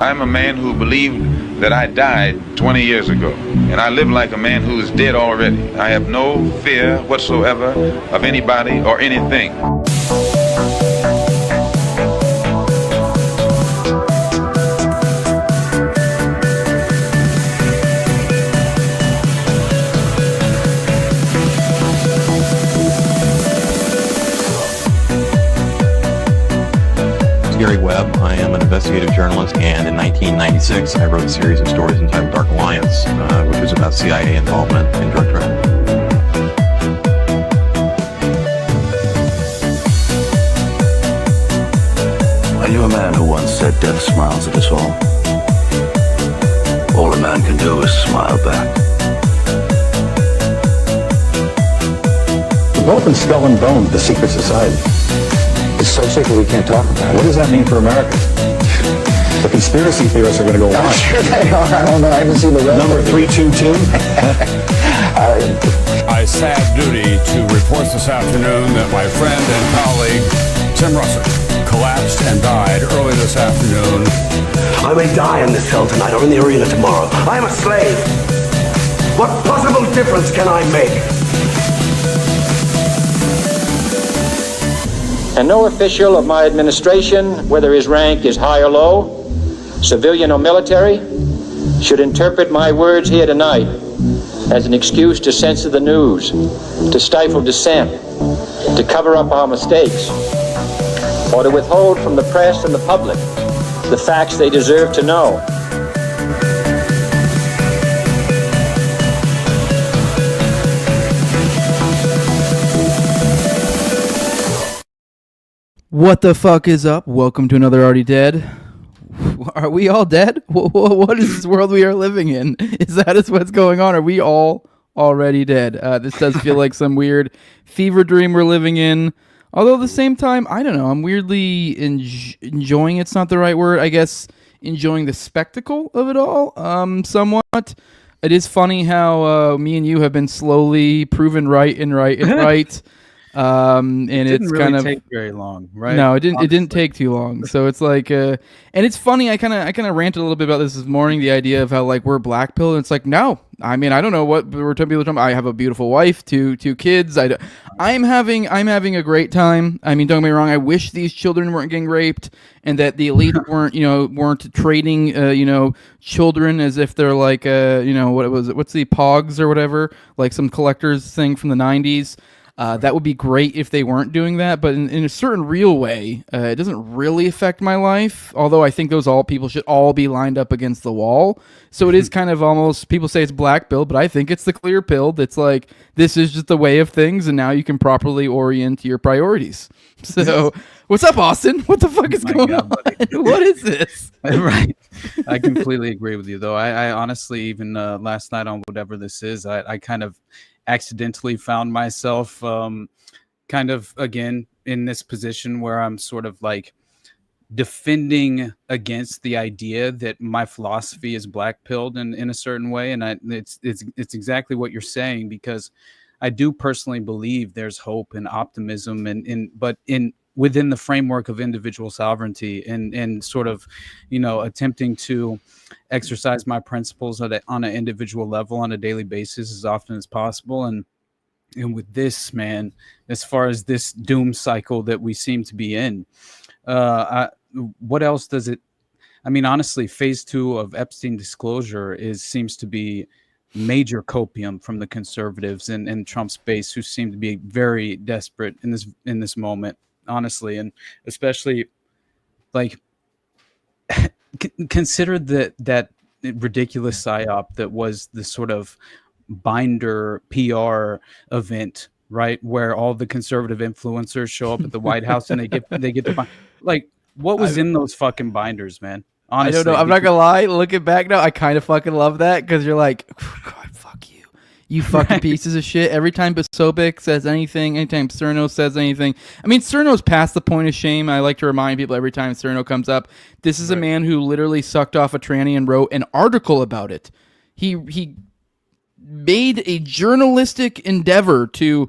I'm a man who believed that I died 20 years ago, and I live like a man who is dead already. I have no fear whatsoever of anybody or anything. Gary Webb. I am an investigative journalist, and in 1996 I wrote a series of stories entitled Dark Alliance, which was about CIA involvement in drug trade. I knew a man who once said death smiles at us all. All a man can do is smile back. We've both been skull and bone, the secret society. It's so secret we can't talk about it. What does that mean for America? The conspiracy theorists are going to go on. I'm sure they are. I don't know. I haven't seen the rest. Number 322. I have duty to report this afternoon that my friend and colleague, Tim Russert, collapsed and died early this afternoon. I may die in this cell tonight or in the arena tomorrow. I am a slave. What possible difference can I make? And no official of my administration, whether his rank is high or low, civilian or military, should interpret my words here tonight as an excuse to censor the news, to stifle dissent, to cover up our mistakes, or to withhold from the press and the public the facts they deserve to know. What the fuck is up? Welcome to another Already Dead. Are we all dead? What is this world we are living in? Is that what's going on? Are we all already dead? This does feel like some weird fever dream we're living in. Although at the same time, I don't know, I'm weirdly enjoying, it's not the right word, I guess, enjoying the spectacle of it all, somewhat. It is funny how me and you have been slowly proven right. And it didn't it's really kind of take very long, right? No, it didn't. Honestly. It didn't take too long. So it's like, and it's funny. I kind of ranted a little bit about this morning. The idea of how like we're black pill, and it's like, no. I mean, I don't know what we're telling people. I have a beautiful wife, two kids. I'm having a great time. I mean, don't get me wrong. I wish these children weren't getting raped, and that the elite weren't trading children as if they're like what's the Pogs or whatever, like some collector's thing from the 90s. That would be great if they weren't doing that, but in a certain real way, it doesn't really affect my life, although I think people should all be lined up against the wall. So it is kind of almost, people say it's black pill, but I think it's the clear pill that's like, this is just the way of things, and now you can properly orient your priorities. So, what's up, Austin? What the fuck is going on? What is this? Right. I completely agree with you, though. I honestly, even last night on whatever this is, I kind of accidentally found myself kind of again in this position where I'm sort of like defending against the idea that my philosophy is black pilled in a certain way, and it's exactly what you're saying, because I do personally believe there's hope and optimism but within the framework of individual sovereignty and sort of attempting to exercise my principles on an individual level on a daily basis as often as possible. And with this, man, as far as this doom cycle that we seem to be in, what else does it? I mean, honestly, phase 2 of Epstein disclosure seems to be major copium from the conservatives and Trump's base, who seem to be very desperate in this moment, honestly, and especially like. Consider that ridiculous psyop that was the sort of binder PR event, right, where all the conservative influencers show up at the White House and they get the like, what was in those fucking binders, man? Honestly, I don't know. I'm not gonna lie. Looking back now, I kind of fucking love that, because you're like, God, fuck you. You fucking pieces of shit. Every time Basobic says anything, anytime Cerno says anything. I mean, Cerno's past the point of shame. I like to remind people every time Cerno comes up, this is a man who literally sucked off a tranny and wrote an article about it. He made a journalistic endeavor to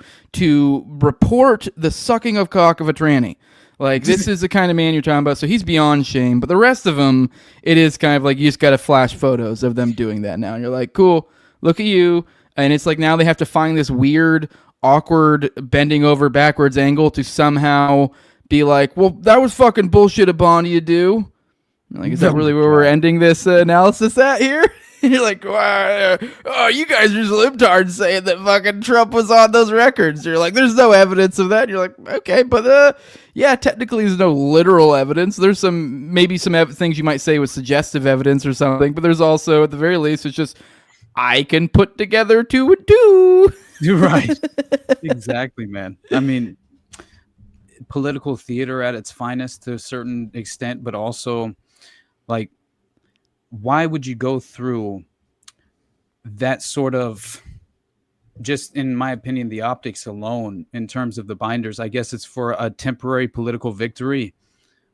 report the sucking of cock of a tranny. Like, this is the kind of man you're talking about. So he's beyond shame. But the rest of them, it is kind of like you just got to flash photos of them doing that now. And you're like, cool, look at you. And it's like now they have to find this weird, awkward, bending over backwards angle to somehow be like, well, that was fucking bullshit of Bondi to do. Like, is that really where we're ending this analysis at here? You're like, oh, you guys are just libtards saying that fucking Trump was on those records. You're like, there's no evidence of that. You're like, okay, but yeah, technically there's no literal evidence. There's maybe some things you might say with suggestive evidence or something, but there's also, at the very least, it's just, I can put together two and two. You're right. Exactly, man. I mean, political theater at its finest to a certain extent, but also, like, why would you go through that sort of, just in my opinion, the optics alone in terms of the binders? I guess it's for a temporary political victory,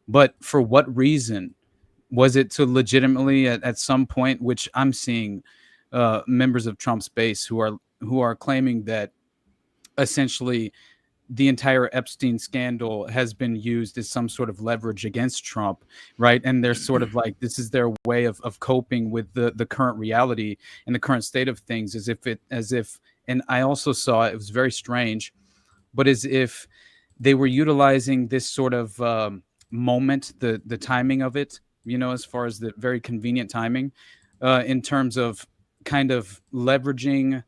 but for what reason? Was it to legitimately at some point, which I'm seeing members of Trump's base who are claiming that essentially the entire Epstein scandal has been used as some sort of leverage against Trump, right? And they're sort of like, this is their way of coping with the current reality and the current state of things, as if, and I also saw, it was very strange, but as if they were utilizing this sort of moment, the timing of it, as far as the very convenient timing, in terms of kind of leveraging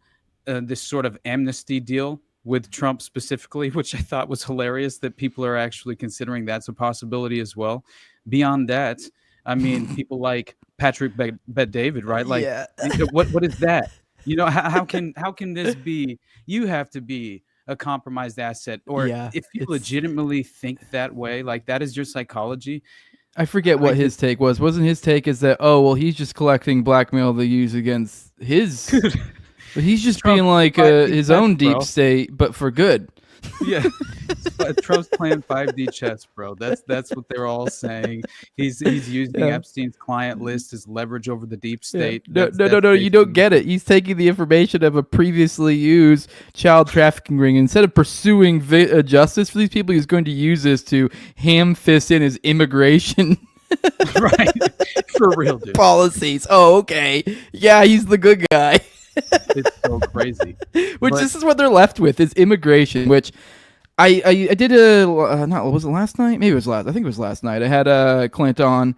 this sort of amnesty deal with Trump specifically, which I thought was hilarious that people are actually considering that's a possibility as well. Beyond that, I mean, people like Patrick Bet-David, right? Like, yeah. What is that? How can this be? You have to be a compromised asset, or if you legitimately think that way, like that is your psychology. I forget what his take was. Wasn't his take is that, oh, well, he's just collecting blackmail to use against his... But he's just Trump being like his own deep state, but for good. Yeah, Trump's playing 5D chess, bro. That's what they're all saying. He's using Epstein's client list as leverage over the deep state. Yeah. No, you don't get it. He's taking the information of a previously used child trafficking ring. Instead of pursuing justice for these people, he's going to use this to ham-fist in his immigration right, for real, dude. Policies. Oh, okay. Yeah, he's the good guy. It's so crazy. This is what they're left with is immigration, which I did was it last night? Maybe it was last. I think it was last night. I had Clint on,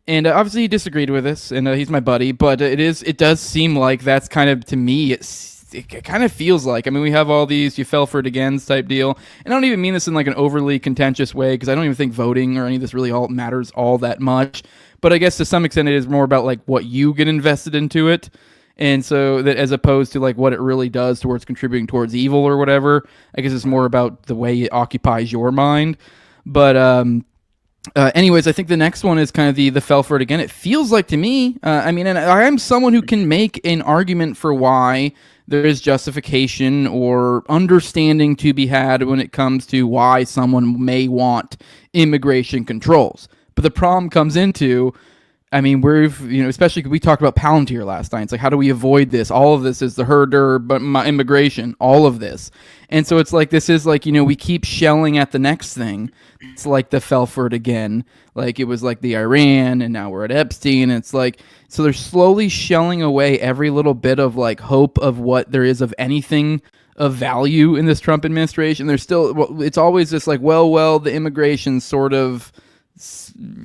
and obviously he disagreed with us, and he's my buddy. But it does seem like that's kind of, to me, it kind of feels like. I mean, we have all these "you fell for it again" type deal, and I don't even mean this in like an overly contentious way, because I don't even think voting or any of this really all matters all that much. But I guess to some extent it is more about like what you get invested into it. And so that, as opposed to like what it really does towards contributing towards evil or whatever, I guess it's more about the way it occupies your mind. But anyways, I think the next one is kind of the fell for it again. It feels like to me, I mean, and I am someone who can make an argument for why there is justification or understanding to be had when it comes to why someone may want immigration controls. But the problem comes into, I mean, especially because we talked about Palantir last night. It's like, how do we avoid this? All of this is the herder, but my immigration, all of this. And so it's like, this is like, we keep shelling at the next thing. It's like the fell for it again. Like it was like the Iran, and now we're at Epstein. And it's like, so they're slowly shelling away every little bit of like hope of what there is of anything of value in this Trump administration. There's still, it's always this like, well, the immigration sort of,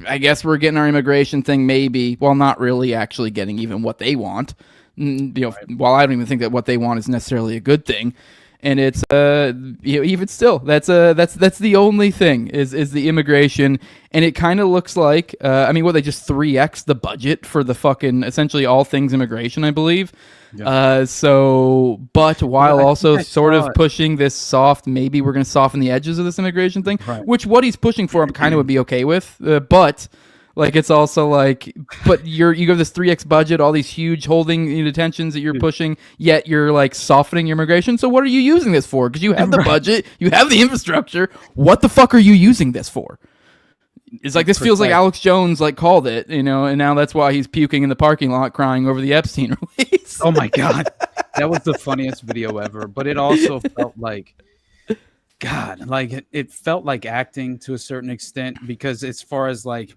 I guess we're getting our immigration thing maybe, while not really actually getting even what they want. While I don't even think that what they want is necessarily a good thing. And it's even still, that's the only thing is the immigration, and it kind of looks like I mean, they just 3x the budget for the fucking essentially all things immigration, I believe. Yeah. But while also sort of pushing this soft, maybe we're going to soften the edges of this immigration thing, right. Which what he's pushing for, I kind of would be okay with, but. Like, it's also like, but you go this 3x budget, all these huge holding detentions that you're pushing, yet you're like softening your immigration. So what are you using this for? Because you have the budget, you have the infrastructure. What the fuck are you using this for? It's like, this feels like Alex Jones like called it, and now that's why he's puking in the parking lot crying over the Epstein release. Oh my God. That was the funniest video ever. But it also felt like God, like it felt like acting to a certain extent, because as far as like,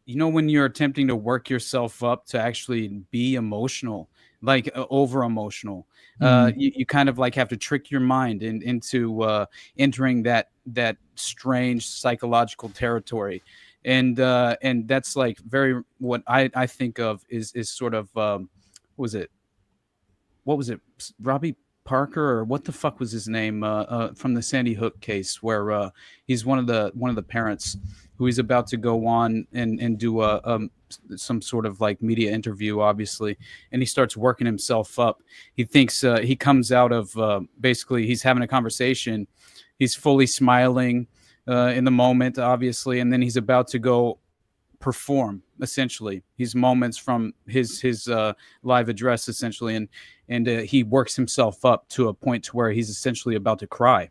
when you're attempting to work yourself up to actually be emotional, like over emotional, you kind of like have to trick your mind into entering that strange psychological territory. And that's like very what I think of is sort of was it what was it, Robbie Parker, or what the fuck was his name, from the Sandy Hook case, where he's one of the parents who he's about to go on and do some sort of like media interview, obviously, and he starts working himself up. He thinks he comes out of basically he's having a conversation, he's fully smiling in the moment, obviously, and then he's about to go perform. Essentially, he's moments from his live address, essentially, and he works himself up to a point to where he's essentially about to cry,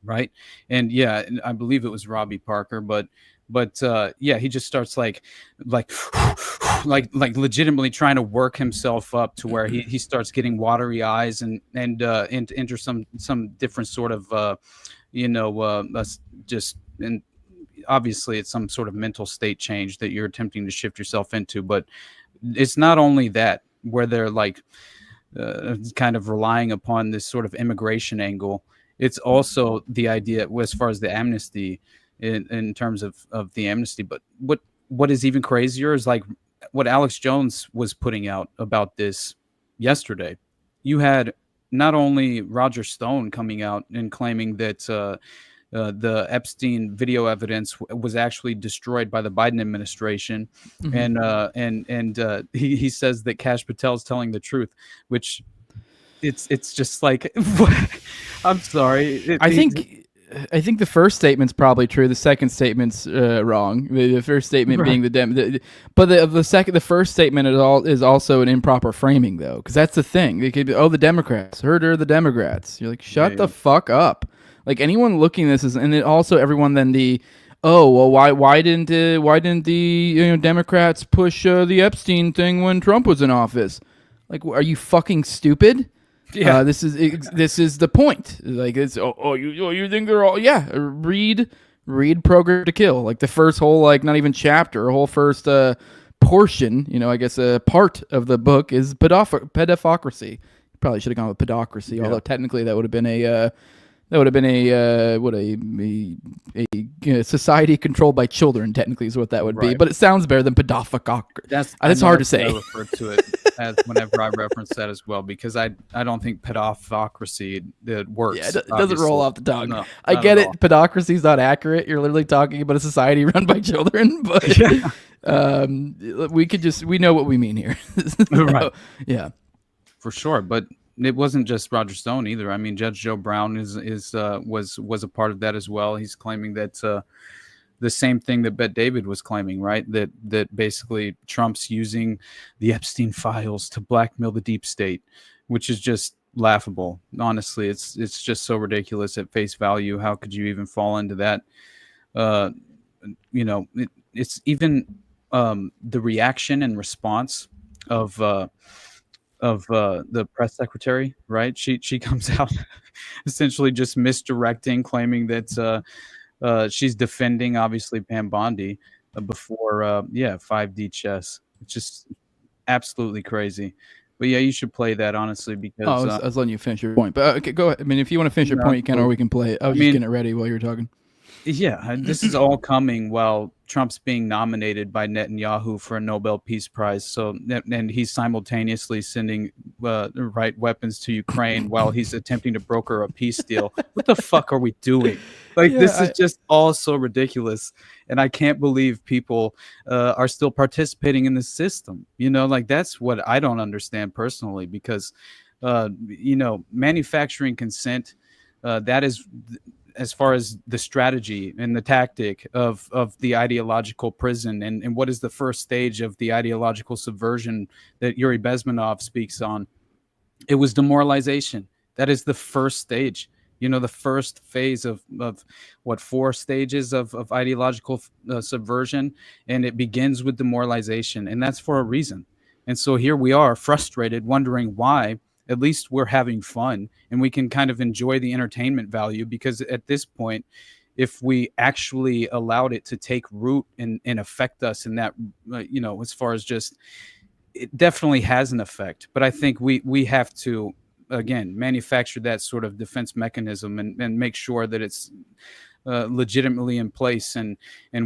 right? And yeah, I believe it was Robbie Parker, but yeah, he just starts like legitimately trying to work himself up to where he starts getting watery eyes and enter some different sort of just, and obviously it's some sort of mental state change that you're attempting to shift yourself into. But it's not only that, where they're like kind of relying upon this sort of immigration angle. It's also the idea as far as the amnesty, in terms of the amnesty. But what is even crazier is like what Alex Jones was putting out about this yesterday. You had not only Roger Stone coming out and claiming that the Epstein video evidence was actually destroyed by the Biden administration, and he says that Kash Patel is telling the truth, which it's just like, I'm sorry. I think the first statement's probably true. The second statement's wrong. The first statement being but the first statement is also an improper framing, though, because that's the thing. They could be, the Democrats, heard the Democrats. You're like, shut the fuck up. Like, anyone looking at this and then also everyone then why didn't the Democrats push the Epstein thing when Trump was in office? Like, are you fucking stupid? Yeah, this is the point. Like, it's you think they're all read Program to Kill, like the first whole, like, not even chapter, a whole first portion, I guess a part of the book is pedopocracy. Probably should have gone with pedocracy, although technically that would have been a society controlled by children. Technically, is what that would be. But it sounds better than pedopocracy. That's hard to say. I refer to it as whenever I reference that as well, because I don't think pedopocracy works. Yeah, it doesn't roll off the tongue. No, I get it. Pedocracy is not accurate. You're literally talking about a society run by children, but we know what we mean here. Right. Yeah, for sure. But it wasn't just Roger Stone either. I mean, Judge Joe Brown was a part of that as well. He's claiming that the same thing that Bette David was claiming, right? That basically Trump's using the Epstein files to blackmail the deep state, which is just laughable. Honestly, it's just so ridiculous at face value. How could you even fall into that? It's even the reaction and response of the press secretary, right? She comes out essentially just misdirecting, claiming that she's defending, obviously, Pam Bondi before 5D chess. It's just absolutely crazy. But yeah, you should play that, honestly, because I was letting you finish your point. But okay, go ahead. I mean, if you want to finish your point, you can, or we can play it. I was just getting it ready while you were talking. Yeah, this is all coming while Trump's being nominated by Netanyahu for a Nobel Peace Prize. So, and he's simultaneously sending weapons to Ukraine while he's attempting to broker a peace deal. What the fuck are we doing? Like, this is just all so ridiculous, and I can't believe people are still participating in this system. Like, that's what I don't understand personally, because manufacturing consent, that is, as far as the strategy and the tactic of the ideological prison, and what is the first stage of the ideological subversion that Yuri Bezmenov speaks on. It was demoralization. That is the first stage. The first phase of what, 4 stages of ideological subversion, and it begins with demoralization, and that's for a reason. And so here we are, frustrated, wondering why at least we're having fun and we can kind of enjoy the entertainment value, because at this point, if we actually allowed it to take root and affect us in that, as far as just, it definitely has an effect. But I think we have to, again, manufacture that sort of defense mechanism and make sure that it's legitimately in place, and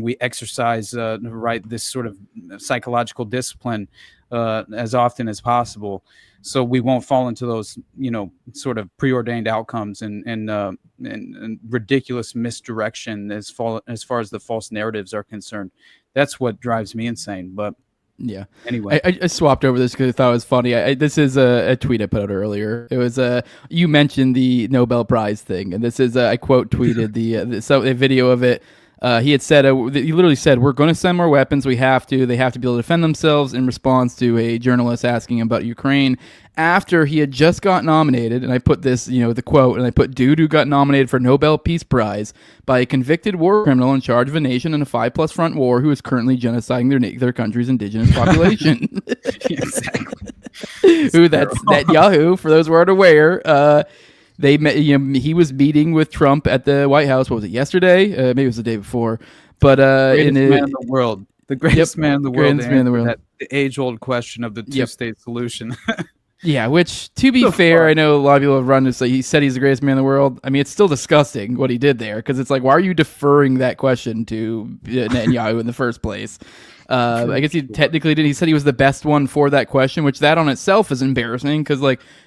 we exercise this sort of psychological discipline as often as possible, so we won't fall into those sort of preordained outcomes and ridiculous misdirection as far as the false narratives are concerned. That's what drives me insane. But yeah. Anyway, I swapped over this because I thought it was funny. This is a tweet I put out earlier. It was you mentioned the Nobel Prize thing, and this is I quote tweeted a video of it. He had said, he literally said, "We're going to send more weapons. We have to. They have to be able to defend themselves," in response to a journalist asking him about Ukraine after he had just got nominated. And I put this, the quote, and I put, "Dude who got nominated for Nobel Peace Prize by a convicted war criminal in charge of a nation in a 5+ front war who is currently genociding their country's indigenous population." Exactly. That's Netanyahu, for those who aren't aware. They met, he was meeting with Trump at the White House. What was it, yesterday? Maybe it was the day before. But greatest man in the world. The greatest man in the world. Greatest man in the world. The age-old question of the two-state solution. Yeah, which, to be fair, I know a lot of people have run to say he said he's the greatest man in the world. I mean, it's still disgusting what he did there, because it's like, why are you deferring that question to Netanyahu in the first place? I guess he technically did. He said he was the best one for that question, which that on itself is embarrassing, because,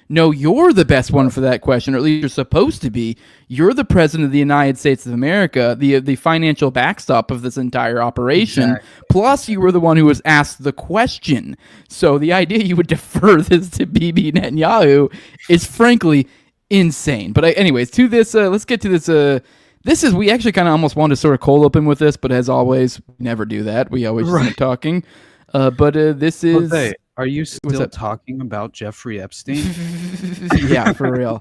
no, you're the best one for that question, or at least you're supposed to be. You're the president of the United States of America, the financial backstop of this entire operation. Exactly. Plus, you were the one who was asked the question. So the idea you would defer this to Bibi Netanyahu is frankly insane. But anyways, to this, let's get to this. We actually kind of almost wanted to sort of cold open with this, but as always, we never do that. We always just end up talking. But this is... Jose, are you still talking about Jeffrey Epstein? Yeah, for real.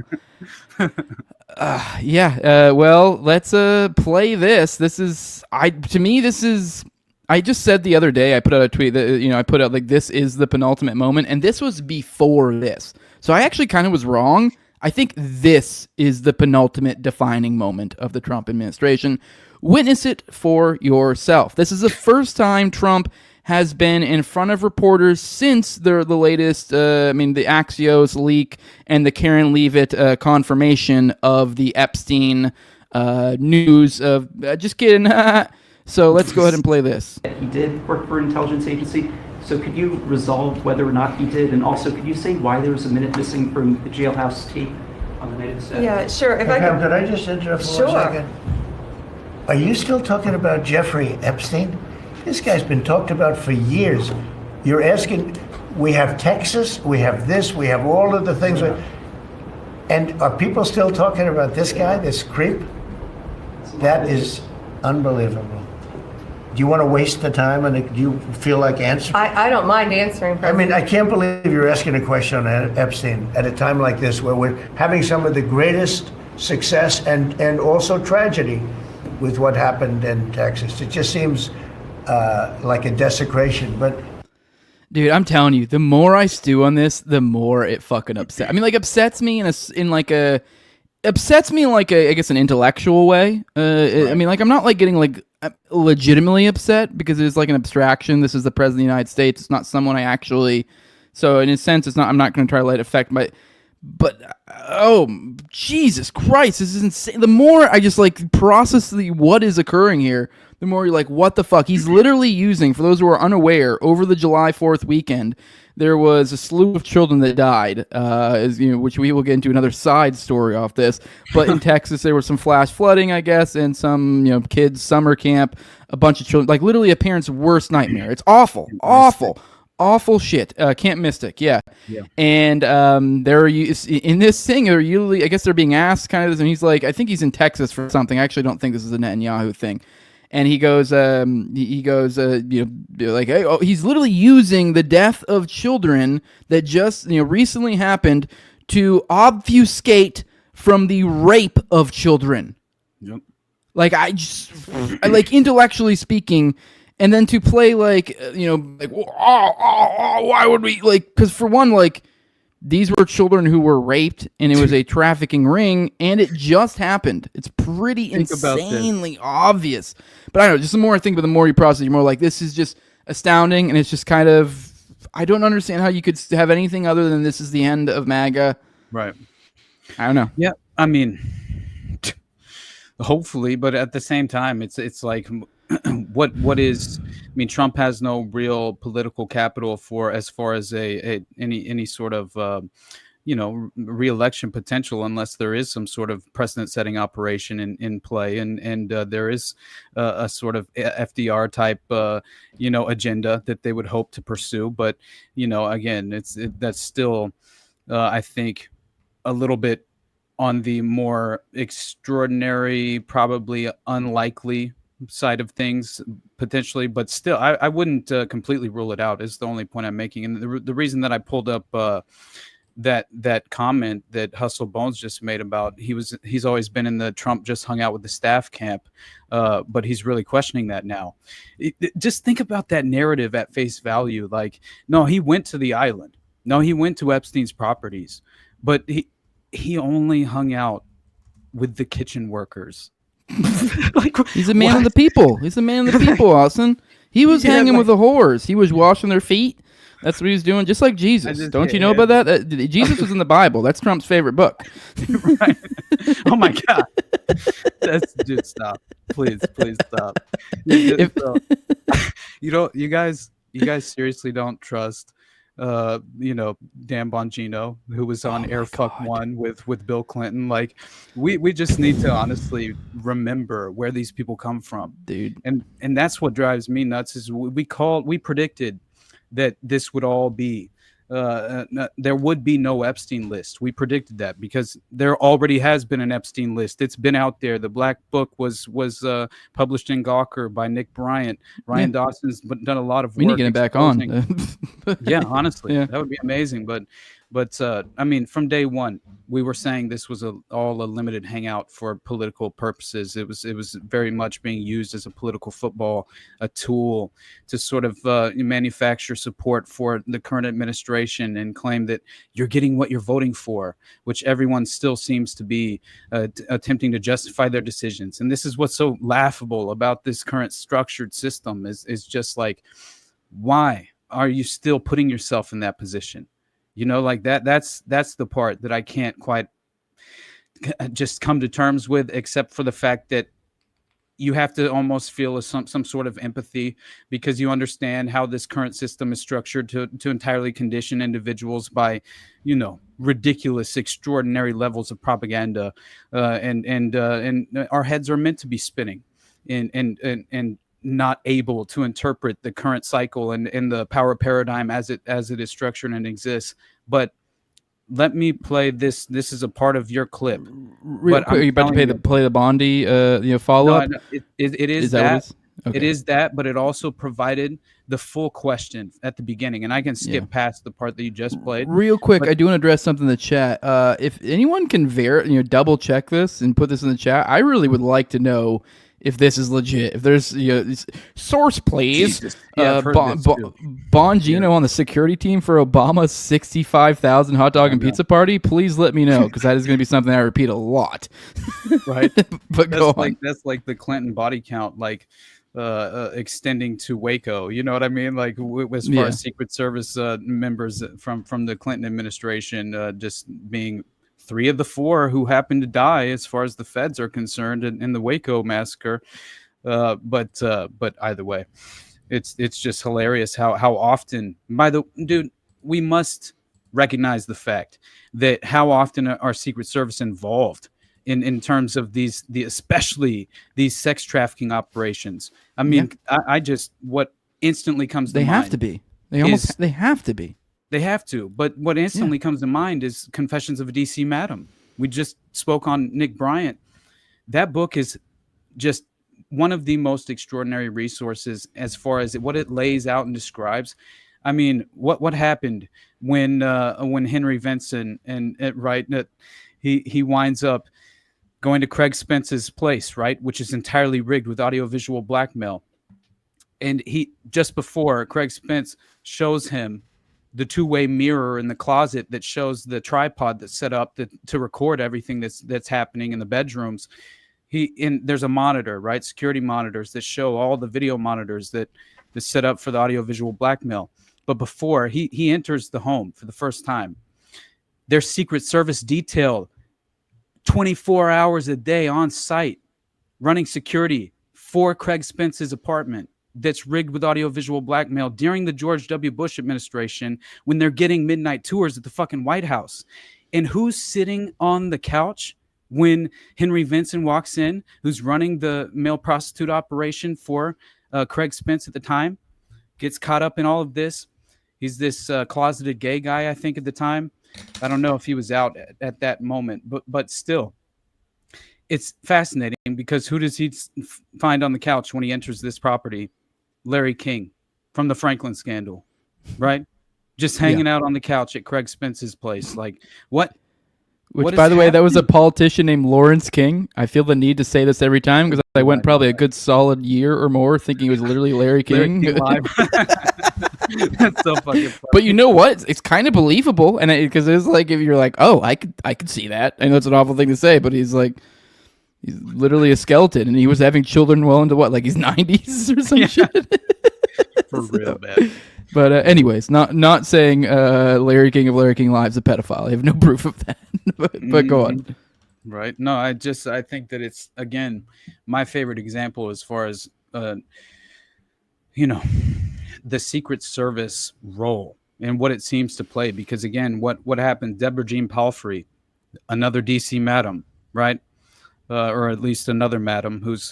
Well, let's play this. This is... I just said the other day, I put out a tweet that, I put out, this is the penultimate moment, and this was before this. So I actually kind of was wrong. I think this is the penultimate defining moment of the Trump administration. Witness it for yourself. This is the first time Trump has been in front of reporters since the latest, the Axios leak and the Karen Leavitt confirmation of the Epstein news of, just kidding. So let's go ahead and play this. He did work for an intelligence agency. So could you resolve whether or not he did? And also, could you say why there was a minute missing from the jailhouse tape on the night of the set? Yeah, sure. Could I just interrupt for 1 second? Are you still talking about Jeffrey Epstein? This guy's been talked about for years. You're asking, we have Texas, we have this, we have all of the things. And are people still talking about this guy, this creep? That is unbelievable. Do you want to waste the time, and do you feel like answering? I don't mind answering, President. I can't believe you're asking a question on Epstein at a time like this, where we're having some of the greatest success and also tragedy with what happened in Texas. It just seems like a desecration, but... Dude, I'm telling you, the more I stew on this, the more it fucking upsets. Upsets me upsets me in I guess an intellectual way. Right. I'm not getting legitimately upset, because it's an abstraction. This is the president of the United States. It's not someone I actually. So in a sense, it's not. I'm not going to try to let it affect my. But oh Jesus Christ, this is insane. The more I just process what is occurring here, the more you're what the fuck? He's literally using, for those who are unaware, over the July 4th weekend, there was a slew of children that died, which we will get into another side story off this. But in Texas, there was some flash flooding, I guess, and some kids' summer camp, a bunch of children, literally a parent's worst nightmare. It's awful, awful shit. Camp Mystic, yeah. And they're in this thing. They're usually, I guess, they're being asked kind of this, and he's I think he's in Texas for something. I actually don't think this is a Netanyahu thing. And he goes, hey, he's literally using the death of children that just, recently happened to obfuscate from the rape of children. Yep. Intellectually speaking, and then to play why would we, because for one, These were children who were raped, and it was a trafficking ring, and it just happened. It's pretty insanely obvious. But I don't know, just the more I think about it, the more you process, you're more like, this is just astounding, and it's just kind of, I don't understand how you could have anything other than this is the end of MAGA. Right. I don't know. Yeah, I mean, hopefully, but at the same time, it's like, what is? I mean, Trump has no real political capital for as far as any sort of re-election potential, unless there is some sort of precedent-setting operation in play, and there is a sort of FDR type agenda that they would hope to pursue. But again, that's still I think a little bit on the more extraordinary, probably unlikely side of things potentially, but still I wouldn't completely rule it out is the only point I'm making. And the reason that I pulled up that comment that Hustle Bones just made about he's always been in the Trump just hung out with the staff camp, but he's really questioning that now. Just think about that narrative at face value. Like, no, he went to the island. No, he went to Epstein's properties, but he only hung out with the kitchen workers. Like, he's a man of the people. He's a man of the people, Austin. He was hanging with the whores. He was washing their feet. That's what he was doing, just like Jesus. Don't you know about that? Jesus was in the Bible. That's Trump's favorite book. Right. Oh my God. Dude, stop. Please stop. You guys seriously don't trust Dan Bongino, who was on Air Fuck One with Bill Clinton. Like, we just need to honestly remember where these people come from, dude. And that's what drives me nuts. Is we predicted that this would all be there would be no Epstein list. We predicted that because there already has been an Epstein list. It's been out there. The Black Book was published in Gawker by Nick Bryant. Ryan Dawson's done a lot of work. We need to get it back on. Yeah, honestly, that would be amazing. But I mean, from day one, we were saying this was all a limited hangout for political purposes. It was very much being used as a political football, a tool to sort of manufacture support for the current administration and claim that you're getting what you're voting for, which everyone still seems to be attempting to justify their decisions. And this is what's so laughable about this current structured system is just like, why are you still putting yourself in that position? Like that's the part that I can't quite just come to terms with, except for the fact that you have to almost feel some sort of empathy because you understand how this current system is structured to entirely condition individuals by, ridiculous, extraordinary levels of propaganda, and our heads are meant to be spinning, and not able to interpret the current cycle and the power paradigm as it is structured and exists. But let me play this. This is a part of your clip. Real quick, are you about to play the Bondi follow up? No, it is that. What it is? Okay. It is that, but it also provided the full question at the beginning, and I can skip past the part that you just played. Real quick, I do want to address something in the chat. If anyone can double check this and put this in the chat, I really would like to know if this is legit. If there's source, please. Bongino on the security team for Obama's 65,000 hot dog and pizza party. Please let me know, because that is going to be something I repeat a lot. Right, but go on. That's like the Clinton body count, like extending to Waco. You know what I mean? Like as far as Secret Service members from the Clinton administration, just being 3 of the 4 who happened to die, as far as the feds are concerned, in the Waco massacre. But either way, it's just hilarious how often. We must recognize the fact that how often are Secret Service involved in terms of especially these sex trafficking operations. I mean, what instantly comes to mind. They have to be. They have to be. They have to, but what instantly comes to mind is Confessions of a DC Madam. We just spoke on Nick Bryant. That book is just one of the most extraordinary resources as far as what it lays out and describes. I mean, what happened when Henry Vinson he winds up going to Craig Spence's place, right, which is entirely rigged with audiovisual blackmail, and he just before Craig Spence shows him the two-way mirror in the closet that shows the tripod that's set up to record everything that's happening in the bedrooms. There's a monitor, right? Security monitors that show all the video monitors that's set up for the audiovisual blackmail. But before he enters the home for the first time, there's Secret Service detail 24 hours a day on site running security for Craig Spence's apartment that's rigged with audiovisual blackmail during the George W. Bush administration when they're getting midnight tours at the fucking White House. And who's sitting on the couch when Henry Vinson walks in, who's running the male prostitute operation for Craig Spence at the time, gets caught up in all of this. He's this closeted gay guy, I think, at the time. I don't know if he was out at that moment, but still. It's fascinating because who does he find on the couch when he enters this property? Larry King from the Franklin scandal, right? Just hanging out on the couch at Craig Spence's place. Like, what? Which, by the way, that was a politician named Lawrence King. I feel the need to say this every time because I went probably a good solid year or more thinking it was literally Larry King. That's so fucking funny. But you know what? It's kind of believable, and because it's like if you're like, oh, I could see that. I know it's an awful thing to say, but he's literally a skeleton, and he was having children well into what, like his 90s or some shit. For real, man. But anyways, not saying Larry King of Larry King Live's a pedophile. I have no proof of that. but go on. Right. No, I think that it's, again, my favorite example as far as, the Secret Service role and what it seems to play. Because, again, what happened, Deborah Jean Palfrey, another DC madam, right? Or at least another madam who's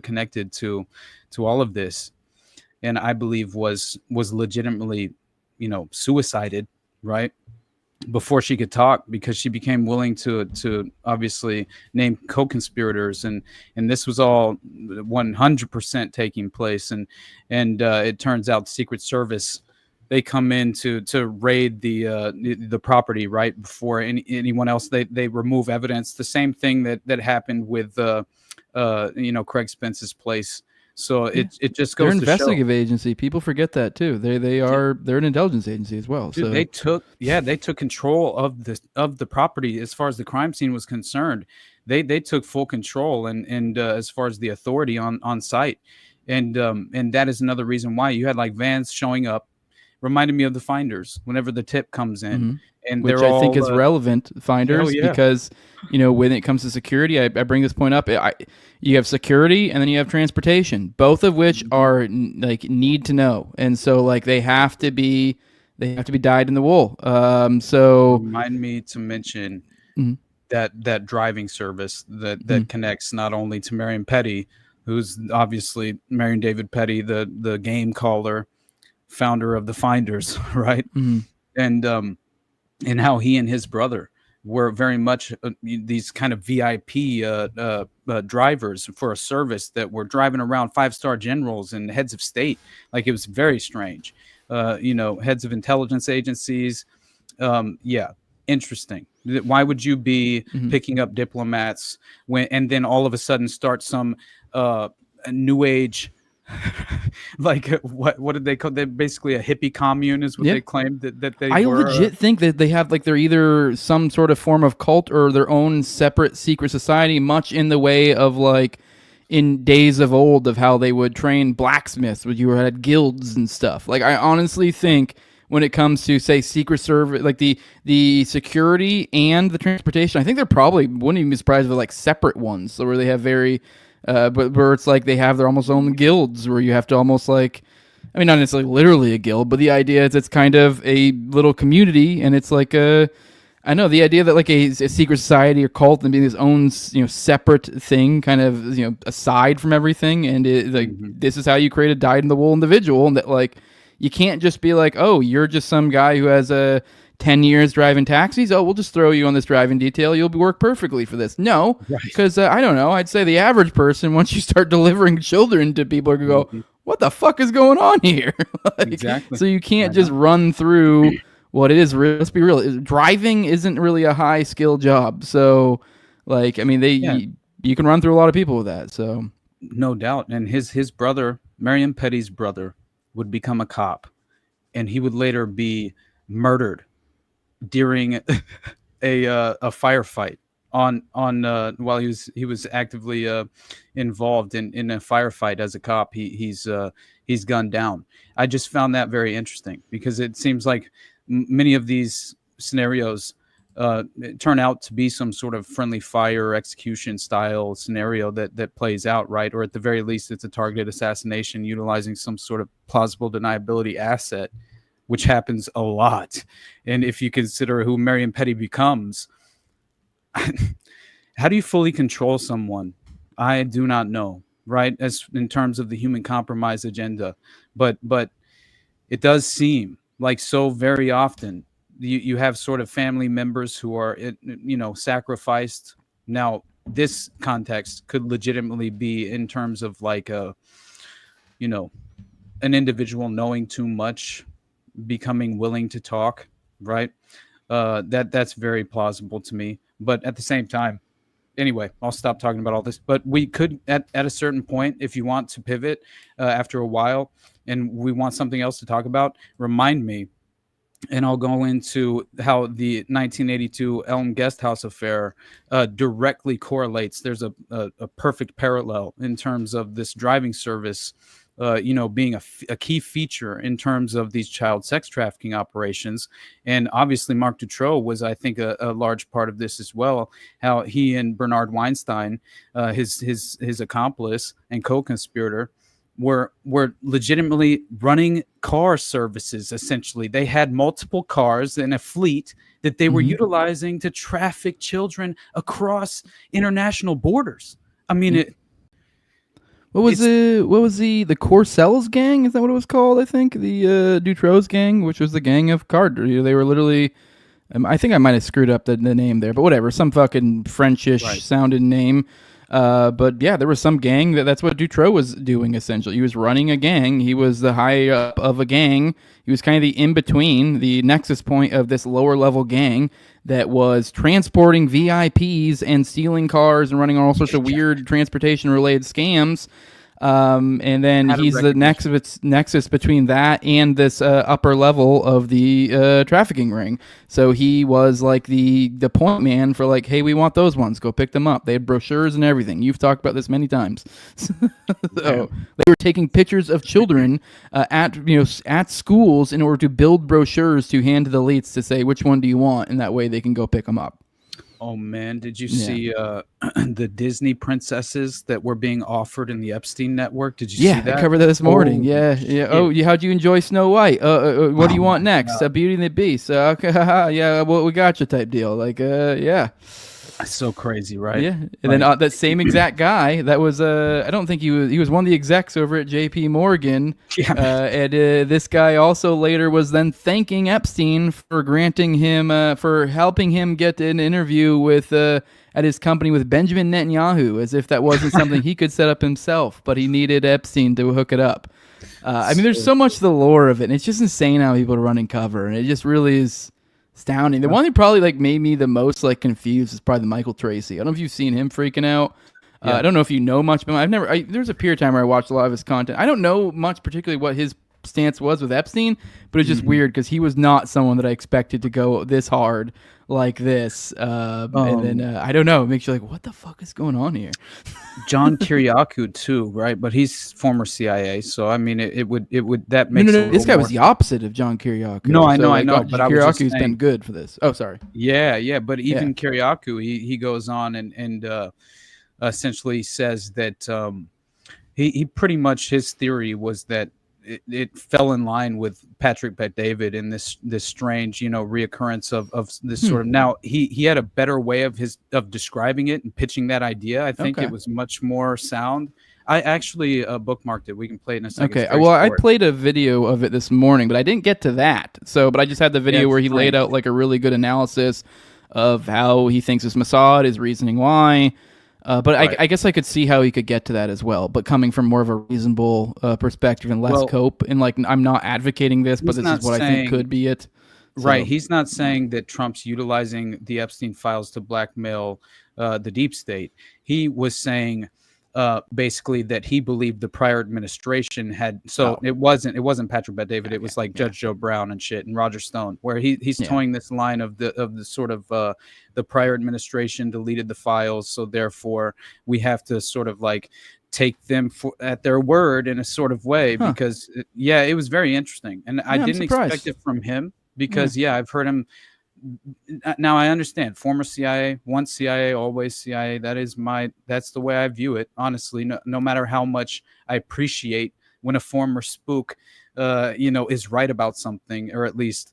connected to all of this. And I believe was legitimately, suicided, right? Before she could talk, because she became willing to obviously name co-conspirators, and this was all 100% taking place, and it turns out the Secret Service, they come in to raid the property right before anyone else. They remove evidence. The same thing that happened with Craig Spence's place. So it just goes. They're an to show. investigative agency. People forget that too. They're an intelligence agency as well. Dude, so they took control of the property as far as the crime scene was concerned. They took full control and as far as the authority on site, and that is another reason why you had like vans showing up. Reminded me of the Finders whenever the tip comes in. Mm-hmm. And which I think is relevant, Finders, because when it comes to security, I bring this point up. You have security and then you have transportation, both of which are need to know, and so they have to be dyed in the wool. So remind me to mention that driving service that connects not only to Marion Petty, who's obviously Marion David Petty, the game caller, founder of the Finders, right? Mm-hmm. And how he and his brother were very much these kind of VIP drivers for a service that were driving around 5-star generals and heads of state. Like, it was very strange. Heads of intelligence agencies. Interesting. Why would you be picking up diplomats and then all of a sudden start some new age what did they call? They're basically a hippie commune is what they claimed that they I were. legit think that they have they're either some sort of form of cult or their own separate secret society, much in the way of in days of old of how they would train blacksmiths, where you had guilds and stuff. I honestly think when it comes to, say, Secret Service, the security and the transportation, I think they're probably, wouldn't even be surprised with separate ones, so where they have very but where it's they have their almost own guilds where you have to almost not necessarily literally a guild, but the idea is it's kind of a little community, and it's I know the idea that a secret society or cult and being its own separate thing, kind of aside from everything, and this is how you create a dyed in the wool individual, and that you can't just be oh, you're just some guy who has 10 years driving taxis. Oh, we'll just throw you on this driving detail. You'll work perfectly for this. No, because I don't know. I'd say the average person, once you start delivering children to people, are going to go, what the fuck is going on here? Exactly. So you can't just run through what it is. Let's be real. Driving isn't really a high skill job. So you can run through a lot of people with that. So no doubt. And his brother, Marion Petty's brother, would become a cop. and he would later be murdered during a firefight on while he was actively involved in a firefight as a cop. He's gunned down. I just found that very interesting because it seems like many of these scenarios turn out to be some sort of friendly fire execution style scenario that plays out, right? Or at the very least, it's a targeted assassination utilizing some sort of plausible deniability asset, which happens a lot. And if you consider who Marion Petty becomes, how do you fully control someone? I do not know, right? As in terms of the human compromise agenda, but it does seem like so very often you have sort of family members who are, sacrificed. Now, this context could legitimately be in terms of like an individual knowing too much, becoming willing to talk, right? That's very plausible to me. But at the same time, anyway, I'll stop talking about all this. But we could, at a certain point, if you want to pivot after a while and we want something else to talk about, remind me. And I'll go into how the 1982 Elm Guesthouse affair directly correlates. There's a perfect parallel in terms of this driving service, being a key feature in terms of these child sex trafficking operations. And obviously, Marc Dutroux was, I think, a large part of this as well. How he and Bernard Weinstein, his accomplice and co-conspirator, were legitimately running car services. Essentially, they had multiple cars in a fleet that they were utilizing to traffic children across international borders. I mean, What was the Corsells gang? Is that what it was called? I think the Dutroux's gang, which was the gang of card. They were literally. I think I might have screwed up the name there, but whatever. Some fucking Frenchish sounding name. But yeah, there was some gang that's what Dutroux was doing essentially. He was running a gang. He was the high up of a gang. He was kind of the in-between, the nexus point of this lower level gang that was transporting VIPs and stealing cars and running all sorts of weird transportation related scams. And then he's the nexus between that and this upper level of the trafficking ring. So he was like the point man for like, hey, we want those ones. Go pick them up. They had brochures and everything. You've talked about this many times. So they were taking pictures of children at schools in order to build brochures to hand to the elites to say which one do you want, and that way they can go pick them up. Oh man, did you see the Disney princesses that were being offered in the Epstein network? Did you see that? Yeah, I covered that this morning. Yeah. Oh, how'd you enjoy Snow White? What do you want next? Beauty and the Beast. Okay, yeah, well, we got you type deal. Like, yeah. That's so crazy, right? Yeah, and then that same exact guy that was I don't think he was one of the execs over at J.P. Morgan. Yeah. And this guy also later was then thanking Epstein for granting him for helping him get an interview with at his company with Benjamin Netanyahu, as if that wasn't something he could set up himself, but he needed Epstein to hook it up. I mean, there's so much to the lore of it, and it's just insane how people are running cover, and it just really is astounding. The one that probably made me the most confused is probably the Michael Tracy. I don't know if you've seen him freaking out. Yeah. I don't know if you know much about him. There's a period of time where I watched a lot of his content. I don't know much particularly what his stance was with Epstein, but it's just weird because he was not someone that I expected to go this hard like this. And then I don't know, it makes you like, what the fuck is going on here? John Kiriakou too, right? But he's former CIA, so I mean, it would that makes no. This guy was the opposite of John Kiriakou. No, I know, but Kiriakou's been good for this. Oh, sorry. Yeah, but even Kiriakou, he goes on and essentially says that he pretty much, his theory was that it fell in line with Patrick Bet-David in this strange, reoccurrence of this sort of. Now he had a better way of describing it and pitching that idea. I think it was much more sound. I actually bookmarked it. We can play it in a second. Okay. Well, I played a video of it this morning, but I didn't get to that. But I just had the video where he laid out a really good analysis of how he thinks it's Mossad, his reasoning why. But right. I guess I could see how he could get to that as well, but coming from more of a reasonable perspective and less cope. And I'm not advocating this, but this is what I think could be it. So. Right. He's not saying that Trump's utilizing the Epstein files to blackmail the deep state. He was saying basically that he believed the prior administration had. So it wasn't Patrick Bet David. It was like Judge Joe Brown and shit and Roger Stone, where he's towing this line of the sort of the prior administration deleted the files, so therefore we have to sort of like take them at their word in a sort of way, because it was very interesting, and I didn't expect it from him because I've heard him. Now I understand, former CIA, once CIA, always CIA. That's the way I view it, honestly. No matter how much I appreciate when a former spook, is right about something, or at least,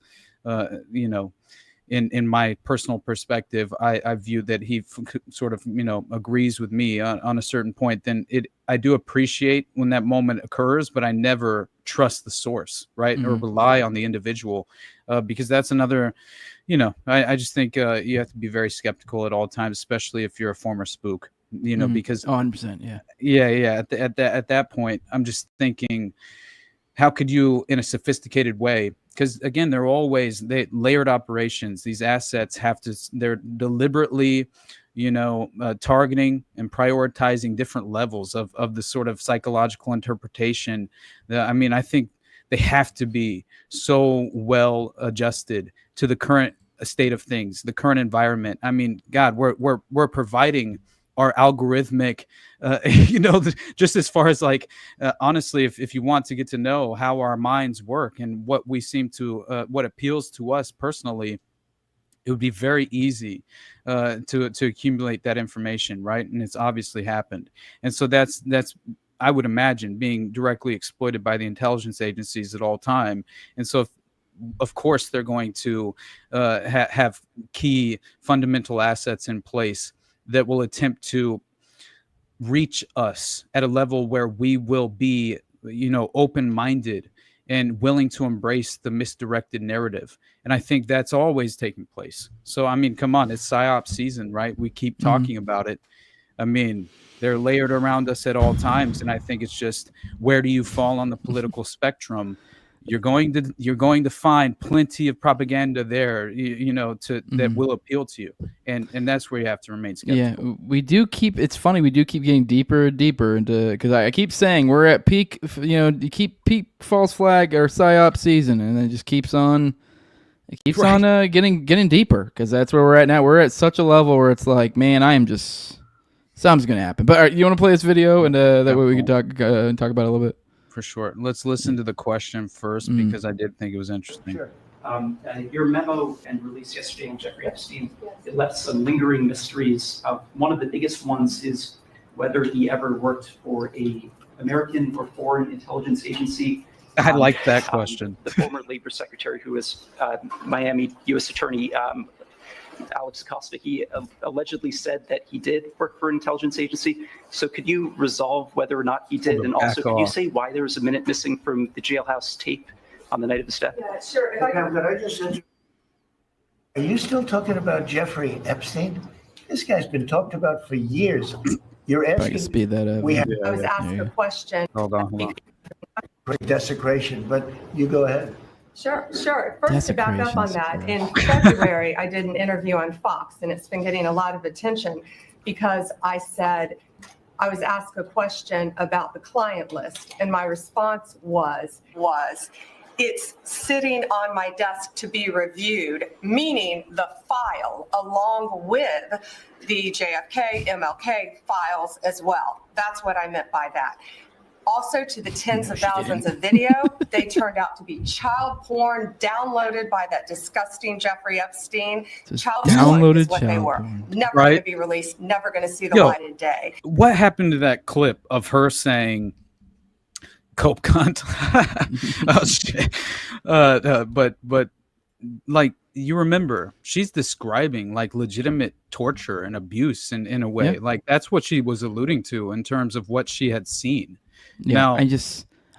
in my personal perspective, I view that he sort of, agrees with me on a certain point. Then I do appreciate when that moment occurs, but I never trust the source, right, or rely on the individual, because that's another. I just think you have to be very skeptical at all times, especially if you're a former spook. Because 100%, at that point, I'm just thinking, how could you, in a sophisticated way? Because again, they layered operations. These assets they're deliberately, targeting and prioritizing different levels of the sort of psychological interpretation. I think they have to be so well adjusted to the current state of things, the current environment. God, we're providing our algorithmic, just as far as like, honestly, if you want to get to know how our minds work and what we seem to, what appeals to us personally, it would be very easy to accumulate that information, right? And it's obviously happened. And so that's I would imagine being directly exploited by the intelligence agencies at all time. And so of course they're going to have key fundamental assets in place that will attempt to reach us at a level where we will be, open-minded and willing to embrace the misdirected narrative. And I think that's always taking place. So, come on, it's PSYOP season, right? We keep talking about it. They're layered around us at all times. And I think it's just, where do you fall on the political spectrum? You're going to find plenty of propaganda there, that will appeal to you, and that's where you have to remain skeptical. Yeah, we do keep. It's funny, we do keep getting deeper and deeper into, because I keep saying we're at peak. You keep peak false flag or psyop season, and it just keeps on. It keeps on getting deeper, because that's where we're at now. We're at such a level where it's like, man, I am just something's gonna happen. But you want to play this video, and that way we can talk about it a little bit. For sure. Let's listen to the question first, because I did think it was interesting. Sure. Your memo and release yesterday on Jeffrey Epstein, it left some lingering mysteries. One of the biggest ones is whether he ever worked for a American or foreign intelligence agency. I like that question. The former Labor Secretary, who was Miami U.S. Attorney Alex Acosta, he allegedly said that he did work for an intelligence agency. So could you resolve whether or not he did? And also, could you say why there was a minute missing from the jailhouse tape on the night of his death? Yeah, sure. Are you still talking about Jeffrey Epstein? This guy's been talked about for years. You're asking. I can speed that up. I was asked a question. Hold on. Desecration, but you go ahead. Sure. First, to back up on that, in February, I did an interview on Fox, and it's been getting a lot of attention because I said I was asked a question about the client list, and my response was it's sitting on my desk to be reviewed, meaning the file along with the JFK, MLK files as well. That's what I meant by that. Also, to the tens of thousands of video, they turned out to be child porn downloaded by that disgusting Jeffrey Epstein. Child porn is what they were. Never going to be released, never going to see the light of day. What happened to that clip of her saying, "Cope cunt"? Oh shit! But like, you remember, she's describing like legitimate torture and abuse in a way. Like, that's what she was alluding to in terms of what she had seen. Yeah, now,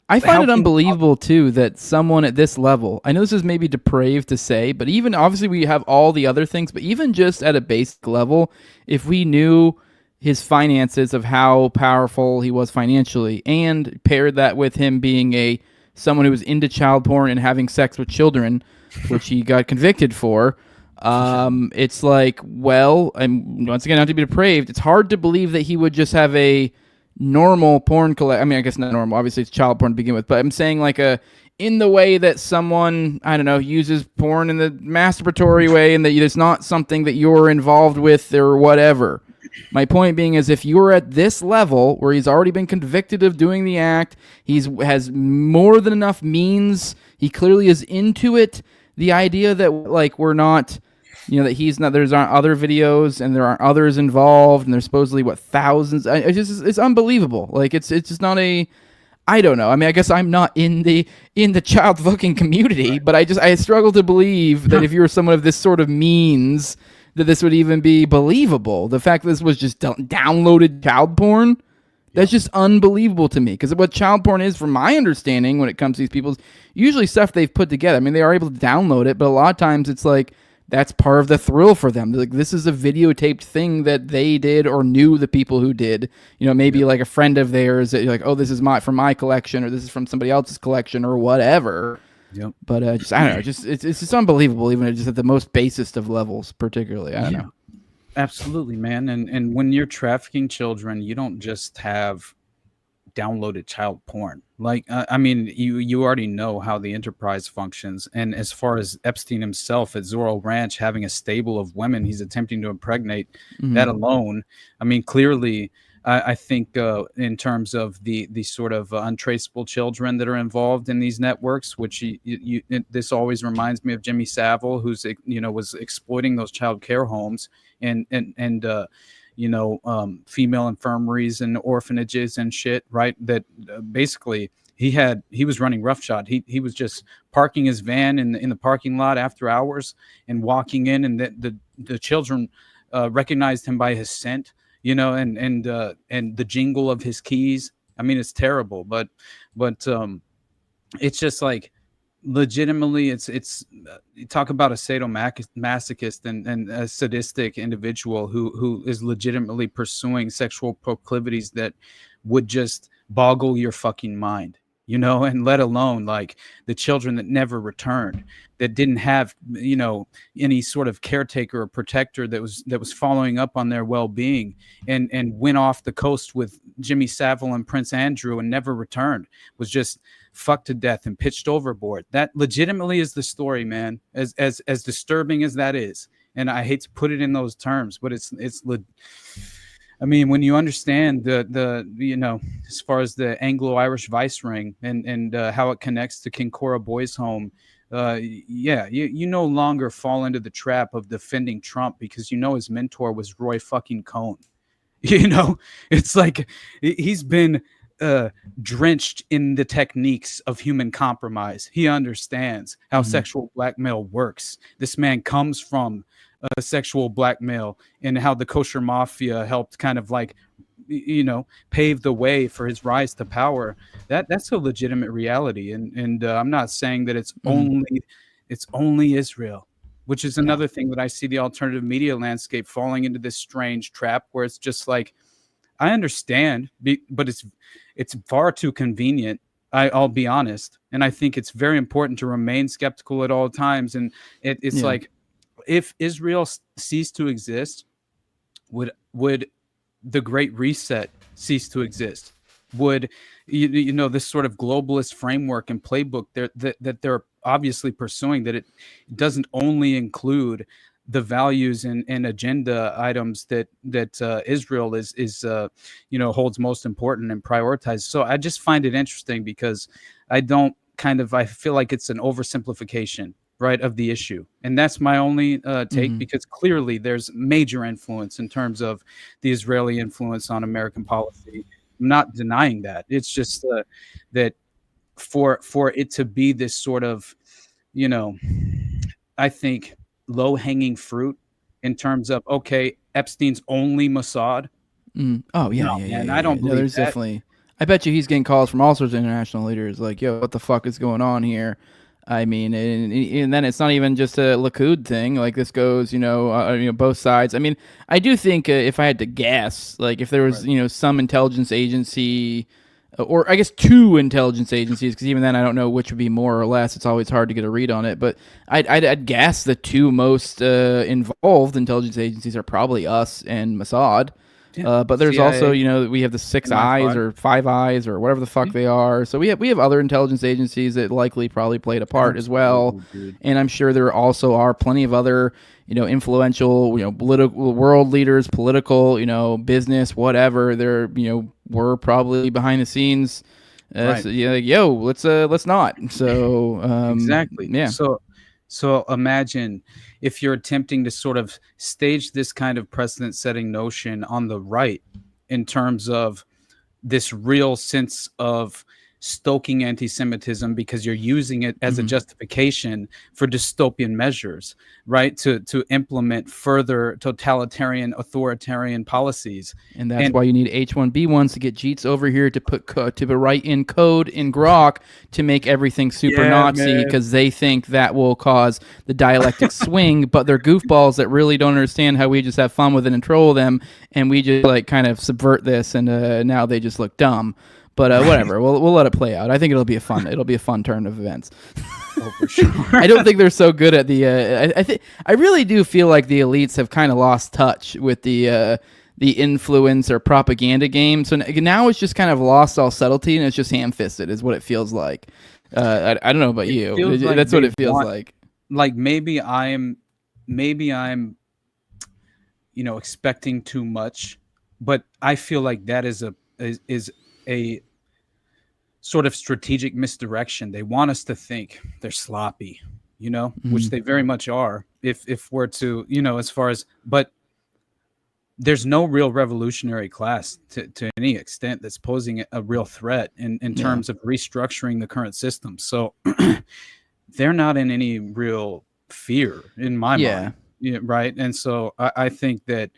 I find it unbelievable too that someone at this level, I know this is maybe depraved to say, but even obviously we have all the other things, but even just at a basic level, if we knew his finances of how powerful he was financially and paired that with him being someone who was into child porn and having sex with children, which he got convicted for, it's like, well, and once again, not to be depraved, it's hard to believe that he would just have a normal porn I mean, I guess not normal. Obviously, it's child porn to begin with, but I'm saying like in the way that someone, I don't know, uses porn in the masturbatory way, and that it's not something that you're involved with or whatever. My point being is, if you're at this level where he's already been convicted of doing the act, has more than enough means, he clearly is into it. The idea that like we're not, that he's not, there's aren't other videos and there aren't others involved, and there's supposedly thousands. It's unbelievable. Like it's just not I don't know. I mean, I guess I'm not in the child fucking community, but I struggle to believe that if you were someone of this sort of means, that this would even be believable. The fact that this was just downloaded child porn, that's just unbelievable to me. Because what child porn is, from my understanding, when it comes to these people, is usually stuff they've put together. I mean, they are able to download it, but a lot of times it's like that's part of the thrill for them. Like, this is a videotaped thing that they did or knew the people who did. Maybe like a friend of theirs that you're like, oh, this is from my collection, or this is from somebody else's collection, or whatever. Yep. But I don't know. It's just unbelievable, even just at the most basest of levels, particularly. I don't know. Absolutely, man. And when you're trafficking children, you don't just have downloaded child porn. Like, I mean, you already know how the enterprise functions. And as far as Epstein himself at Zorro Ranch having a stable of women he's attempting to impregnate, that alone, I mean, clearly, I think in terms of the sort of untraceable children that are involved in these networks, which this always reminds me of Jimmy Savile, who's was exploiting those child care homes and female infirmaries and orphanages and shit, right? That basically he was running roughshod. He was just parking his van in the parking lot after hours and walking in, and the children recognized him by his scent. And the jingle of his keys. I mean, it's terrible, but it's just like legitimately, it's you talk about a sadomasochist and a sadistic individual who is legitimately pursuing sexual proclivities that would just boggle your fucking mind. And let alone like the children that never returned, that didn't have, any sort of caretaker or protector that was following up on their well-being, and went off the coast with Jimmy Savile and Prince Andrew and never returned, was just fucked to death and pitched overboard. That legitimately is the story, man, as disturbing as that is. And I hate to put it in those terms, but I mean, when you understand the as far as the Anglo-Irish vice ring and how it connects to Kincora Boys Home, you no longer fall into the trap of defending Trump because his mentor was Roy fucking Cohn. It's like he's been drenched in the techniques of human compromise. He understands how sexual blackmail works. This man comes from sexual blackmail, and how the kosher mafia helped kind of like, pave the way for his rise to power. That's a legitimate reality. And I'm not saying that it's only Israel, which is another thing that I see the alternative media landscape falling into this strange trap where it's just like, I understand, but it's far too convenient. I'll be honest. And I think it's very important to remain skeptical at all times. And it's like, if Israel ceased to exist, would the Great Reset cease to exist? Would this sort of globalist framework and playbook that they're obviously pursuing, that it doesn't only include the values and agenda items that Israel is holds most important and prioritized. So I just find it interesting because I feel like it's an oversimplification, right, of the issue. And that's my only take, because clearly there's major influence in terms of the Israeli influence on American policy. I'm not denying that. It's just that for it to be this sort of, I think, low-hanging fruit in terms of, okay, Epstein's only Mossad. Oh, yeah, no, yeah, man, yeah. I don't believe there's that. Definitely. I bet you he's getting calls from all sorts of international leaders like, yo, what the fuck is going on here? I mean, and then it's not even just a Likud thing. Like, this goes, both sides. I mean, I do think if I had to guess, like, if there was, some intelligence agency, or I guess two intelligence agencies, because even then I don't know which would be more or less. It's always hard to get a read on it. But I'd guess the two most involved intelligence agencies are probably us and Mossad. But there's CIA, also, we have the Six Eyes MI5. or Five Eyes or whatever the fuck they are. So we have other intelligence agencies that likely probably played a part as well. Dude. And I'm sure there also are plenty of other, influential, political world leaders, political, business, whatever. They're, were probably behind the scenes. Right. So, let's not. So Exactly. Yeah. So imagine if you're attempting to sort of stage this kind of precedent-setting notion on the right in terms of this real sense of stoking anti-Semitism because you're using it as a justification for dystopian measures, right? To implement further totalitarian, authoritarian policies. And that's why you need H-1B1s to get Jeets over here to put to write in code in Grok to make everything super Nazi, because they think that will cause the dialectic swing. But they're goofballs that really don't understand how we just have fun with it and troll them, and we just like kind of subvert this, and now they just look dumb. But whatever, we'll let it play out. I think it'll be a fun turn of events. Oh, for sure. I don't think they're so good at the. I really do feel like the elites have kind of lost touch with the influence or propaganda game. So now it's just kind of lost all subtlety, and it's just ham-fisted, is what it feels like. I don't know about you. Like that's what it feels like. Like maybe I'm expecting too much, but I feel like that is a sort of strategic misdirection. They want us to think they're sloppy, which they very much are. If we're to, as far as, but there's no real revolutionary class to any extent that's posing a real threat in terms of restructuring the current system. So they're not in any real fear in my mind. Yeah, right. And so I think that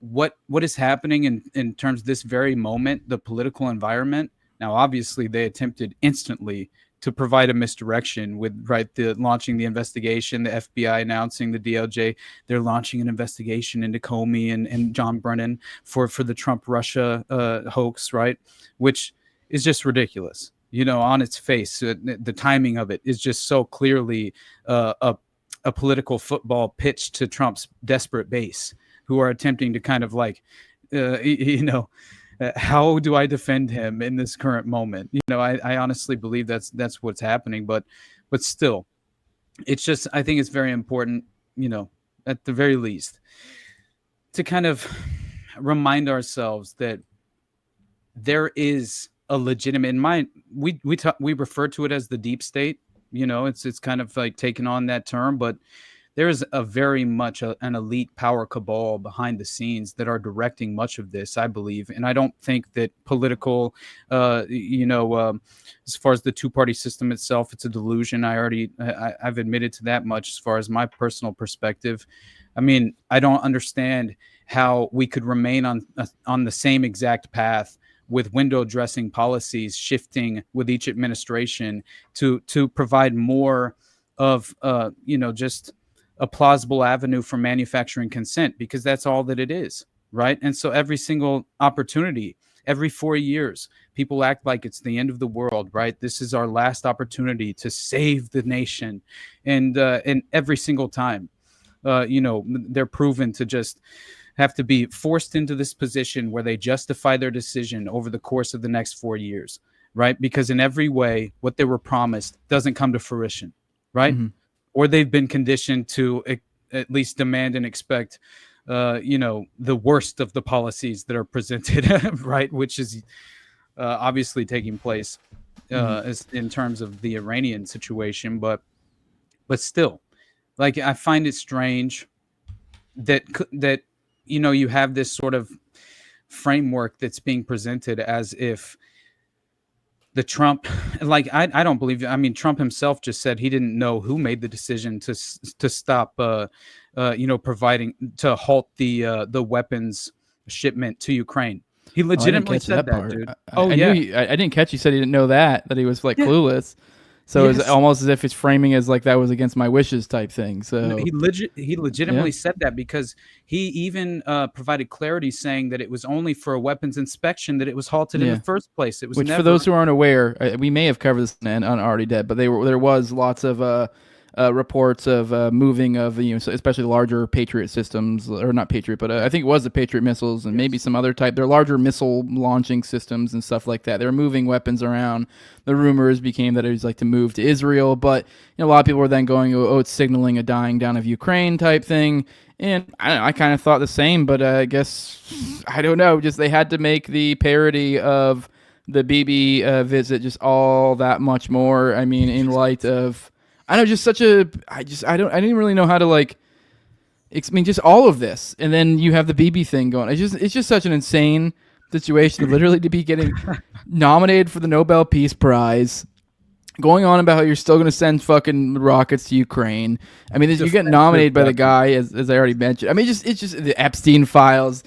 what is happening in terms of this very moment, the political environment. Now, obviously, they attempted instantly to provide a misdirection with the launching the investigation, the FBI announcing the DOJ. They're launching an investigation into Comey and John Brennan for the Trump Russia hoax, right? Which is just ridiculous. On its face, the timing of it is just so clearly a political football pitch to Trump's desperate base, who are attempting to kind of like, how do I defend him in this current moment? I honestly believe that's what's happening, but still, it's just, I think it's very important, at the very least, to kind of remind ourselves that there is a legitimate, we refer to it as the deep state, it's kind of like taken on that term, but there is a very much an elite power cabal behind the scenes that are directing much of this, I believe. And I don't think that political, as far as the two-party system itself, it's a delusion. I've admitted to that much as far as my personal perspective. I mean, I don't understand how we could remain on the same exact path with window dressing policies shifting with each administration to provide more of, just a plausible avenue for manufacturing consent, because that's all that it is, right? And so every single opportunity, every 4 years, people act like it's the end of the world, right? This is our last opportunity to save the nation. And every single time, they're proven to just have to be forced into this position where they justify their decision over the course of the next 4 years, right? Because in every way, what they were promised doesn't come to fruition, right? Mm-hmm. Or they've been conditioned to at least demand and expect, the worst of the policies that are presented, right? Which is obviously taking place as in terms of the Iranian situation. But still, like, I find it strange that you have this sort of framework that's being presented as if the Trump, like, I don't believe, I mean, Trump himself just said he didn't know who made the decision to stop, providing, to halt the weapons shipment to Ukraine. He legitimately said that, dude. I didn't catch you said he didn't know that he was like clueless. So it's almost as if it's framing as like that was against my wishes type thing. So he legitimately said that, because he even provided clarity saying that it was only for a weapons inspection that it was halted in the first place. It was for those who aren't aware, we may have covered this on Already Dead, but there was lots of reports of moving of especially larger Patriot systems, or not Patriot, but I think it was the Patriot missiles and maybe some other type. They're larger missile launching systems and stuff like that. They're moving weapons around. The rumors became that it was like to move to Israel, but a lot of people were then going, oh, it's signaling a dying down of Ukraine type thing. And I don't know, I kind of thought the same, but I guess, I don't know, just they had to make the parody of the Bibi visit just all that much more. I mean, in light of, I don't know, just such a, I didn't really know how to like, I mean, just all of this. And then you have the Bibi thing going. It's just such an insane situation, literally to be getting nominated for the Nobel Peace Prize, going on about how you're still going to send fucking rockets to Ukraine. I mean, you get nominated by the guy, as I already mentioned. I mean, it's just the Epstein files.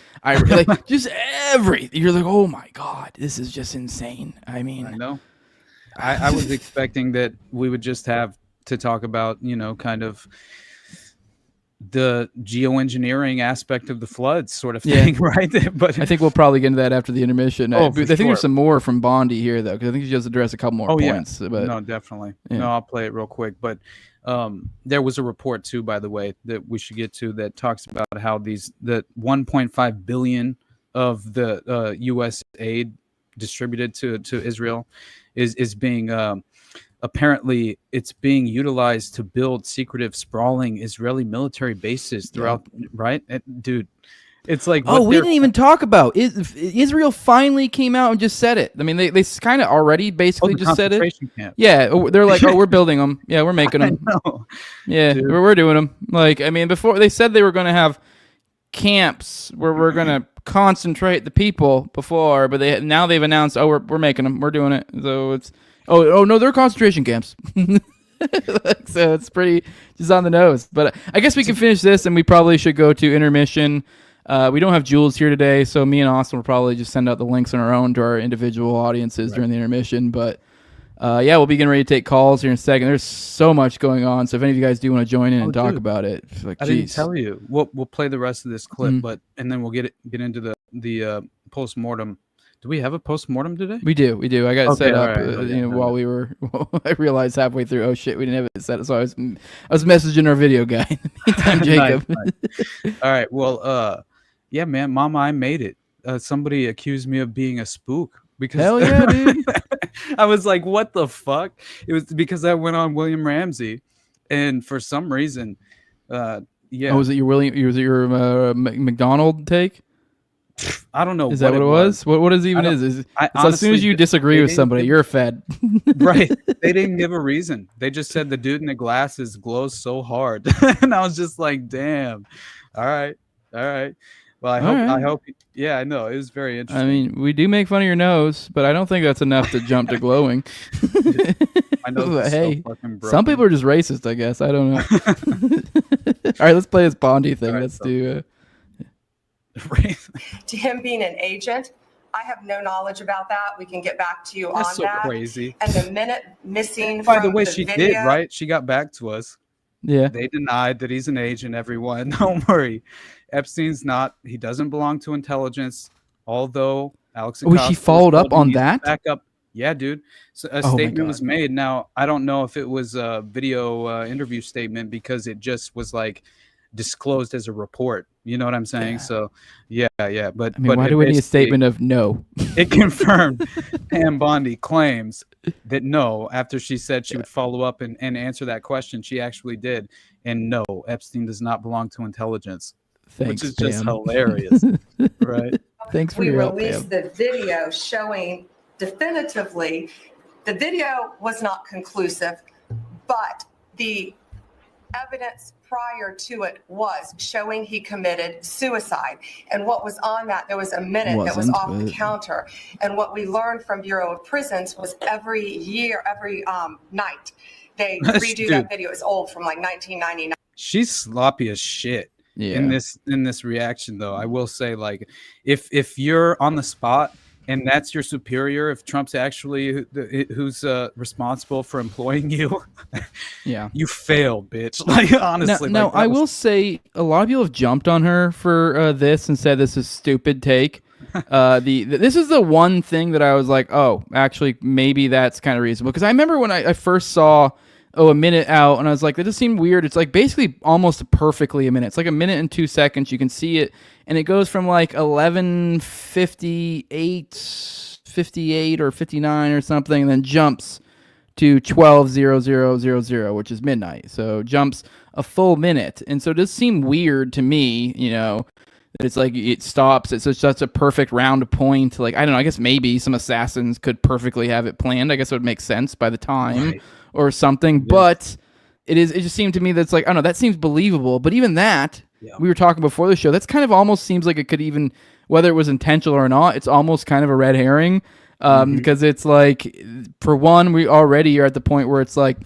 Just everything. You're like, oh my God, this is just insane. I mean, I know. I was expecting that we would just have to talk about, kind of the geoengineering aspect of the floods sort of thing, right? But I think we'll probably get into that after the intermission. I think sure. there's some more from Bondi here, though, because I think he just addressed a couple more points. Yeah. But no, definitely. Yeah. No, I'll play it real quick. But there was a report, too, by the way, that we should get to that talks about how the 1.5 billion of the U.S. aid distributed to Israel is being apparently it's being utilized to build secretive, sprawling Israeli military bases throughout, right? Dude, it's like, we didn't even talk about Israel finally came out and just said it. I mean, they kind of already basically just said it. Camp. Yeah, they're like, we're building them. Yeah, we're making them. Yeah, we're doing them. Like, I mean, before they said they were going to have camps where we're going to concentrate the people before, but now they've announced, we're making them. We're doing it. So it's Oh no, they're concentration camps. So it's pretty just on the nose. But I guess we can finish this, and we probably should go to intermission. We don't have Jules here today, so me and Austin will probably just send out the links on our own to our individual audiences during the intermission. But we'll be getting ready to take calls here in a second. There's so much going on, so if any of you guys do want to join in and talk about it, like, I didn't tell you. We'll play the rest of this clip, and then we'll get into the postmortem. Do we have a postmortem today? We do. I got it set up. While we were. I realized halfway through. Oh shit, we didn't have it set up. So I was messaging our video guy. Meantime, Jacob. Nice. All right. Well, yeah, man, Mama, I made it. Somebody accused me of being a spook because. Hell yeah, dude. I was like, what the fuck? It was because I went on William Ramsey, and for some reason, yeah. Oh, was it your McDonald take? I don't know. Is that what it was? What is even is? Honestly, as soon as you disagree with somebody, you're a fed. Right. They didn't give a reason. They just said the dude in the glasses glows so hard. And I was just like, damn. All right. Well, I hope. Yeah, I know. It was very interesting. I mean, we do make fun of your nose, but I don't think that's enough to jump to glowing. I know. Hey, some people are just racist, I guess. I don't know. All right, let's play this Bondi thing. Right, let's do. To him being an agent, I have no knowledge about that. We can get back to you That's on so that. Crazy. And the minute missing. By the way, she did, right? She got back to us. Yeah. They denied that he's an agent, everyone. Don't worry. Epstein's not. He doesn't belong to intelligence. Although Alex and she followed up on that? Back up. Yeah, dude. So a statement was made. Now, I don't know if it was a video interview statement because it just was like disclosed as a report. You know what I'm saying? Yeah. So, yeah. But I mean, why do we need a statement of no? It confirmed Pam Bondi claims that no, after she said she would follow up and answer that question, she actually did. And no, Epstein does not belong to intelligence. Thanks, which is Pam. just hilarious. Right? Thanks for we your help, released Pam. the video showing definitively the video was not conclusive, but the evidence prior to it was showing he committed suicide. And what was on that, there was a minute that was off the counter. And what we learned from Bureau of Prisons was every night, they redo that video. It's old, from like 1999. She's sloppy as shit. In this reaction, though, I will say, like, if you're on the spot and that's your superior, if Trump's actually who's responsible for employing you, you failed, bitch. Like, honestly. Now I will say a lot of people have jumped on her for this and said this is stupid take. This is the one thing that I was like, oh, actually, maybe that's kind of reasonable, because I remember when I first saw a minute out, and I was like, that just seemed weird. It's like basically almost perfectly a minute. It's like a minute and 2 seconds. You can see it, and it goes from like 11:58 or 59 or something, and then jumps to 12:00:00, which is midnight. So jumps a full minute, and so it does seem weird to me, it's like it stops. It's just a perfect round point. Like, I don't know. I guess maybe some assassins could perfectly have it planned. I guess it would make sense by the time or something. Yeah. But it just seemed to me that's like, I don't know. That seems believable. But even that, we were talking before the show. That's kind of almost seems like it could even, whether it was intentional or not, it's almost kind of a red herring. Because it's like, for one, we already are at the point where it's like,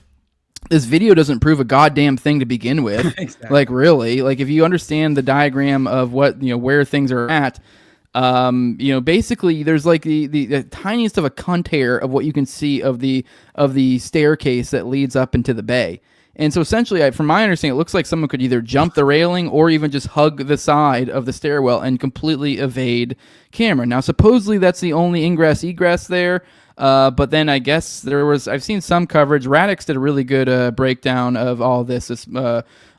this video doesn't prove a goddamn thing to begin with. Exactly. Like, really, like if you understand the diagram of what, where things are at, basically there's like the tiniest of a cunt hair of what you can see of the staircase that leads up into the bay. And so essentially, from my understanding, it looks like someone could either jump the railing or even just hug the side of the stairwell and completely evade camera. Now, supposedly that's the only ingress-egress there. But then I guess I've seen some coverage. Radix did a really good breakdown of all this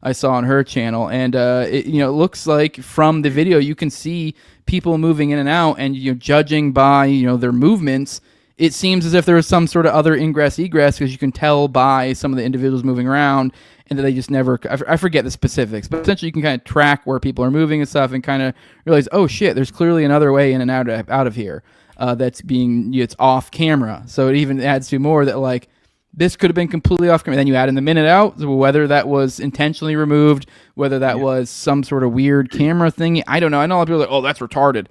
I saw on her channel. And it looks like from the video you can see people moving in and out, and judging by their movements, it seems as if there was some sort of other ingress-egress, because you can tell by some of the individuals moving around, and that they just never, I forget the specifics, but essentially you can kind of track where people are moving and stuff and kind of realize, oh shit, there's clearly another way in and out of here. That's it's off camera. So it even adds to more that like this could have been completely off camera. Then you add in the minute out, whether that was intentionally removed, whether that was some sort of weird camera thing. I don't know. I know a lot of people are like, oh, that's retarded.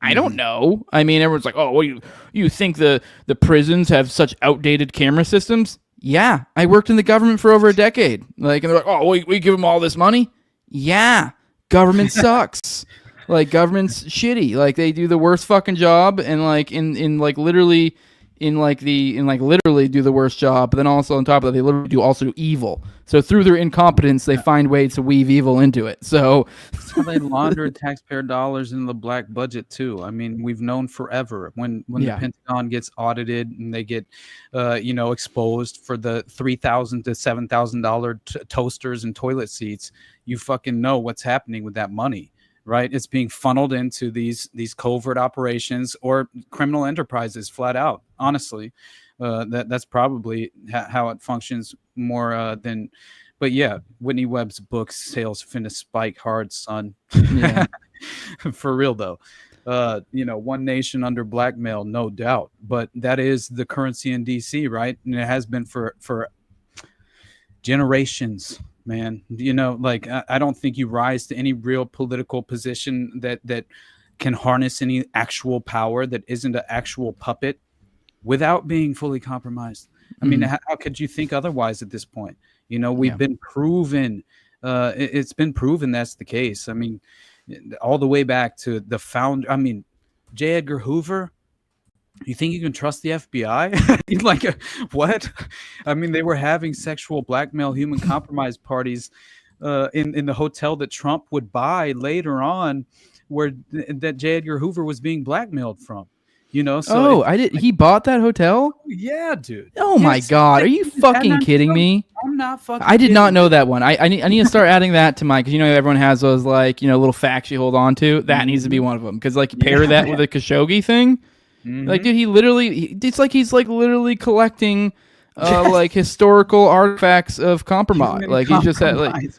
I don't know. I mean, everyone's like, oh, well, you think the prisons have such outdated camera systems? Yeah, I worked in the government for over a decade. Like, and they're like, oh, we give them all this money? Yeah, government sucks. Like, government's shitty. Like, they do the worst fucking job, and like literally do the worst job. But then also on top of that, they literally do evil. So through their incompetence, they find ways to weave evil into it. So that's how they launder taxpayer dollars into the black budget too. I mean, we've known forever when the Pentagon gets audited and they get exposed for the $3,000 to $7,000 toasters and toilet seats. You fucking know what's happening with that money. Right, it's being funneled into these covert operations or criminal enterprises, flat out. Honestly, that's probably how it functions more than. But yeah, Whitney Webb's book sales finna spike hard, son. Yeah. For real though. One nation under blackmail, no doubt. But that is the currency in DC, right? And it has been for generations. Man, I don't think you rise to any real political position that can harness any actual power that isn't an actual puppet without being fully compromised. I mean, how could you think otherwise at this point? We've been proven, it's been proven that's the case. I mean, all the way back to the founder. I mean, J. Edgar Hoover. You think you can trust the FBI? Like, what? I mean, they were having sexual blackmail, human compromise parties in the hotel that Trump would buy later on, where that J. Edgar Hoover was being blackmailed from. So he bought that hotel? Yeah, dude. Oh my God, are you fucking kidding me? I'm not fucking. I did not know that one. I need to start adding that to my, because everyone has those like little facts you hold on to. That needs to be one of them, because like pair that with a Khashoggi thing. Like, dude, it's like he's like literally collecting like historical artifacts of compromise. Like, he's just had like it's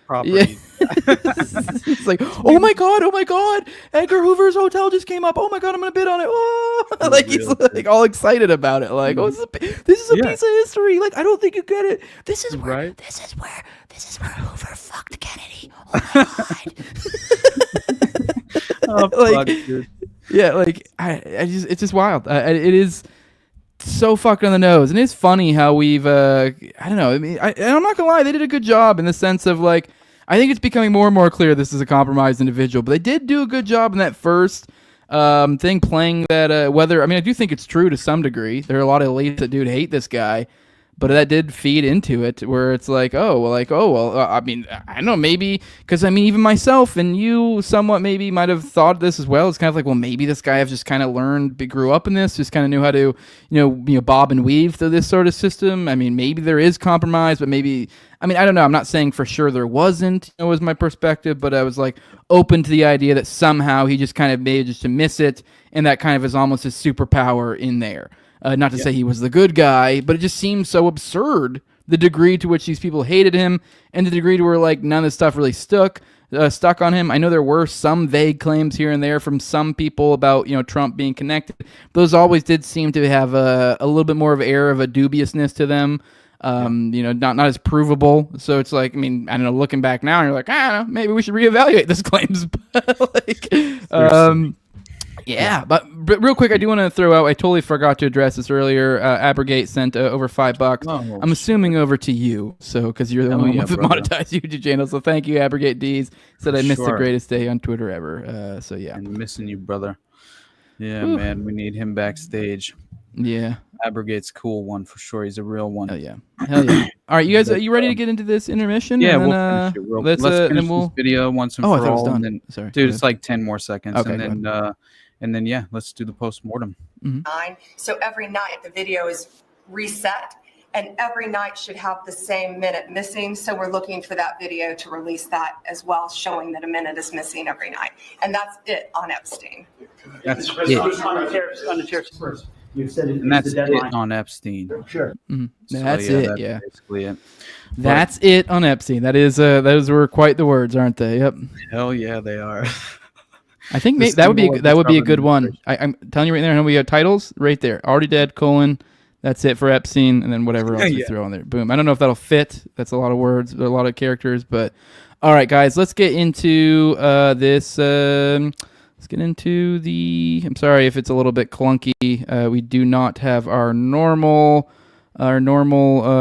like, oh my god, Edgar Hoover's hotel just came up. Oh my god, I'm gonna bid on it. Oh! Like, he's like all excited about it. Like, oh, this is a piece of history. Like, I don't think you get it. This is where Hoover fucked Kennedy. Oh my god. Fuck, dude. Yeah, like it's just wild. It is so fucked on the nose, and it's funny how we've I don't know. I mean, I'm not gonna lie, they did a good job in the sense of like, I think it's becoming more and more clear this is a compromised individual, but they did do a good job in that first thing, playing that whether. I mean, I do think it's true to some degree. There are a lot of elites that do hate this guy, But that did feed into it, where it's like, I mean, I don't know, maybe, because I mean, even myself and you somewhat maybe might have thought this as well. It's kind of like, well, maybe this guy have just kind of learned, grew up in this, just kind of knew how to, bob and weave through this sort of system. I mean, maybe there is compromise, but maybe, I mean, I don't know. I'm not saying for sure there wasn't, was my perspective, but I was like open to the idea that somehow he just kind of made just to miss it, and that kind of is almost his superpower in there. Not to say he was the good guy, but it just seems so absurd, the degree to which these people hated him, and the degree to where like none of this stuff really stuck on him. I know there were some vague claims here and there from some people about Trump being connected. Those always did seem to have a little bit more of an air of a dubiousness to them. Not as provable. So it's like, I mean, I don't know, looking back now, you're like, I don't know, maybe we should reevaluate these claims. Yeah, but real quick, I do want to throw out, I totally forgot to address this earlier. Abrogate sent over $5. Oh, I'm assuming over to you, so because you're the one with the monetized YouTube channel. So thank you, Abrogate D's. Said I missed the greatest day on Twitter ever. So yeah, I'm missing you, brother. Yeah, man, we need him backstage. Yeah, Abrogate's cool one for sure. He's a real one. Hell yeah. All right, you guys, are you ready to get into this intermission? Yeah, and then, let's finish this video once and for all. I thought it was done. And then, sorry, dude, it's like 10 more seconds, okay, and then yeah, let's do the postmortem. Mm-hmm. So every night the video is reset, and every night should have the same minute missing. So we're looking for that video to release that as well, showing that a minute is missing every night. And that's it on Epstein. That's it. On the tariffs first. You've said it. And that's it on Epstein. Sure. Mm-hmm. So, that's basically it. That's it on Epstein. Those were quite the words, aren't they? Yep. Hell yeah, they are. I think that would be a good one. I'm telling you right there. I know we got titles right there. Already dead, : That's it for Epstein, and then whatever else we throw on there. Boom. I don't know if that'll fit. That's a lot of words, a lot of characters, but all right, guys, let's get into this. Let's get into the. I'm sorry if it's a little bit clunky. We do not have our normal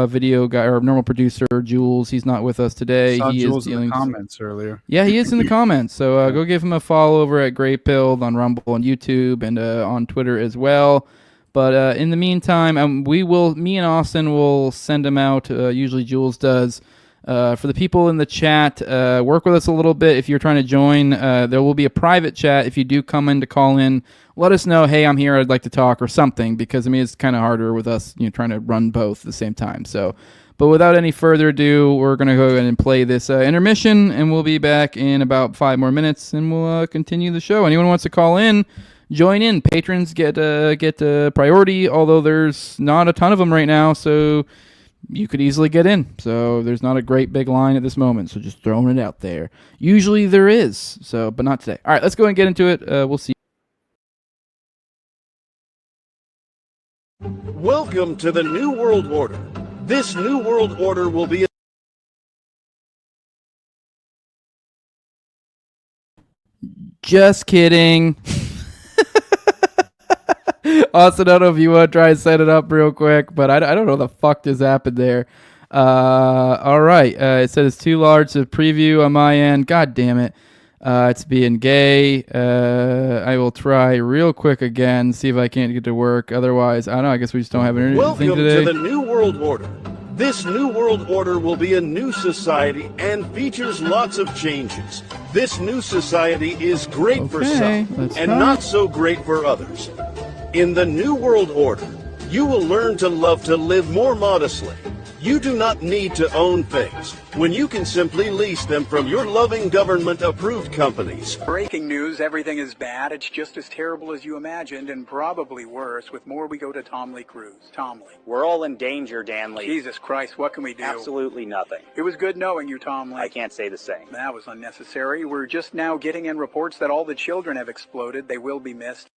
video guy, our normal producer Jules. He's not with us today. Saw he Jules is in the comments earlier. Yeah, he is in the comments. So go give him a follow over at Grey Pilled on Rumble and YouTube and on Twitter as well. But in the meantime, me and Austin will send him out. Usually Jules does. For the people in the chat, work with us a little bit. If you're trying to join, there will be a private chat. If you do come in to call in, let us know, hey, I'm here, I'd like to talk or something, because I mean, it's kind of harder with us, trying to run both at the same time. So, but without any further ado, we're going to go ahead and play this intermission, and we'll be back in about 5 more minutes, and we'll continue the show. Anyone wants to call in, join in. Patrons get priority, although there's not a ton of them right now, so you could easily get in. So there's not a great big line at this moment, so just throwing it out there. Usually there is, so but not today. All right, let's go and get into it. We'll see. Welcome to the New World Order. This New World Order will be just kidding. Austin, I don't know if you want to try and set it up real quick, but I don't know what the fuck just happened there. All right. It said it's too large to preview on my end. God damn it. It's being gay. I will try real quick again, see if I can't get to work. Otherwise, I don't know. I guess we just don't have anything today. Welcome to the New World Order. This New World Order will be a new society and features lots of changes. This new society is great for some and not so great for others. In the New World Order, you will learn to love to live more modestly. You do not need to own things when you can simply lease them from your loving government-approved companies. Breaking news, everything is bad. It's just as terrible as you imagined, and probably worse. With more, we go to Tom Lee Cruz. Tom Lee. We're all in danger, Dan Lee. Jesus Christ, what can we do? Absolutely nothing. It was good knowing you, Tom Lee. I can't say the same. That was unnecessary. We're just now getting in reports that all the children have exploded. They will be missed.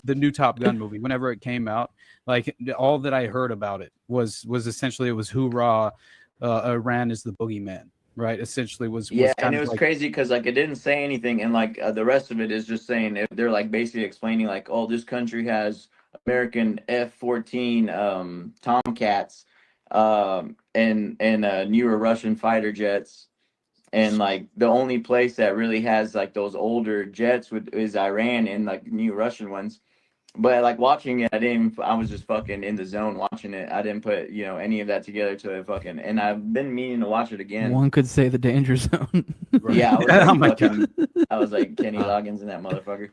the new Top Gun movie, whenever it came out, like all that I heard about it was essentially it was hoorah, Iran is the boogeyman, right? Essentially was Yeah, kind and it of was like, crazy because like it didn't say anything, and like the rest of it is just saying they're like basically explaining like, oh, this country has American F-14 Tomcats, and newer Russian fighter jets, and like the only place that really has like those older jets is Iran and like new Russian ones. But like watching it, I was just fucking in the zone watching it. I didn't put, any of that together to it fucking, and I've been meaning to watch it again. One could say the danger zone. Yeah, I was like Kenny Uh, Loggins and that motherfucker.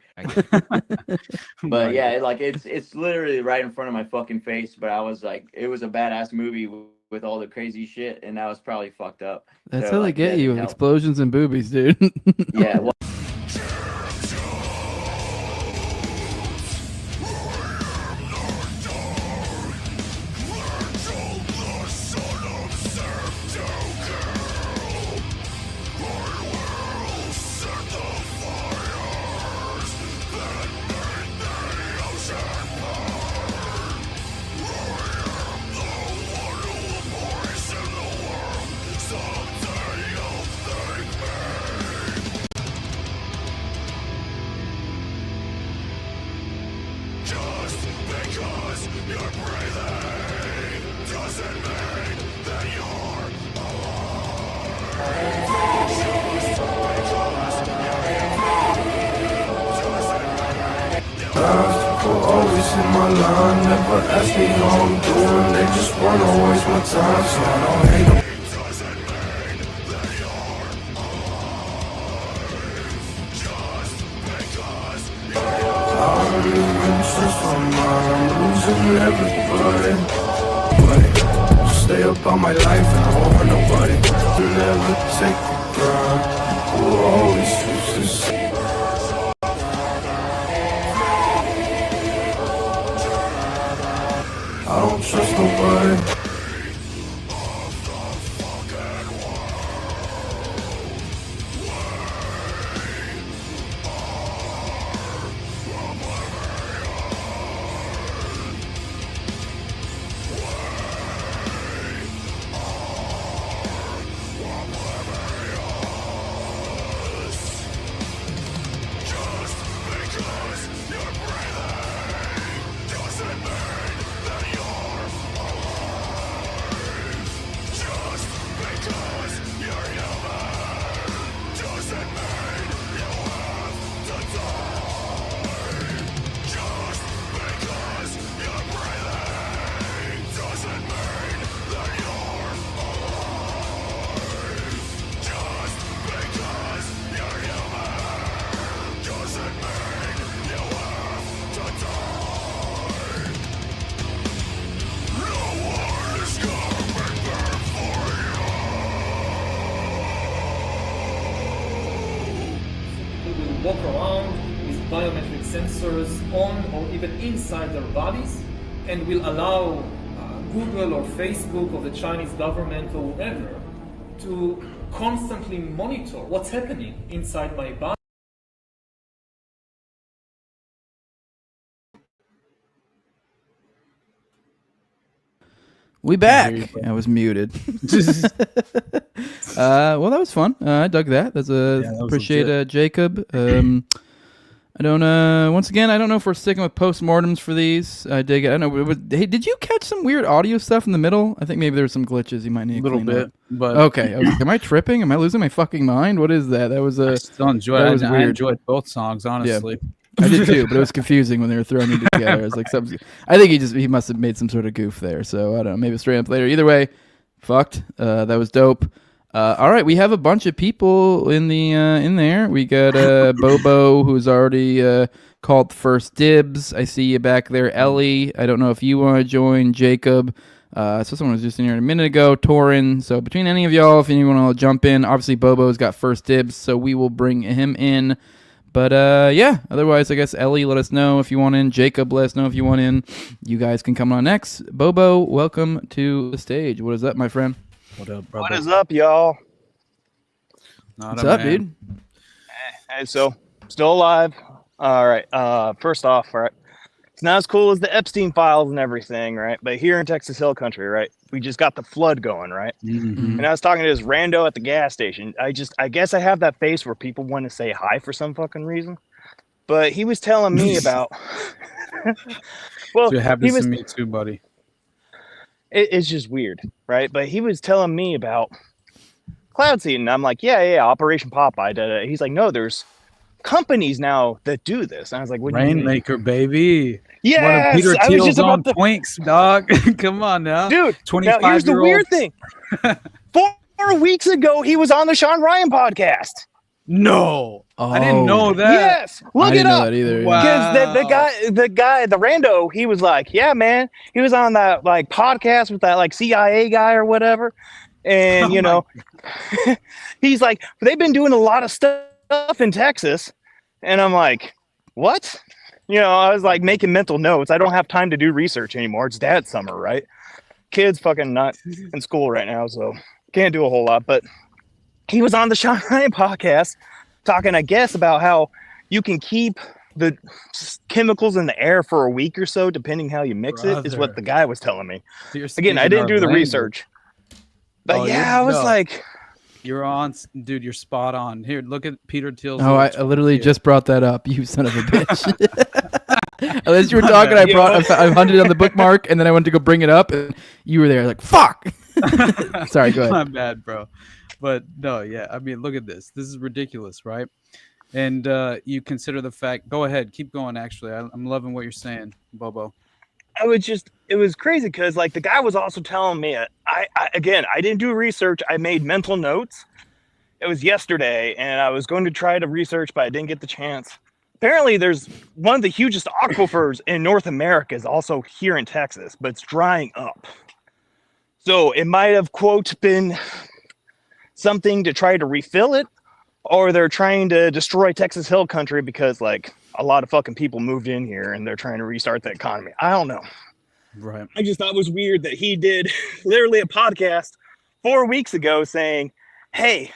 But yeah, it's literally right in front of my fucking face. But I was like, it was a badass movie with all the crazy shit, and I was probably fucked up. That's So, how they like, get that you didn't with help. explosions and boobies, dude. Yeah. Well, Always in my line, never ask me how I'm doing. They just wanna waste my time, so I don't hate them. I'm losing trust on mine, I'm losing everybody. But stay up on my life and I won't hurt nobody. Never take the grind, will always choose to see. I don't trust nobody. Walk around with biometric sensors on or even inside their bodies, and will allow Google or Facebook or the Chinese government or whoever to constantly monitor what's happening inside my body. We back. I was muted. Well, that was fun. I dug that. That's appreciate Jacob. I don't. Once again, I don't know if we're sticking with postmortems for these. I dig it. I don't know. Hey, did you catch some weird audio stuff in the middle? I think maybe there were some glitches. You might need a little bit, up. but okay. Am I tripping? Am I losing my fucking mind? What is that? That was a. I still enjoyed. That was I weird. enjoyed both songs, honestly. Yeah. I did too, but it was confusing when they were throwing them together. I was like, I think he must have made some sort of goof there. So I don't know, maybe straight up later. Either way, fucked. That was dope. All right, we have a bunch of people in the in there. We got Bobo, who's already called first dibs. I see you back there, Ellie. I don't know if you want to join, Jacob. So someone was just in here a minute ago, Torin. So between any of y'all, if anyone want to jump in, obviously Bobo's got first dibs, so we will bring him in. But yeah, otherwise, I guess Ellie, let us know if you want in. Jacob, let us know if you want in. You guys can come on next. Bobo, welcome to the stage. What is up, my friend? What up, brother? What is up, y'all? What's up, man. dude? Hey, so still alive. All right. First off, all right. It's not as cool as the Epstein files and everything, right? But here in Texas Hill Country, right, we just got the flood going, right? And I was talking to this rando at the gas station. I guess I have that face where people want to say hi for some fucking reason. But he was telling me about. Well, it happens to me too, buddy. It's just weird, right? But he was telling me about cloud seeding. I'm like, yeah, Operation Popeye. He's like, no, there's companies now that do this. And I was like, what do you mean? Rainmaker, baby. Yes, Peter I was Thiel's just on about to... points, dog. Come on now, dude. 25 Now here's the year weird old. thing. 4 weeks ago, he was on the Sean Ryan podcast. No, I didn't know that. Yes, look it up. Wow. Because the guy, the rando, he was like, yeah, man. He was on that like podcast with that like CIA guy or whatever, and you know, he's like, they've been doing a lot of stuff in Texas, and I'm like, what? You know, I was like making mental notes. I don't have time to do research anymore. It's dad summer, right? Kids fucking not in school right now, so can't do a whole lot. But he was on the Sean Ryan podcast talking, I guess, about how you can keep the chemicals in the air for a week or so, depending how you mix it, is what the guy was telling me. Again, I didn't do the research. But I was like... You're on, dude. You're spot on. Here, look at Peter Thiel's. Oh, I literally just brought that up. You son of a bitch. As you were talking, I hunted on the bookmark, and then I went to go bring it up, and you were there. Like, fuck. Sorry, go ahead. My bad, bro. But no, yeah. I mean, look at this. This is ridiculous, right? And you consider the fact. Go ahead, keep going. Actually, I'm loving what you're saying, Bobo. It was crazy because like the guy was also telling me, I didn't do research. I made mental notes. It was yesterday and I was going to try to research, but I didn't get the chance. Apparently there's one of the hugest aquifers in North America is also here in Texas, but it's drying up. So it might have, quote, been something to try to refill it, or they're trying to destroy Texas Hill Country because like a lot of fucking people moved in here and they're trying to restart the economy. I don't know. Right. I just thought it was weird that he did literally a podcast 4 weeks ago saying, hey,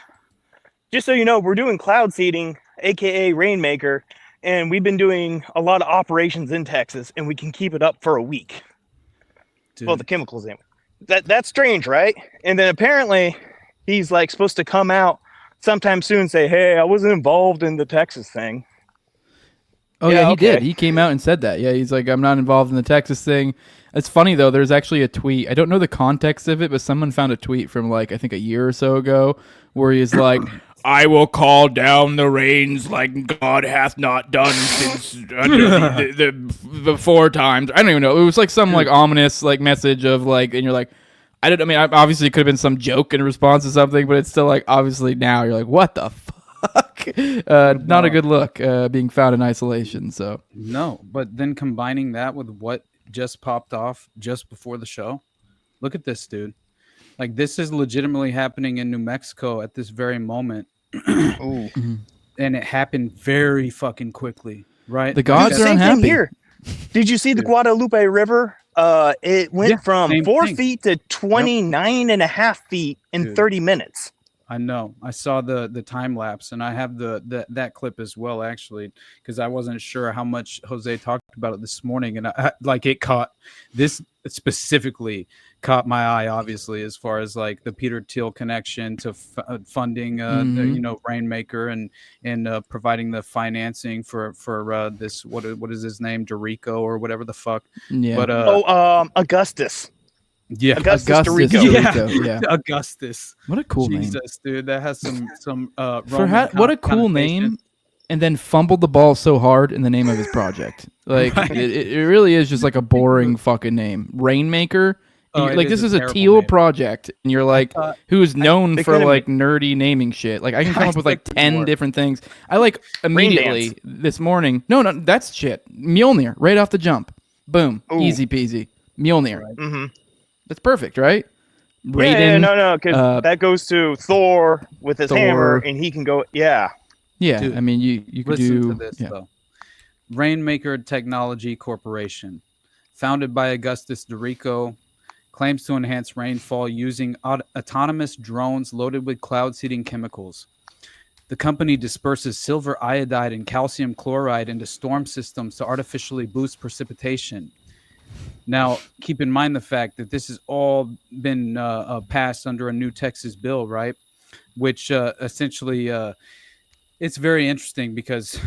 just so you know, we're doing cloud seeding, aka Rainmaker, and we've been doing a lot of operations in Texas and we can keep it up for a week. Dude. Well, the chemicals in that's strange, right? And then apparently he's like supposed to come out sometime soon and say, hey, I wasn't involved in the Texas thing. Oh, yeah, he did. He came out and said that. Yeah, he's like, I'm not involved in the Texas thing. It's funny, though. There's actually a tweet. I don't know the context of it, but someone found a tweet from, like, I think a year or so ago where he's like, I will call down the rains like God hath not done since the 4 times. I don't even know. It was like some, like, ominous, like, message of, like, and you're like, I mean, obviously it could have been some joke in response to something, but it's still, like, obviously now you're like, what the fuck? Not a good look being found in isolation. So no, but then combining that with what just popped off just before the show, look at this, dude. Like, this is legitimately happening in New Mexico at this very moment. Ooh. And it happened very fucking quickly, right? The gods are unhappy. Here. Did you see the Guadalupe River? It went from 4 feet to 29 and a half feet in 30 minutes. I know. I saw the time lapse, and I have that clip as well, actually, because I wasn't sure how much Jose talked about it this morning, and it caught this specifically caught my eye, obviously, as far as like the Peter Thiel connection to funding, Rainmaker and providing the financing for this what is his name, Dorico or whatever the fuck. Yeah. But Augustus. Yeah, Augustus Dorico. Yeah. Augustus. What a cool name, Jesus, dude. That has some what a cool name, and then fumbled the ball so hard in the name of his project. Like right. it really is just like a boring fucking name, Rainmaker. Like this is a Thiel project, and you're like, who's known for like nerdy naming shit. Like I can come up with like 10 different things. I like immediately this morning. No, that's shit. Mjolnir, right off the jump. Boom, easy peasy. Mjolnir. Right. Mm-hmm. That's perfect, right? Raiden, no, because that goes to Thor with his hammer, and he can go. Yeah. Dude, I mean, you could listen do to this though. Rainmaker Technology Corporation, founded by Augustus Dorico, claims to enhance rainfall using autonomous drones loaded with cloud seeding chemicals. The company disperses silver iodide and calcium chloride into storm systems to artificially boost precipitation. Now, keep in mind the fact that this has all been passed under a new Texas bill, right? Which essentially, it's very interesting because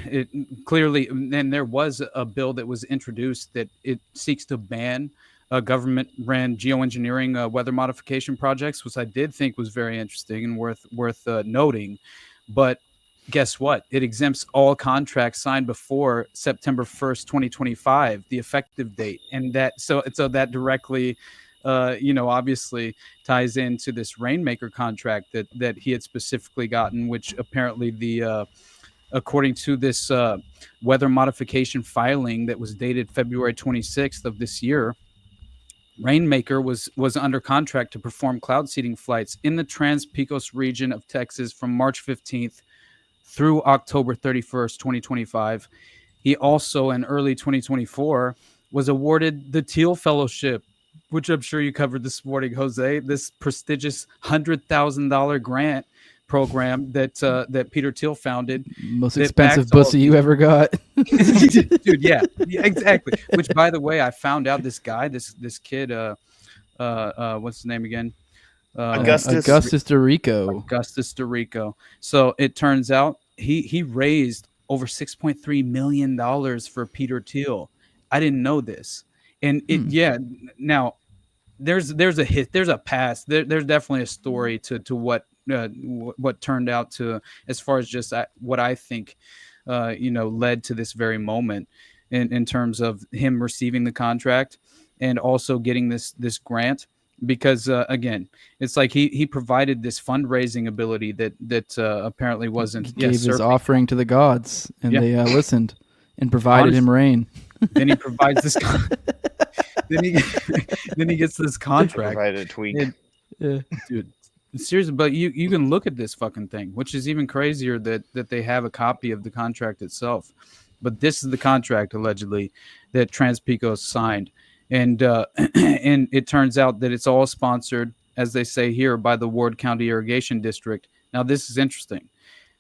it clearly, and there was a bill that was introduced that it seeks to ban government-ran geoengineering weather modification projects, which I did think was very interesting and worth noting. But guess what? It exempts all contracts signed before September 1st, 2025, the effective date. And that so that directly, obviously ties into this Rainmaker contract that he had specifically gotten, which apparently according to this weather modification filing that was dated February 26th of this year, Rainmaker was under contract to perform cloud seeding flights in the Trans-Pecos region of Texas from March 15th through October 31st, 2025. He also, in early 2024, was awarded the Teal Fellowship, which I'm sure you covered this morning, Jose, this prestigious $100,000 grant program that Peter Thiel founded. Most expensive pussy you ever got. Dude, yeah, exactly. Which, by the way, I found out this guy, this kid, what's his name again? Augustus DeRico. Augustus DeRico. So it turns out he raised over $6.3 million for Peter Thiel. I didn't know this. And now there's a past. There's definitely a story to what turned out to, as far as just what I think led to this very moment in terms of him receiving the contract and also getting this grant, because again, it's like he provided this fundraising ability that apparently wasn't. He gave his offering to the gods, and they listened and provided him rain. Then he provides this. then he gets this contract. Provided a tweak. Dude. Seriously, but you can look at this fucking thing, which is even crazier that they have a copy of the contract itself. But this is the contract allegedly that Trans-Pecos signed, and and it turns out that it's all sponsored, as they say here, by the Ward County Irrigation District. Now, this is interesting.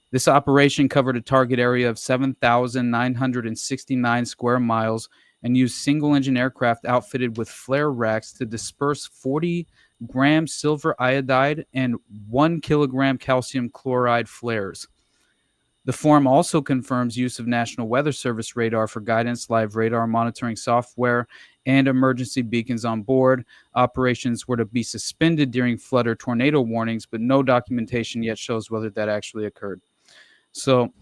This operation covered a target area of 7,969 square miles and used single-engine aircraft outfitted with flare racks to disperse 40-gram silver iodide and 1 kilogram calcium chloride flares. The form also confirms use of National Weather Service radar for guidance, live radar monitoring software, and emergency beacons on board. Operations were to be suspended during flood or tornado warnings, but no documentation yet shows whether that actually occurred. So,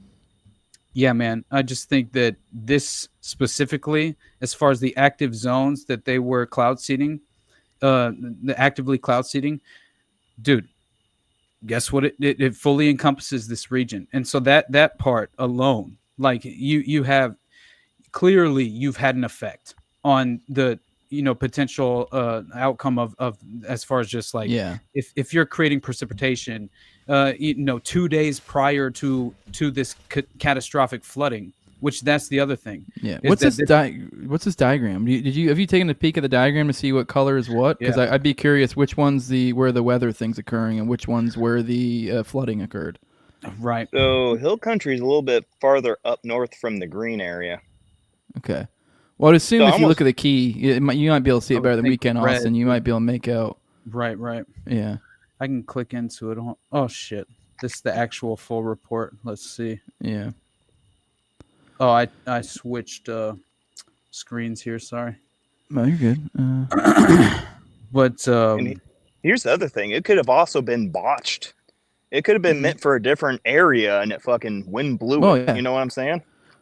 yeah, man, I just think that this specifically, as far as the active zones that they were cloud seeding, actively cloud seeding, dude, guess what? It fully encompasses this region. And so that part alone, like you've had an effect on the potential outcome of as far as just like, if you're creating precipitation 2 days prior to this catastrophic flooding, which that's the other thing. Yeah. What's this diagram? Have you taken a peek at the diagram to see what color is what? Because I'd be curious which one's where the weather thing's occurring and which one's where the flooding occurred. Right. So Hill Country is a little bit farther up north from the green area. Okay. Well, I'd assume if you look at the key, you might be able to see it better than we can, Austin. You might be able to make out. Right. Yeah. I can click into it. Oh, shit. This is the actual full report. Let's see. Yeah. Oh, I switched screens here. Sorry. No, you're good. But here's the other thing. It could have also been botched. It could have been meant for a different area, and it fucking wind blew it. Yeah. You know what I'm saying?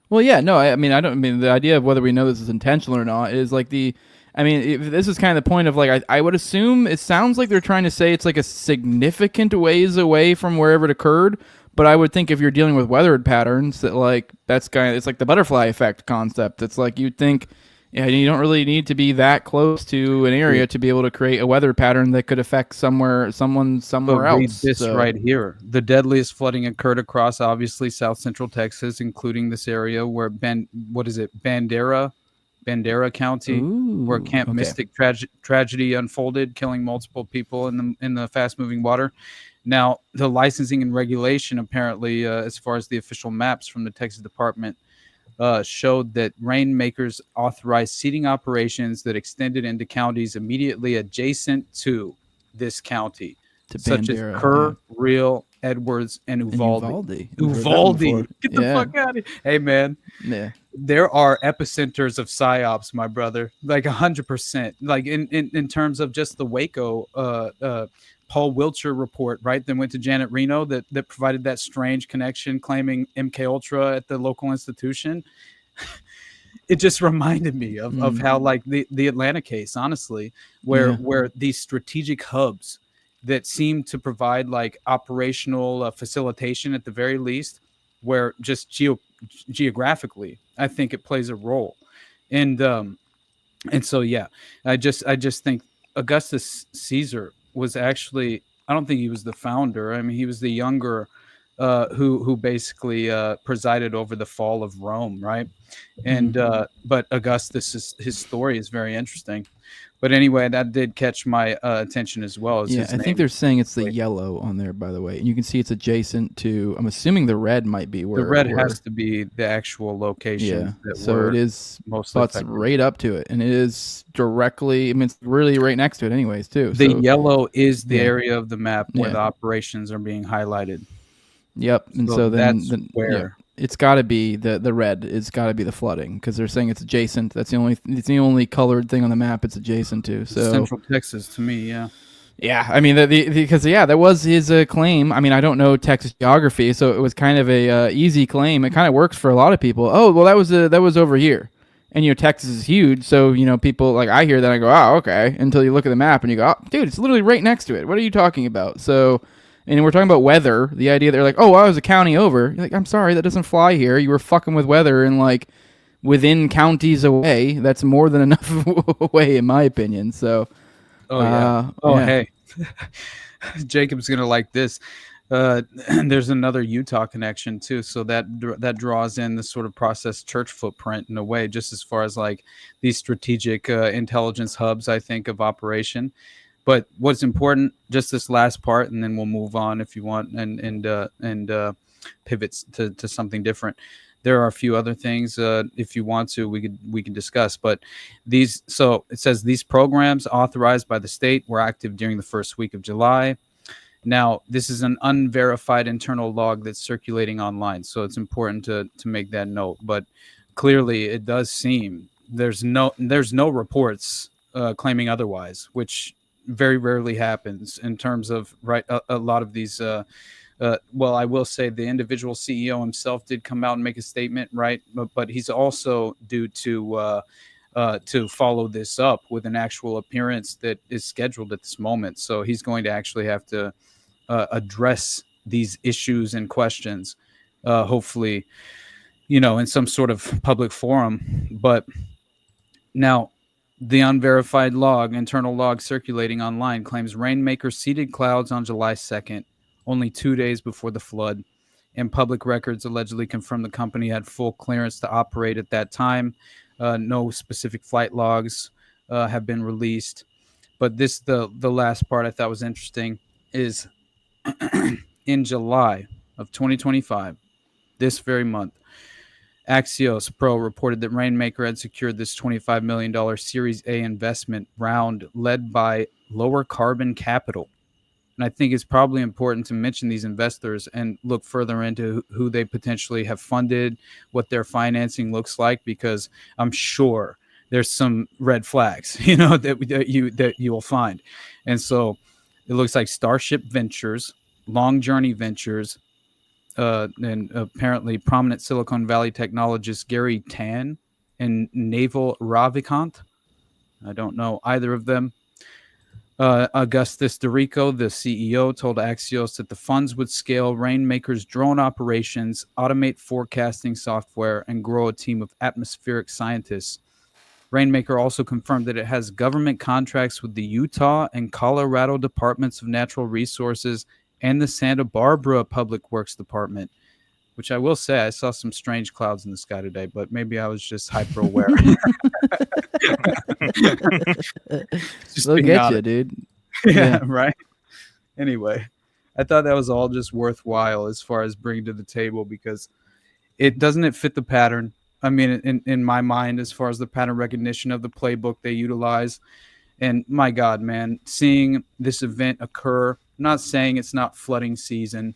Well, yeah. No, I mean, the idea of whether we know this is intentional or not is like this is kind of the point of like, I would assume it sounds like they're trying to say it's like a significant ways away from wherever it occurred. But I would think if you're dealing with weathered patterns, that like it's like the butterfly effect concept. It's like you'd think, you don't really need to be that close to an area to be able to create a weather pattern that could affect someone somewhere else. Read this right here. The deadliest flooding occurred across obviously south central Texas, including this area where Bandera County, where Camp Mystic tragedy unfolded, killing multiple people in the fast moving water. Now, the licensing and regulation, apparently, as far as the official maps from the Texas Department, showed that Rainmakers authorized seeding operations that extended into counties immediately adjacent to this county, such as Bandera, Kerr, Real, Edwards, and Uvalde. Uvalde. Get the fuck out of here. Hey, man. Yeah. There are epicenters of psyops, my brother, like 100%. Like in terms of just the Waco Paul Wiltshire report, right? That went to Janet Reno that provided that strange connection, claiming MK Ultra at the local institution. It just reminded me of how, like, the Atlanta case, honestly, where these strategic hubs that seem to provide like operational facilitation at the very least, where just geographically, I think it plays a role. And so, yeah, I just think Augustus Caesar was actually, I don't think he was the founder. I mean, he was the younger who basically presided over the fall of Rome, right? And but Augustus, his story is very interesting. But anyway, that did catch my attention as well. Yeah, I think they're saying it's the yellow on there, by the way. And you can see it's adjacent to, I'm assuming the red might be where. The red has to be the actual location. Yeah, so it is, butts right up to it. And it is directly, I mean, it's really right next to it anyways, too. The yellow is the area of the map where the operations are being highlighted. Yep, and so that's then where it's got to be the red. It's got to be the flooding because they're saying it's adjacent. It's the only colored thing on the map it's adjacent to. So Central Texas to me, yeah. Yeah, I mean because that was his claim. I mean, I don't know Texas geography, so it was kind of a easy claim. It kind of works for a lot of people. Oh, well, that was over here, and Texas is huge, so people, like, I hear that, I go, oh, okay, until you look at the map and you go, oh, dude, it's literally right next to it. What are you talking about? So. And we're talking about weather. The idea they're like, oh, I was a county over. You're like, I'm sorry, that doesn't fly here. You were fucking with weather and like within counties away. That's more than enough away, in my opinion. So, hey, Jacob's gonna like this. There's another Utah connection too, so that draws in the sort of processed church footprint in a way, just as far as like these strategic intelligence hubs, I think, of operation. But what's important, just this last part, and then we'll move on if you want, and pivot to something different. There are a few other things, if you want to, we can discuss. But so it says these programs authorized by the state were active during the first week of July. Now, this is an unverified internal log that's circulating online, so it's important to make that note. But clearly, it does seem there's no reports claiming otherwise, which very rarely happens in terms of a lot of these. Well, I will say the individual CEO himself did come out and make a statement, right? But he's also due to follow this up with an actual appearance that is scheduled at this moment. So he's going to actually have to address these issues and questions, hopefully, in some sort of public forum. But now, the unverified internal log circulating online claims Rainmaker seeded clouds on July 2nd, only 2 days before the flood, and public records allegedly confirm the company had full clearance to operate at that time. No specific flight logs have been released. But the last part I thought was interesting is in July of 2025, this very month, Axios Pro reported that Rainmaker had secured this $25 million Series A investment round led by Lower Carbon Capital. And I think it's probably important to mention these investors and look further into who they potentially have funded, what their financing looks like, because I'm sure there's some red flags, that you will find. And so it looks like Starship Ventures, Long Journey Ventures, and apparently prominent Silicon Valley technologist Gary Tan and Naval Ravikant. I don't know either of them. Augustus Dorico, the CEO, told Axios that the funds would scale Rainmaker's drone operations, automate forecasting software, and grow a team of atmospheric scientists. Rainmaker also confirmed that it has government contracts with the Utah and Colorado Departments of Natural Resources and the Santa Barbara Public Works Department, which I will say I saw some strange clouds in the sky today, but maybe I was just hyper aware. They'll get you, dude. Yeah, right. Anyway, I thought that was all just worthwhile as far as bringing to the table, because it fit the pattern. I mean, in my mind, as far as the pattern recognition of the playbook they utilize. And my God, man, seeing this event occur, I'm not saying it's not flooding season,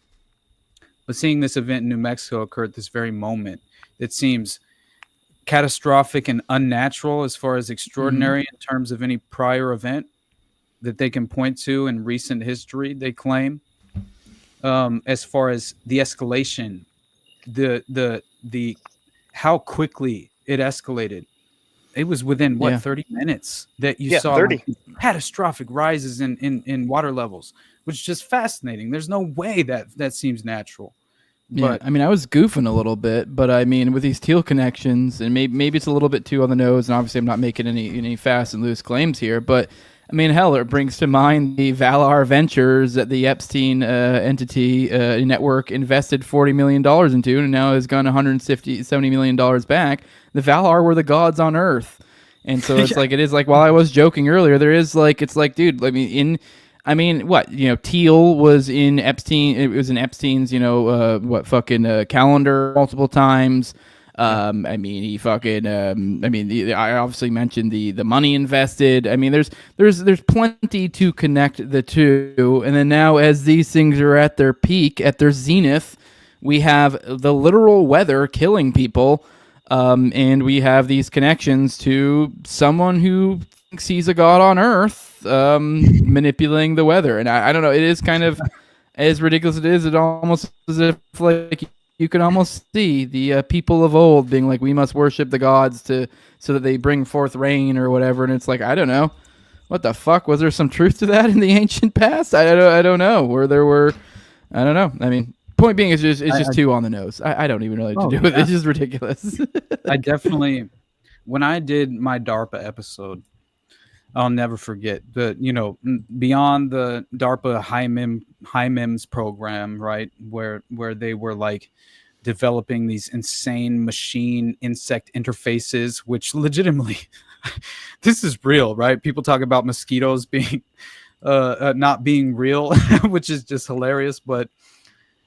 but seeing this event in New Mexico occur at this very moment, it seems catastrophic and unnatural as far as extraordinary in terms of any prior event that they can point to in recent history, they claim. As far as the escalation, the how quickly it escalated. It was within 30 minutes that you saw catastrophic rises in water levels, which is just fascinating. There's no way that seems natural. Yeah, I mean, I was goofing a little bit, but I mean, with these Teal connections, and maybe it's a little bit too on the nose, and obviously I'm not making any fast and loose claims here, but I mean, hell, it brings to mind the Valar Ventures that the Epstein entity network invested $40 million into, and now has gone $70 million back. The Valar were the gods on Earth, and so it's like, it is like, while I was joking earlier, there is like, it's like, dude, what, Teal was in Epstein. It was in Epstein's, calendar multiple times. I mean, he fucking. I obviously mentioned the money invested. I mean, there's plenty to connect the two. And then now, as these things are at their peak, at their zenith, we have the literal weather killing people, and we have these connections to someone who thinks he's a god on Earth, manipulating the weather. And I don't know. It is kind of, as ridiculous as it is, it almost as if like you can almost see the people of old being like, we must worship the gods so that they bring forth rain or whatever. And it's like, I don't know, what the fuck, was there some truth to that in the ancient past? I don't know, where there were, I don't know. I mean, point being, it's just too on the nose. I don't even know what to do with it. It's just ridiculous. I definitely, when I did my DARPA episode, I'll never forget that, beyond the DARPA HIMEMS program, right, where they were like developing these insane machine insect interfaces, which legitimately, this is real, right? People talk about mosquitoes being not being real, which is just hilarious. But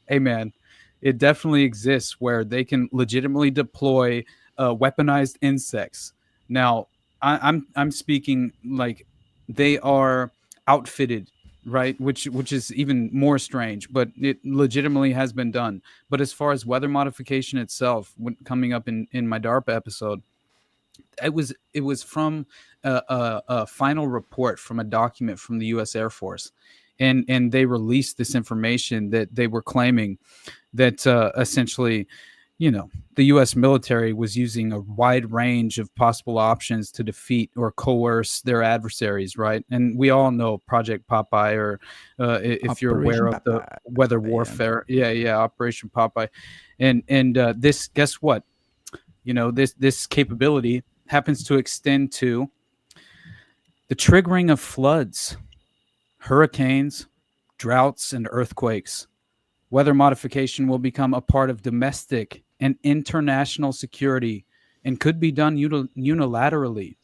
hey, man, it definitely exists where they can legitimately deploy weaponized insects. Now, I'm speaking like they are outfitted, right? Which is even more strange, but it legitimately has been done. But as far as weather modification itself, when coming up in my DARPA episode, it was from a final report from a document from the U.S. Air Force, and they released this information that they were claiming that essentially, the U.S. military was using a wide range of possible options to defeat or coerce their adversaries, right? And we all know Project Popeye, or if you're aware of the weather warfare, Operation Popeye, and this, guess what? This capability happens to extend to the triggering of floods, hurricanes, droughts, and earthquakes. Weather modification will become a part of domestic and international security and could be done unilaterally.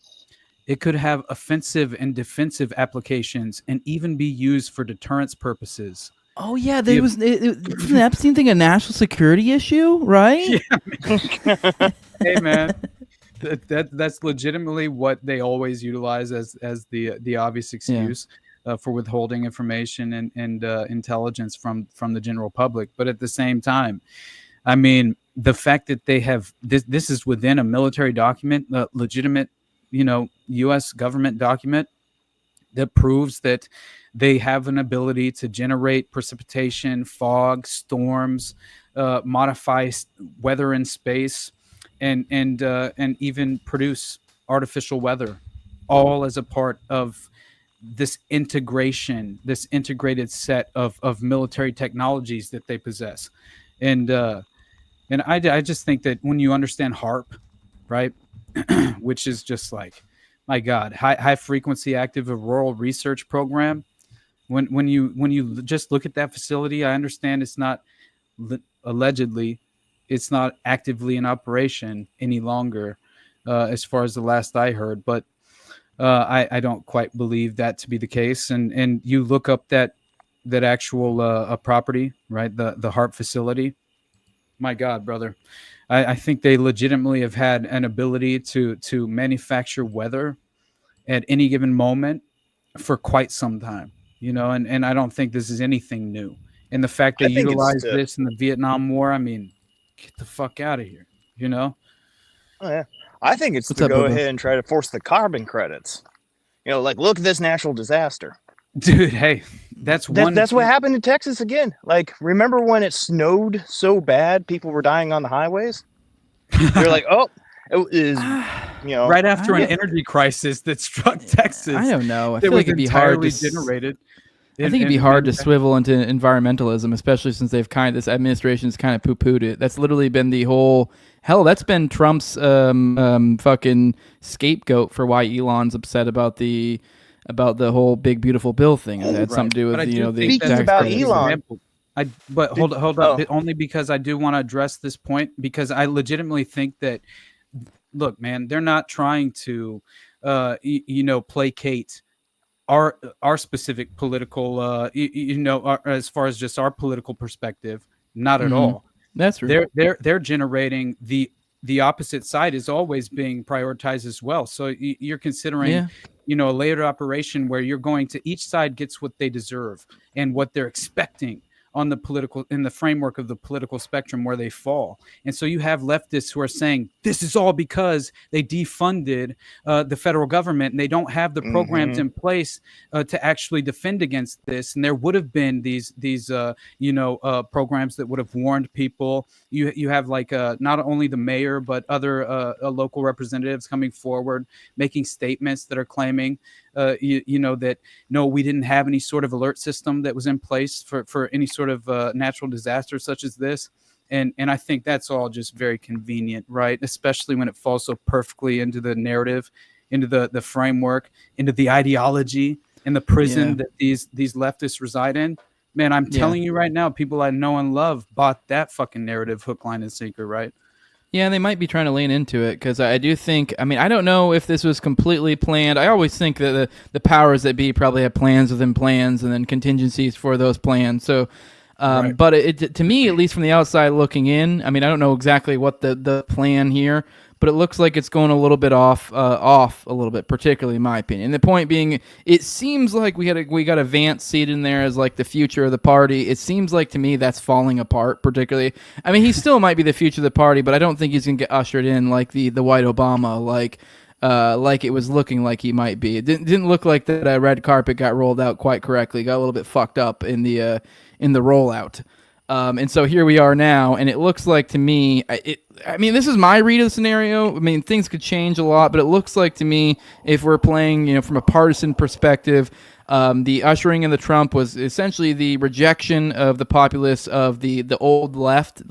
It could have offensive and defensive applications and even be used for deterrence purposes. Oh yeah, wasn't the Epstein thing a national security issue, right? Yeah, hey man, that's legitimately what they always utilize as the obvious excuse. For withholding information and intelligence from the general public. But at the same time, I mean, the fact that they have this is within a military document, a legitimate, U.S. government document that proves that they have an ability to generate precipitation, fog, storms, modify weather in space, and even produce artificial weather, all as a part of this integrated set of military technologies that they possess. And I just think that when you understand HARP, right, which is just like, my God, high frequency active auroral research program, when you just look at that facility, I understand it's not allegedly, it's not actively in operation any longer, as far as the last I heard, but I don't quite believe that to be the case. And you look up that actual property, right? The heart facility. My God, brother. I think they legitimately have had an ability to manufacture weather at any given moment for quite some time, and I don't think this is anything new. And the fact they utilized this in the Vietnam War, I mean, get the fuck out of here, Oh, yeah. I think it's What's to up, go Bobo? ahead and try to force the carbon credits. Like, look at this natural disaster. Dude, hey, that's what happened in Texas again. Like, remember when it snowed so bad, people were dying on the highways? You're like, oh, it is, right after an energy crisis that struck Texas. I don't know. I that feel was like it'd be hard to generated. I think it'd be hard to swivel into environmentalism, especially since this administration's kind of poo-pooed it. That's literally been the whole hell. That's been Trump's fucking scapegoat for why Elon's upset about the whole big beautiful bill thing. It had something to do with the speaking about Elon. But hold up, only because I do want to address this point, because I legitimately think that, look, man, they're not trying to, placate our specific political, as far as just our political perspective, not at all. That's true. They're generating the opposite side is always being prioritized as well. So you're considering, a layered operation where you're going to each side gets what they deserve and what they're expecting on in the framework of the political spectrum where they fall. And so you have leftists who are saying this is all because they defunded the federal government and they don't have the programs in place to actually defend against this. And there would have been these programs that would have warned people. You have like not only the mayor, but other local representatives coming forward, making statements that are claiming that no, we didn't have any sort of alert system that was in place for any sort of natural disaster such as this. And I think that's all just very convenient, right? Especially when it falls so perfectly into the narrative, into the framework, into the ideology, and the prison that these leftists reside in. Man, I'm telling you right now, people I know and love bought that fucking narrative hook, line, and sinker, right? Yeah, they might be trying to lean into it, because I do think, I don't know if this was completely planned. I always think that the powers that be probably have plans within plans and then contingencies for those plans. So, but to me, at least from the outside looking in, I don't know exactly what the plan here, but it looks like it's going a little bit off a little bit, particularly in my opinion. And the point being, it seems like we got a Vance seat in there as like the future of the party. It seems like to me that's falling apart, particularly. He still might be the future of the party, but I don't think he's gonna get ushered in like the white Obama, like it was looking like he might be. It didn't look like that red carpet got rolled out quite correctly. Got a little bit fucked up in the rollout. And so here we are now, and it looks like to me, this is my read of the scenario. Things could change a lot, but it looks like to me, if we're playing, from a partisan perspective, the ushering in the Trump was essentially the rejection of the populace of the old left,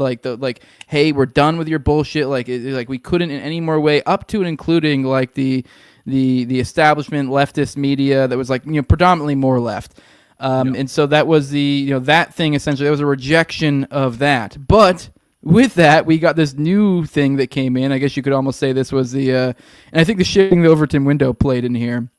hey, we're done with your bullshit. Like we couldn't in any more way, up to and including like the establishment leftist media that was predominantly more left. And so that was that thing essentially. That was a rejection of that. But with that, we got this new thing that came in. I guess you could almost say this was and I think the shifting the Overton window played in here.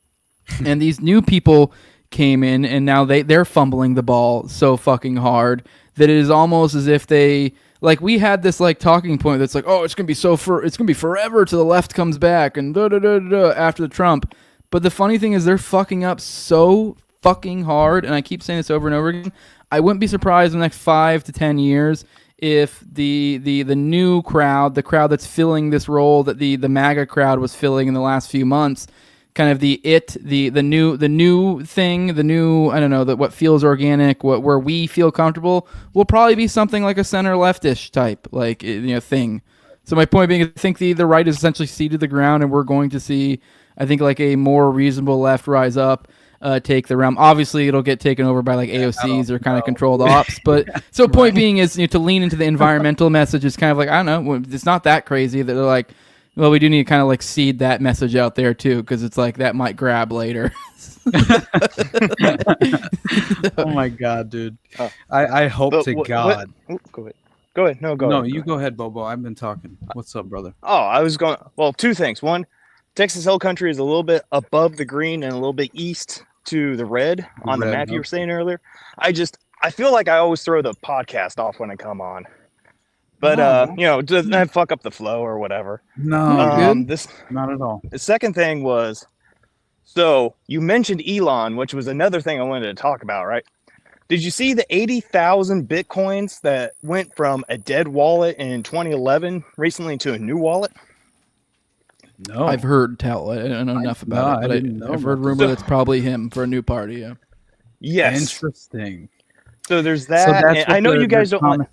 And these new people came in, and now they're fumbling the ball so fucking hard that it is almost as if they we had this talking point that's oh, it's gonna be it's gonna be forever till the left comes back and after the Trump. But the funny thing is they're fucking up so fucking hard, and I keep saying this over and over again. I wouldn't be surprised in the next 5 to 10 years if the new crowd, the crowd that's filling this role that the MAGA crowd was filling in the last few months, kind of the new thing, the new, I don't know, that what feels organic, where we feel comfortable, will probably be something like a center leftish type thing. So my point being, I think the right is essentially ceded the ground, and we're going to see, I think, a more reasonable left rise up. Take the realm. Obviously, it'll get taken over by AOCs or kind of controlled ops. But so point being is to lean into the environmental message is kind of I don't know. It's not that crazy that they're well, we do need to kind of seed that message out there too, because it's that might grab later. Oh my God, dude! I hope to God. Go ahead. No, you go ahead, Bobo. I've been talking. What's up, brother? Oh, I was going. Well, two things. One, Texas Hill Country is a little bit above the green and a little bit east to the red on the Red, map you were okay. saying earlier. I feel like I always throw the podcast off when I come on. But doesn't that fuck up the flow or whatever? No, this not at all. The second thing was, so you mentioned Elon, which was another thing I wanted to talk about, right? Did you see the 80,000 Bitcoins that went from a dead wallet in 2011 recently to a new wallet? No, I've heard tell. I don't know enough about it, but I've heard rumor that's probably him for a new party. Yeah. Yes. Interesting. So there's that. that's and I know you guys don't like.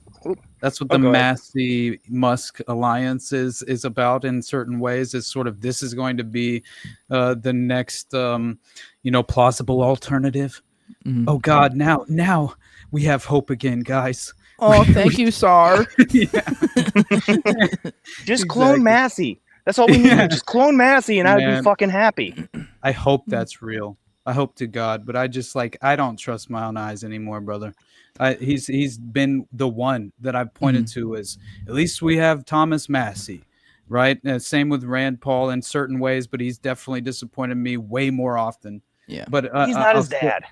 That's what Oh, the go ahead. Massey Musk alliance is about in certain ways. Is sort of this is going to be the next plausible alternative. Mhm. Oh God, now we have hope again, guys. Oh, thank you, Sar. Just clone Massey. That's all we need. Just clone Massey, and I would be Man. fucking happy. I hope that's real. I hope to God, but I just I don't trust my own eyes anymore, brother. He's been the one that I've pointed to as at least we have Thomas Massey, right? Same with Rand Paul in certain ways, but he's definitely disappointed me way more often. Yeah, but He's not his dad.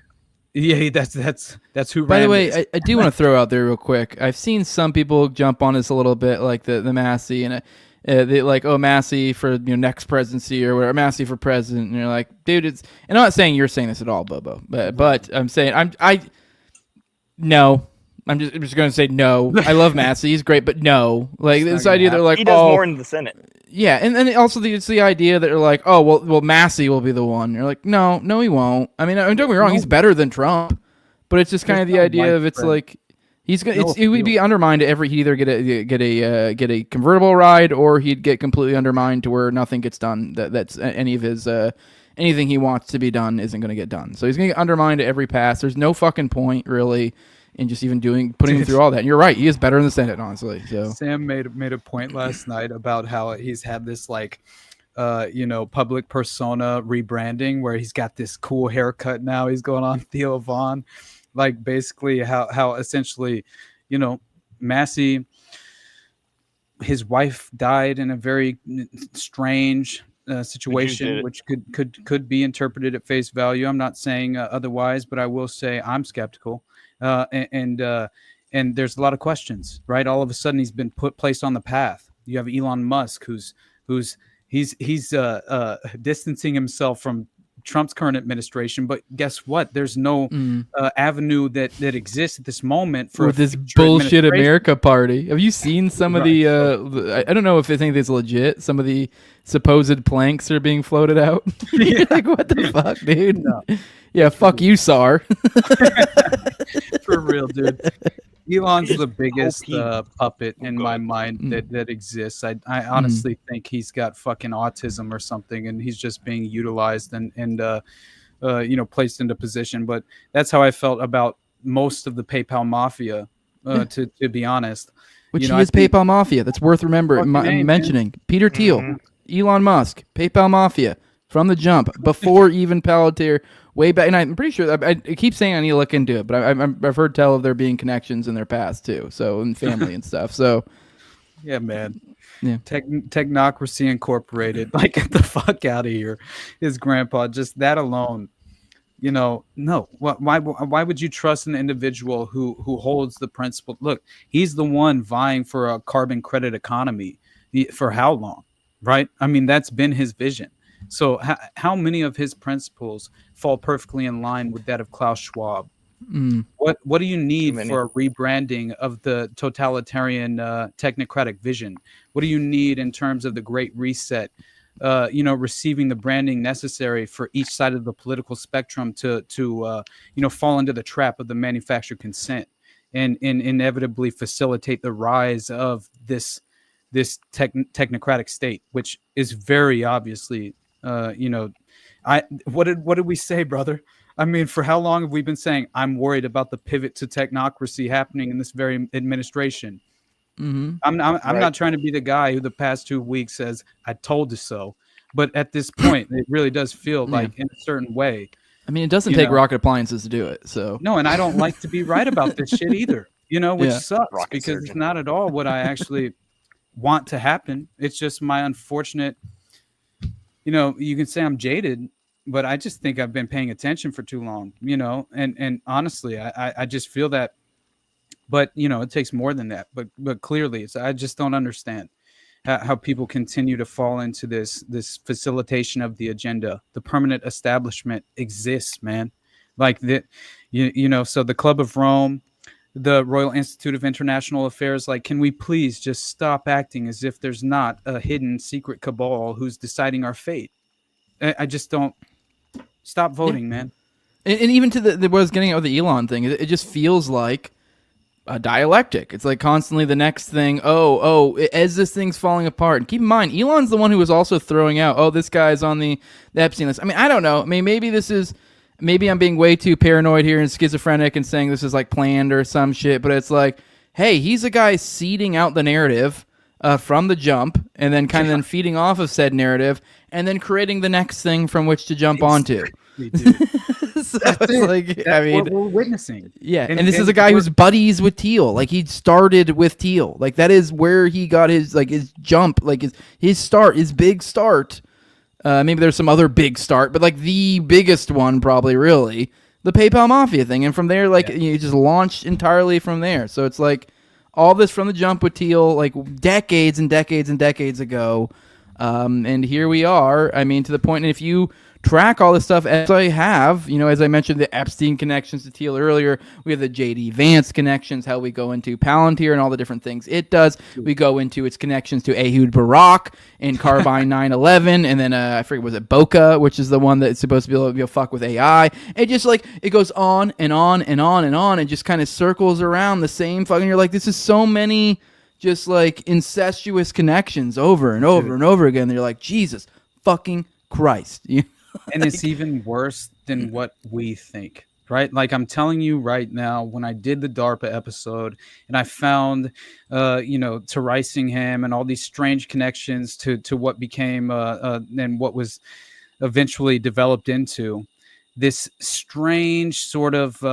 Yeah, that's who. By the Rand way, is. I do want to throw out there real quick. I've seen some people jump on this a little bit, like the Massey, and they like, oh, Massey for next presidency or whatever, Massey for president, and you're like, dude, it's. And I'm not saying you're saying this at all, Bobo, but I'm saying no. I'm just going to say no. I love Massey. He's great, but no. Like this idea they're like, he does more in the Senate. Yeah, and also it's the idea that they're like, oh, well, Massey will be the one. You're like, no, he won't. I mean, don't get me wrong, he's better than Trump, but it's just kind of the idea of it's like he's gonna. It would be undermined he'd either get a convertible ride or he'd get completely undermined to where nothing gets done. That's any of his anything he wants to be done isn't going to get done. So he's going to get undermined at every pass. There's no fucking point really in just even putting him through all that. And you're right, he is better in the Senate, honestly. So Sam made a point last night about how he's had this public persona rebranding where he's got this cool haircut now. He's going on Theo Von, like basically how essentially, Massey, his wife died in a very strange situation, which could be interpreted at face value. I'm not saying otherwise, but I will say I'm skeptical. And there's a lot of questions, right? All of a sudden, he's been placed on the path. You have Elon Musk, who's distancing himself from Trump's current administration. But guess what? There's no avenue that exists at this moment for this bullshit America party. Have you seen some of the? I don't know if they think it's legit. Some of the supposed planks are being floated out. You're like, what the fuck, dude? No. Yeah, fuck you, Sar. For real, dude. Elon's the biggest puppet in my mind that exists. I honestly think he's got fucking autism or something, and he's just being utilized and placed into position. But that's how I felt about most of the PayPal mafia, to be honest. Which is PayPal mafia. That's worth mentioning. Peter Thiel, Elon Musk, PayPal mafia from the jump, before even Palantir. Way back, and I'm pretty sure I keep saying I need to look into it, but I've heard tell of there being connections in their past too, so in family and stuff. So, yeah, man, yeah, Technocracy Incorporated, like get the fuck out of here. His grandpa, just that alone, no. Why would you trust an individual who holds the principle? Look, he's the one vying for a carbon credit economy. For how long, right? I mean, that's been his vision. So how many of his principles fall perfectly in line with that of Klaus Schwab? What do you need for a rebranding of the totalitarian technocratic vision? What do you need in terms of the Great Reset? Receiving the branding necessary for each side of the political spectrum to fall into the trap of the manufactured consent and inevitably facilitate the rise of this technocratic state, which is very obviously. What did we say, brother? I mean, for how long have we been saying I'm worried about the pivot to technocracy happening in this very administration? I'm not trying to be the guy who the past 2 weeks says I told you so, but at this point, it really does feel like in a certain way. I mean, it doesn't take rocket appliances to do it. So no, and I don't like to be right about this shit either. Which sucks Rocket because surgeon. it's not at all what I actually want to happen. It's just my unfortunate. You can say I'm jaded, but I just think I've been paying attention for too long, you know, and honestly, I just feel that, but you know, it takes more than that, but clearly I just don't understand how people continue to fall into this facilitation of the agenda. The permanent establishment exists, man. Like that, you know, so the Club of Rome, the Royal Institute of International Affairs, like, can we please just stop acting as if there's not a hidden secret cabal who's deciding our fate? I just don't. Stop voting, man. And even to the what I was getting at with the Elon thing, it just feels like a dialectic. It's like constantly the next thing. As this thing's falling apart. And keep in mind, Elon's the one who was also throwing out, this guy's on the Epstein list. I mean, I don't know. I mean, maybe I'm being way too paranoid here and schizophrenic and saying this is like planned or some shit. But it's like, hey, he's a guy seeding out the narrative from the jump, and then kind of then feeding off of said narrative, and then creating the next thing from which to jump onto. So it's like, I mean, what we're witnessing. Yeah, and this is a guy who's buddies with Thiel. Like, he started with Thiel. Like, that is where he got his jump, like his start, his big start. Maybe there's some other big start, but like the biggest one probably, really, the PayPal Mafia thing. And from there, like, you just launched entirely from there. So it's like all this from the jump with Thiel, like decades and decades and decades ago. And here we are. I mean, to the point, and if you track all this stuff as I have, you know, as I mentioned, the Epstein connections to Thiel earlier, we have the J.D. Vance connections, how we go into Palantir and all the different things it does. We go into its connections to Ehud Barak and Carbine 9/11, and then I forget, was it Boca, which is the one that's supposed to be able to fuck with AI. It just like, it goes on and on and on and on, and just kind of circles around the same fucking, you're like, this is so many just like incestuous connections over and over and over again. They're like, Jesus fucking Christ. And it's even worse than what we think, right? Like, I'm telling you right now, when I did the DARPA episode and I found, to Risingham and all these strange connections to what became and what was eventually developed into this strange sort of,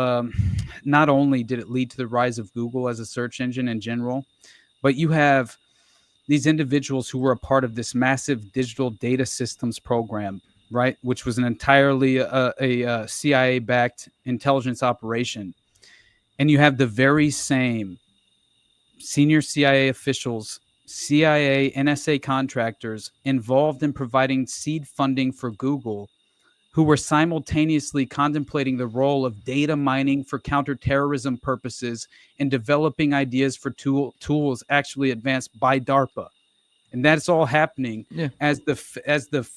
not only did it lead to the rise of Google as a search engine in general, but you have these individuals who were a part of this massive digital data systems program, right, which was an entirely a CIA-backed intelligence operation. And you have the very same senior CIA officials, CIA, NSA contractors involved in providing seed funding for Google, who were simultaneously contemplating the role of data mining for counterterrorism purposes and developing ideas for tools actually advanced by DARPA. And that's all happening as DARPA's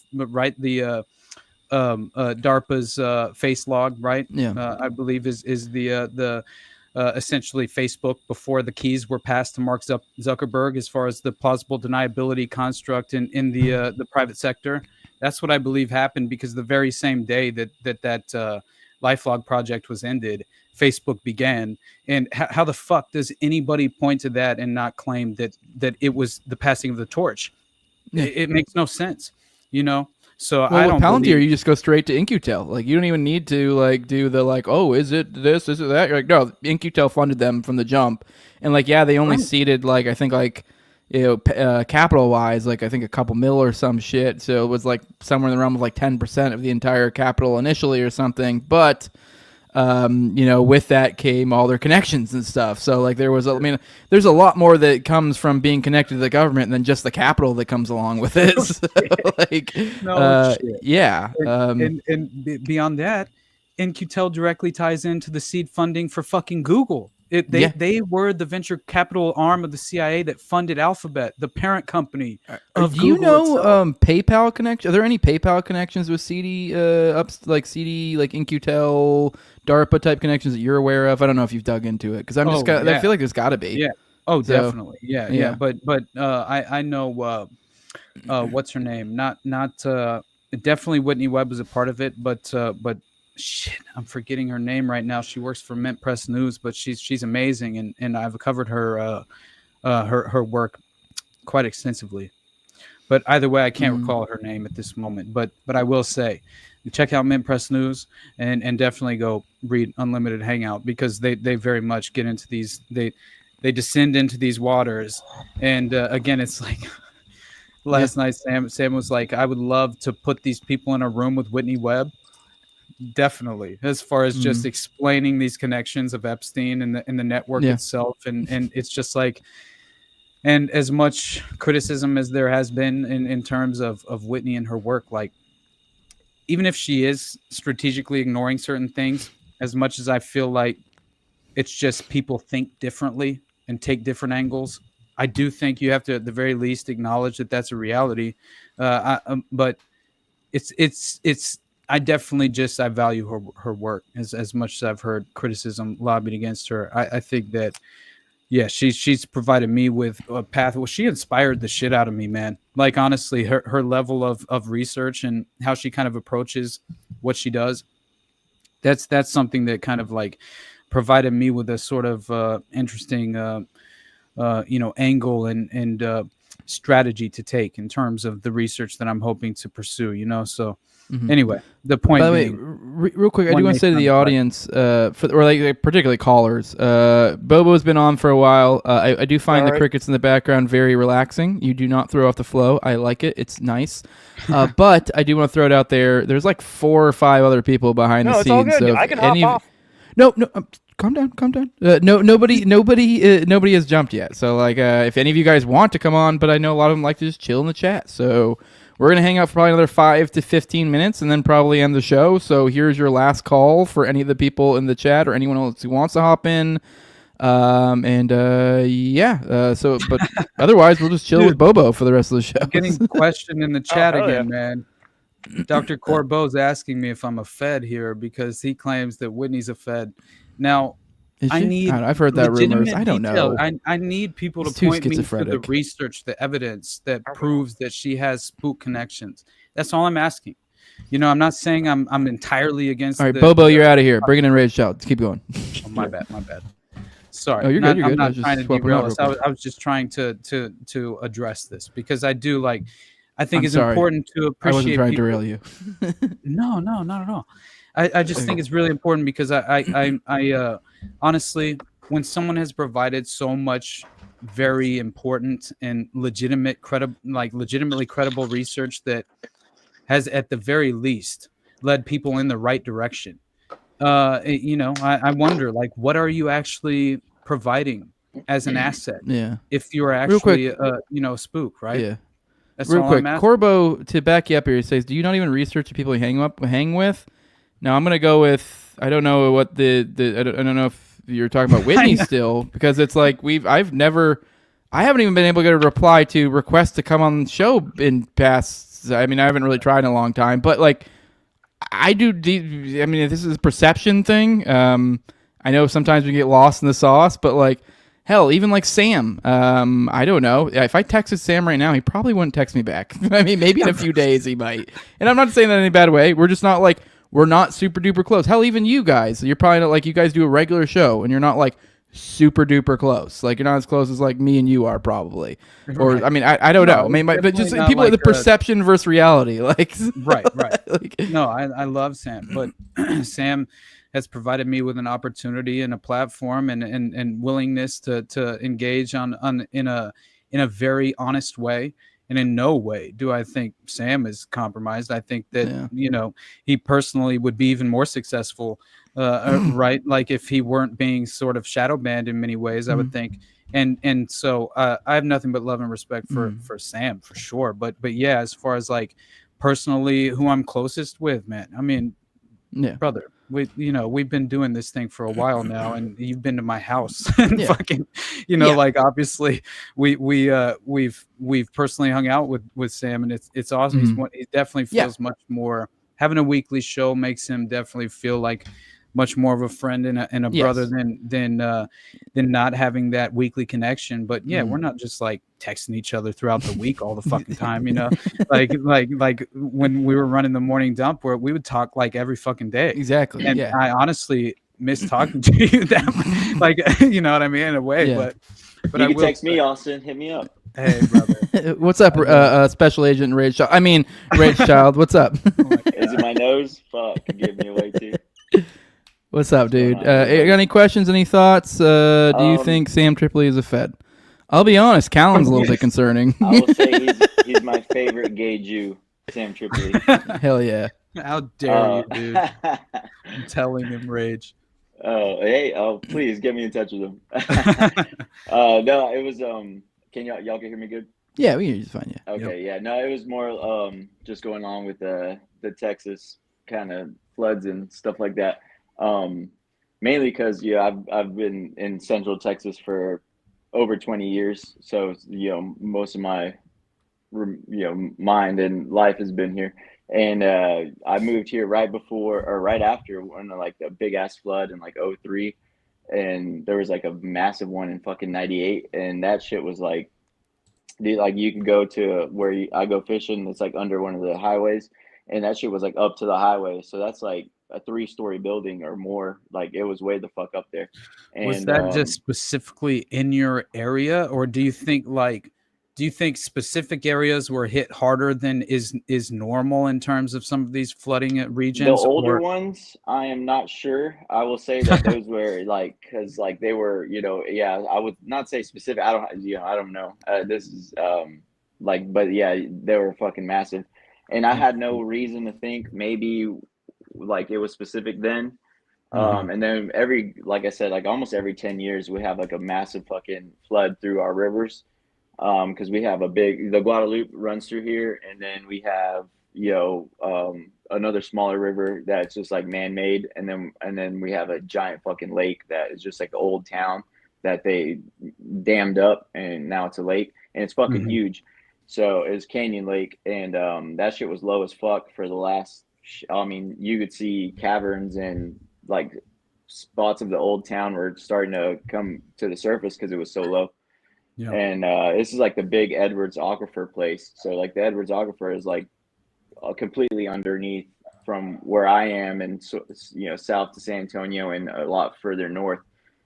face log, right? I believe is the essentially Facebook before the keys were passed to Mark Zuckerberg, as far as the plausible deniability construct in the private sector. That's what I believe happened, because the very same day that LifeLog project was ended, Facebook began. And how the fuck does anybody point to that and not claim that it was the passing of the torch? It makes no sense, you know? So I don't with Palantir, you just go straight to In-Q-Tel. Like, you don't even need to like do the like, oh, is it this, is it that? You're like, no, In-Q-Tel funded them from the jump. And like, yeah, they only seeded like, I think like, capital wise, like I think a couple mil or some shit. So it was like somewhere in the realm of like 10% of the entire capital initially or something. But with that came all their connections and stuff. So like there was, there's a lot more that comes from being connected to the government than just the capital that comes along with it. So, like, yeah. And beyond that, In-Q-Tel directly ties into the seed funding for fucking Google. They were the venture capital arm of the CIA that funded Alphabet, the parent company of Do you Google know itself. PayPal connection? Are there any PayPal connections with CD CD, like In-Q-Tel, DARPA type connections that you're aware of? I don't know if you've dug into it, because I feel like there's got to be. Yeah. Oh, definitely. Yeah. But I know what's her name? Not definitely Whitney Webb was a part of it, but shit, I'm forgetting her name right now. She works for Mint Press News, but she's amazing, and I've covered her work quite extensively. But either way, I can't recall her name at this moment. But I will say, check out Mint Press News and definitely go read Unlimited Hangout, because they very much get into these, they descend into these waters. And again, it's like last night, Sam was like, I would love to put these people in a room with Whitney Webb. Definitely, as far as just explaining these connections of Epstein and the network itself, and it's just like, and as much criticism as there has been in terms of Whitney and her work, like, even if she is strategically ignoring certain things, as much as I feel like it's just people think differently and take different angles, I do think you have to, at the very least, acknowledge that that's a reality. But it's I definitely I value her work as much as I've heard criticism lobbied against her. I think that, yeah, she's provided me with a path. Well, she inspired the shit out of me, man. Like, honestly, her level of research and how she kind of approaches what she does, that's something that kind of like provided me with a sort of interesting angle and strategy to take in terms of the research that I'm hoping to pursue, so anyway, the point. By the way, real quick, I do want to say to the audience, particularly callers, Bobo's been on for a while. I do find the crickets in the background very relaxing. You do not throw off the flow. I like it. It's nice. But I do want to throw it out there. There's like 4 or 5 other people behind the scenes. It's all good. So I can hop off. No, calm down. Nobody has jumped yet. So like, if any of you guys want to come on, but I know a lot of them like to just chill in the chat. So we're gonna hang out for probably another 5 to 15 minutes, and then probably end the show. So here's your last call for any of the people in the chat or anyone else who wants to hop in. But otherwise, we'll just chill with Bobo for the rest of the show. I'm getting questioned in the chat again, man. Dr. Corbeau's asking me if I'm a Fed here because he claims that Whitney's a Fed. Now, I've heard that rumors. I don't know. I need people to point me to the research, the evidence that proves that she has spook connections. That's all I'm asking. I'm not saying I'm entirely against. All right, Bobo, you're out of here. Bring it in, Rage Child. Keep going. Oh, my bad. Sorry. Oh, you're good. I'm not trying to derail us. I was just trying to address this because I do like. I think it's important to appreciate. I wasn't trying to derail you. No, not at all. I just think it's really important because I honestly, when someone has provided so much very important and legitimately credible research that has at the very least led people in the right direction, I wonder, like, what are you actually providing as an asset? Yeah. If you're actually a spook, right? Yeah. That's real all quick, I'm asking. Corbo, to back you up here, he says, "Do you not even research the people you hang with?" Now I'm gonna go with, I don't know what I don't know if you're talking about Whitney still, because it's like I haven't even been able to get a reply to request to come on the show in past. I mean, I haven't really tried in a long time, but like I do. I mean, this is a perception thing. I know sometimes we get lost in the sauce, but like. Hell, even like Sam, I don't know. If I texted Sam right now, he probably wouldn't text me back. I mean, maybe in a few days he might. And I'm not saying that in a bad way. We're just not we're not super duper close. Hell, even you guys, you're probably not like, you guys do a regular show and you're not like super duper close. Like, you're not as close as like me and you are probably. Or, right. I mean, I don't know. I mean, but just people like the perception versus reality. Like, right. No, I love Sam, but Sam has provided me with an opportunity and a platform and willingness to engage in a very honest way. And in no way do I think Sam is compromised. I think that, he personally would be even more successful, right? Like if he weren't being sort of shadow banned in many ways, I would think. And so I have nothing but love and respect for Sam for sure. But yeah, as far as like personally who I'm closest with, man, I mean, brother, we've been doing this thing for a while now, and you've been to my house and fucking, like obviously we've personally hung out with Sam, and it's awesome. He definitely feels much more. Having a weekly show makes him definitely feel like much more of a friend and a brother than not having that weekly connection. But we're not just like texting each other throughout the week all the fucking time, like when we were running the morning dump where we would talk like every fucking day. Exactly. And I honestly miss talking to you that like, you know what I mean, in a way. But you can text me, Austin. Hit me up. Hey, brother. What's up, Special Agent Rage Child? I mean, Rage Child. What's up? Is it my nose? Fuck, you gave me away too. What's up, dude? Got any questions? Any thoughts? Do you think Sam Tripoli is a Fed? I'll be honest, Callan's a little bit concerning. I will say he's my favorite gay Jew, Sam Tripoli. Hell yeah. How dare you, dude? I'm telling him, Rage. Please get me in touch with him. No, it was can y'all can hear me good? Yeah, we hear you fine, yeah. Okay, yeah. No, it was more just going on with the Texas kind of floods and stuff like that. Mainly because I've been in Central Texas for over 20 years, so most of my mind and life has been here. And I moved here right after one of like the big ass flood in like 2003, and there was like a massive one in fucking 98, and that shit was like, dude, like you could go to where I go fishing, it's like under one of the highways, and that shit was like up to the highway, so that's like a 3-story building or more. Like it was way the fuck up there. And was that just specifically in your area, or do you think specific areas were hit harder than is normal in terms of some of these flooding regions? The older ones, I am not sure. I will say that those were like, because like they were, I would not say specific. I don't know. This is but yeah, they were fucking massive, and I had no reason to think maybe like it was specific then. And then like I said, like almost every 10 years we have like a massive fucking flood through our rivers. Because we have the Guadalupe runs through here, and then we have another smaller river that's just like man-made, and then we have a giant fucking lake that is just like an old town that they dammed up, and now it's a lake, and it's fucking huge. So it's Canyon Lake, and that shit was low as fuck for the last. I mean, you could see caverns and like spots of the old town were starting to come to the surface because it was so low. Yeah. And this is like the big Edwards Aquifer place. So like the Edwards Aquifer is like completely underneath from where I am, and south to San Antonio and a lot further north.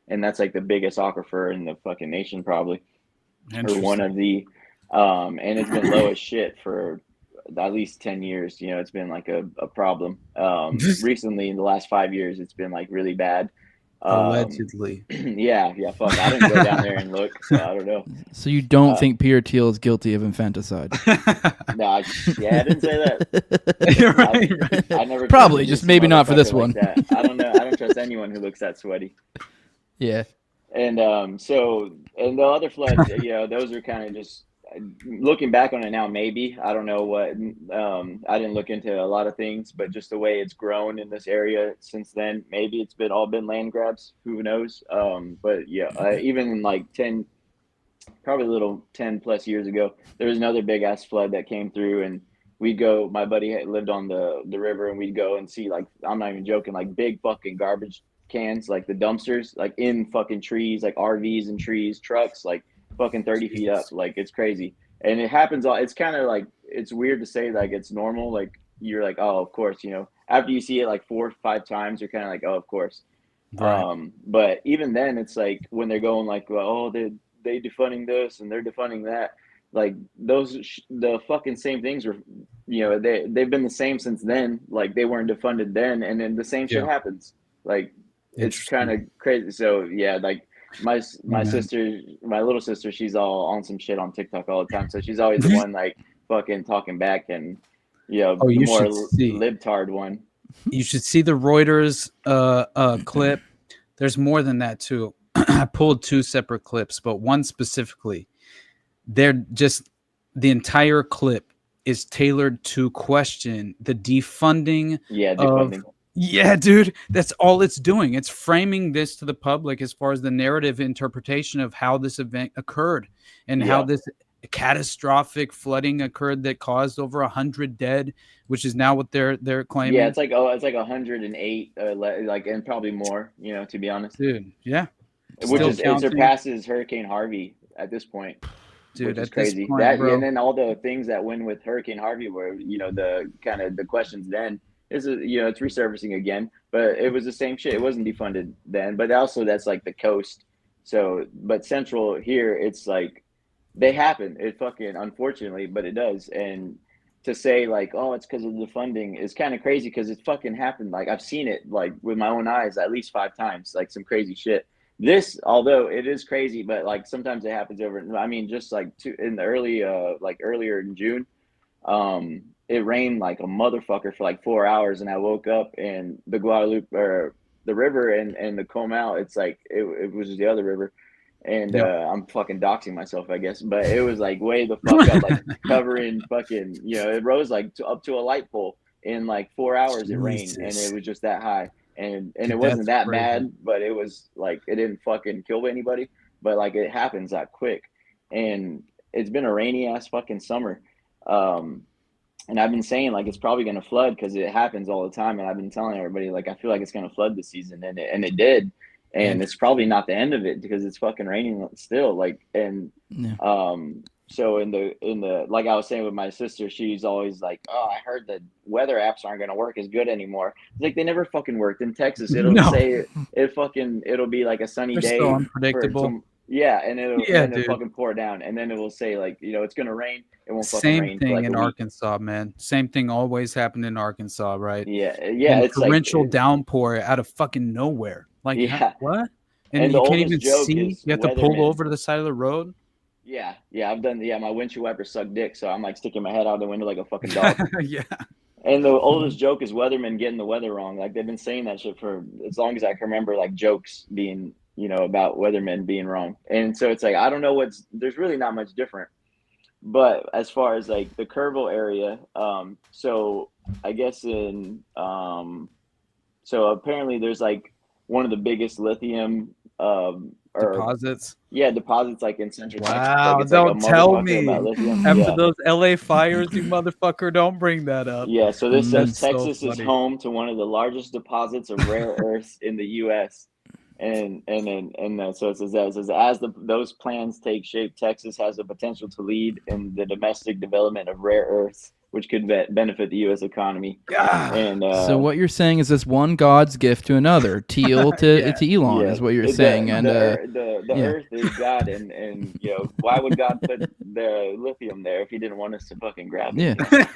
And that's like the biggest aquifer in the fucking nation, probably, or one of the. And it's been low as shit for at least 10 years. It's been like a problem. Recently, in the last 5 years, it's been like really bad. Allegedly. Yeah, fuck. I didn't go down there and look, so I don't know. So you don't think Peter Thiel is guilty of infanticide? No, I didn't say that. You're right. I never probably just maybe not for this one. That. I don't know. I don't trust anyone who looks that sweaty. Yeah. And and the other floods, those are kind of just looking back on it now. Maybe I don't know what. I didn't look into a lot of things, but just the way it's grown in this area since then, maybe it's been land grabs. Who knows? But yeah, even like 10 plus years ago, there was another big ass flood that came through, and we'd go. My buddy lived on the river, and we'd go and see, like, I'm not even joking, like big fucking garbage cans, like the dumpsters, like in fucking trees, like RVs and trees, trucks, like fucking 30 feet up. Like it's crazy. And it happens it's kind of like, it's weird to say like it's normal, like you're like, oh, of course, after you see it like 4 or 5 times, you're kind of like, oh, of course. Right. But even then, it's like when they're going like, well, oh, they defunding this and they're defunding that, like the fucking same things were, they've been the same since then. Like they weren't defunded then, and then the same shit happens. Like it's kind of crazy. So yeah, like my sister, my little sister, she's all on some shit on TikTok all the time. So she's always the one like fucking talking back, and the more libtard one. You should see the Reuters clip. There's more than that too. I pulled 2 separate clips, but one specifically, they're just, the entire clip is tailored to question the defunding. Yeah, defunding. Yeah, dude, that's all it's doing. It's framing this to the public as far as the narrative interpretation of how this event occurred and how this catastrophic flooding occurred that caused over 100 dead, which is now what they're claiming. Yeah, it's like 108, like, and probably more. To be honest, dude. Yeah, which is it surpasses Hurricane Harvey at this point. Dude, which is crazy. And then all the things that went with Hurricane Harvey were, the kind of the questions then. It's resurfacing again, but it was the same shit. It wasn't defunded then, but also that's like the coast. So, but Central here, it's like they happen. It fucking, unfortunately, but it does. And to say like, oh, it's because of the funding is kind of crazy because it fucking happened. Like I've seen it like with my own eyes at least 5 times, like some crazy shit. This, although it is crazy, but like sometimes it happens over. I mean, just like in the early, like earlier in June, it rained like a motherfucker for like 4 hours, and I woke up and the Guadalupe or the river and the Comey, it's like it was the other river, and I'm fucking doxing myself, I guess, but it was like way the fuck up, like covering fucking, it rose like up to a light pole in like 4 hours. It rained, and it was just that high. And Dude, it wasn't that crazy. bad, but it was like it didn't fucking kill anybody, but like it happens that quick. And it's been a rainy ass fucking summer, and I've been saying like it's probably gonna flood because it happens all the time, and I've been telling everybody like I feel like it's gonna flood this season, and it did, and it's probably not the end of it because it's fucking raining still, like, and so in the like I was saying with my sister, she's always like, oh, I heard that weather apps aren't gonna work as good anymore. It's like they never fucking worked in Texas. It'll say it'll be like a sunny day. So unpredictable. And it'll fucking pour down, and then it will say like, it's gonna rain. It won't fucking Same rain. thing for like in a week. Arkansas, man. Same thing always happened in Arkansas, right? Yeah. And It's torrential like downpour out of fucking nowhere. Like what? And the you can't oldest even joke see. is You have to pull weathermen. over to the side of the road. Yeah, I've done. Yeah, my windshield wiper sucked dick, so I'm like sticking my head out the window like a fucking dog. Yeah. And the oldest joke is weathermen getting the weather wrong. Like they've been saying that shit for as long as I can remember. Like jokes being, about weathermen being wrong. And so it's like I don't know there's really not much different. But as far as like the Kerrville area, so I guess so apparently there's like one of the biggest lithium deposits. Yeah, deposits like in Central Texas. Wow, Like, don't tell me. Lithium. After those LA fires, you motherfucker, don't bring that up. Yeah, so this says That's so Texas is funny. home to one of the largest deposits of rare earths in the U.S. And so it says that as those plans take shape, Texas has the potential to lead in the domestic development of rare earths, which could benefit the U.S. economy. And so what you're saying is this one God's gift to another, teal to Elon is what you're saying. The earth is God, and why would God put the lithium there if he didn't want us to fucking grab it? Yeah.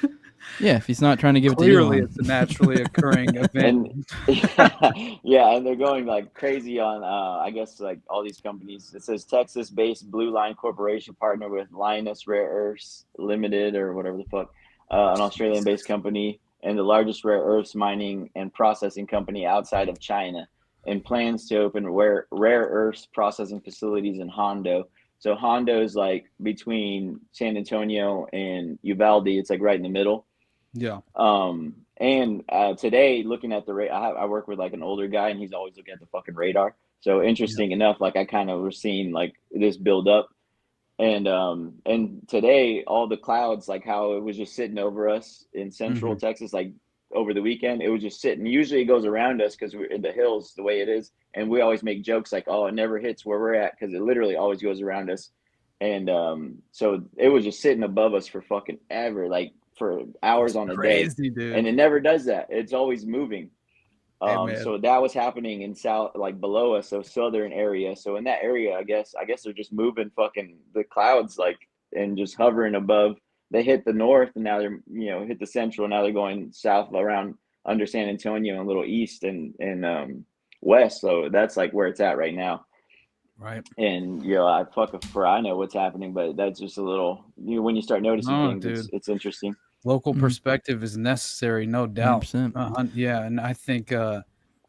Yeah, if he's not trying to give Clearly it to Elon. it's a naturally occurring event. And they're going like crazy on I guess like all these companies. It says Texas-based Blue Line Corporation partner with Linus Rare Earths Limited or whatever the fuck, an Australian-based company and the largest rare earths mining and processing company outside of China, and plans to open rare earths processing facilities in Hondo. So Hondo is like between San Antonio and Uvalde. It's like right in the middle. Yeah. And today, looking at the I work with like an older guy, and he's always looking at the fucking radar. So interesting enough, like I kind of was seeing like this build up, and today all the clouds, like how it was just sitting over us in Central Texas, like over the weekend, it was just sitting. Usually it goes around us because we're in the hills the way it is, and we always make jokes like, oh, it never hits where we're at because it literally always goes around us. And so it was just sitting above us for fucking ever, like for hours on a day, dude. and it never does that. It's always moving. Hey, so that was happening in south, like below us, so southern area. So in that area, I guess they're just moving fucking the clouds, like, and just hovering above. They hit the north, and now they're hit the central. Now they're going south around under San Antonio and a little east and west. So that's like where it's at right now. Right. And I know what's happening, but that's just a little when you start noticing things, it's interesting. Local perspective is necessary, no doubt. 100%. Yeah, and I think I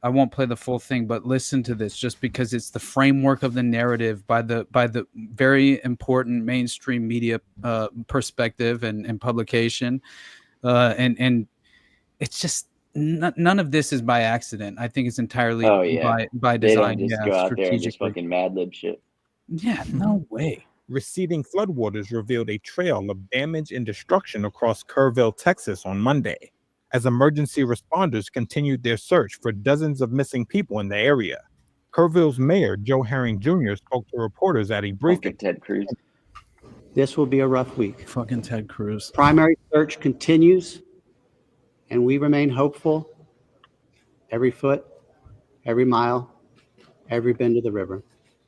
won't play the full thing, but listen to this just because it's the framework of the narrative by the very important mainstream media perspective and publication, and it's just none of this is by accident. I think it's entirely by design. They don't just go out there and just fucking Mad Lib shit. Yeah, no way. Receding floodwaters revealed a trail of damage and destruction across Kerrville, Texas on Monday, as emergency responders continued their search for dozens of missing people in the area. Kerrville's mayor, Joe Herring Jr., spoke to reporters at a briefing. Ted Cruz. This will be a rough week. Fucking Ted Cruz. Primary search continues, and we remain hopeful every foot, every mile, every bend of the river.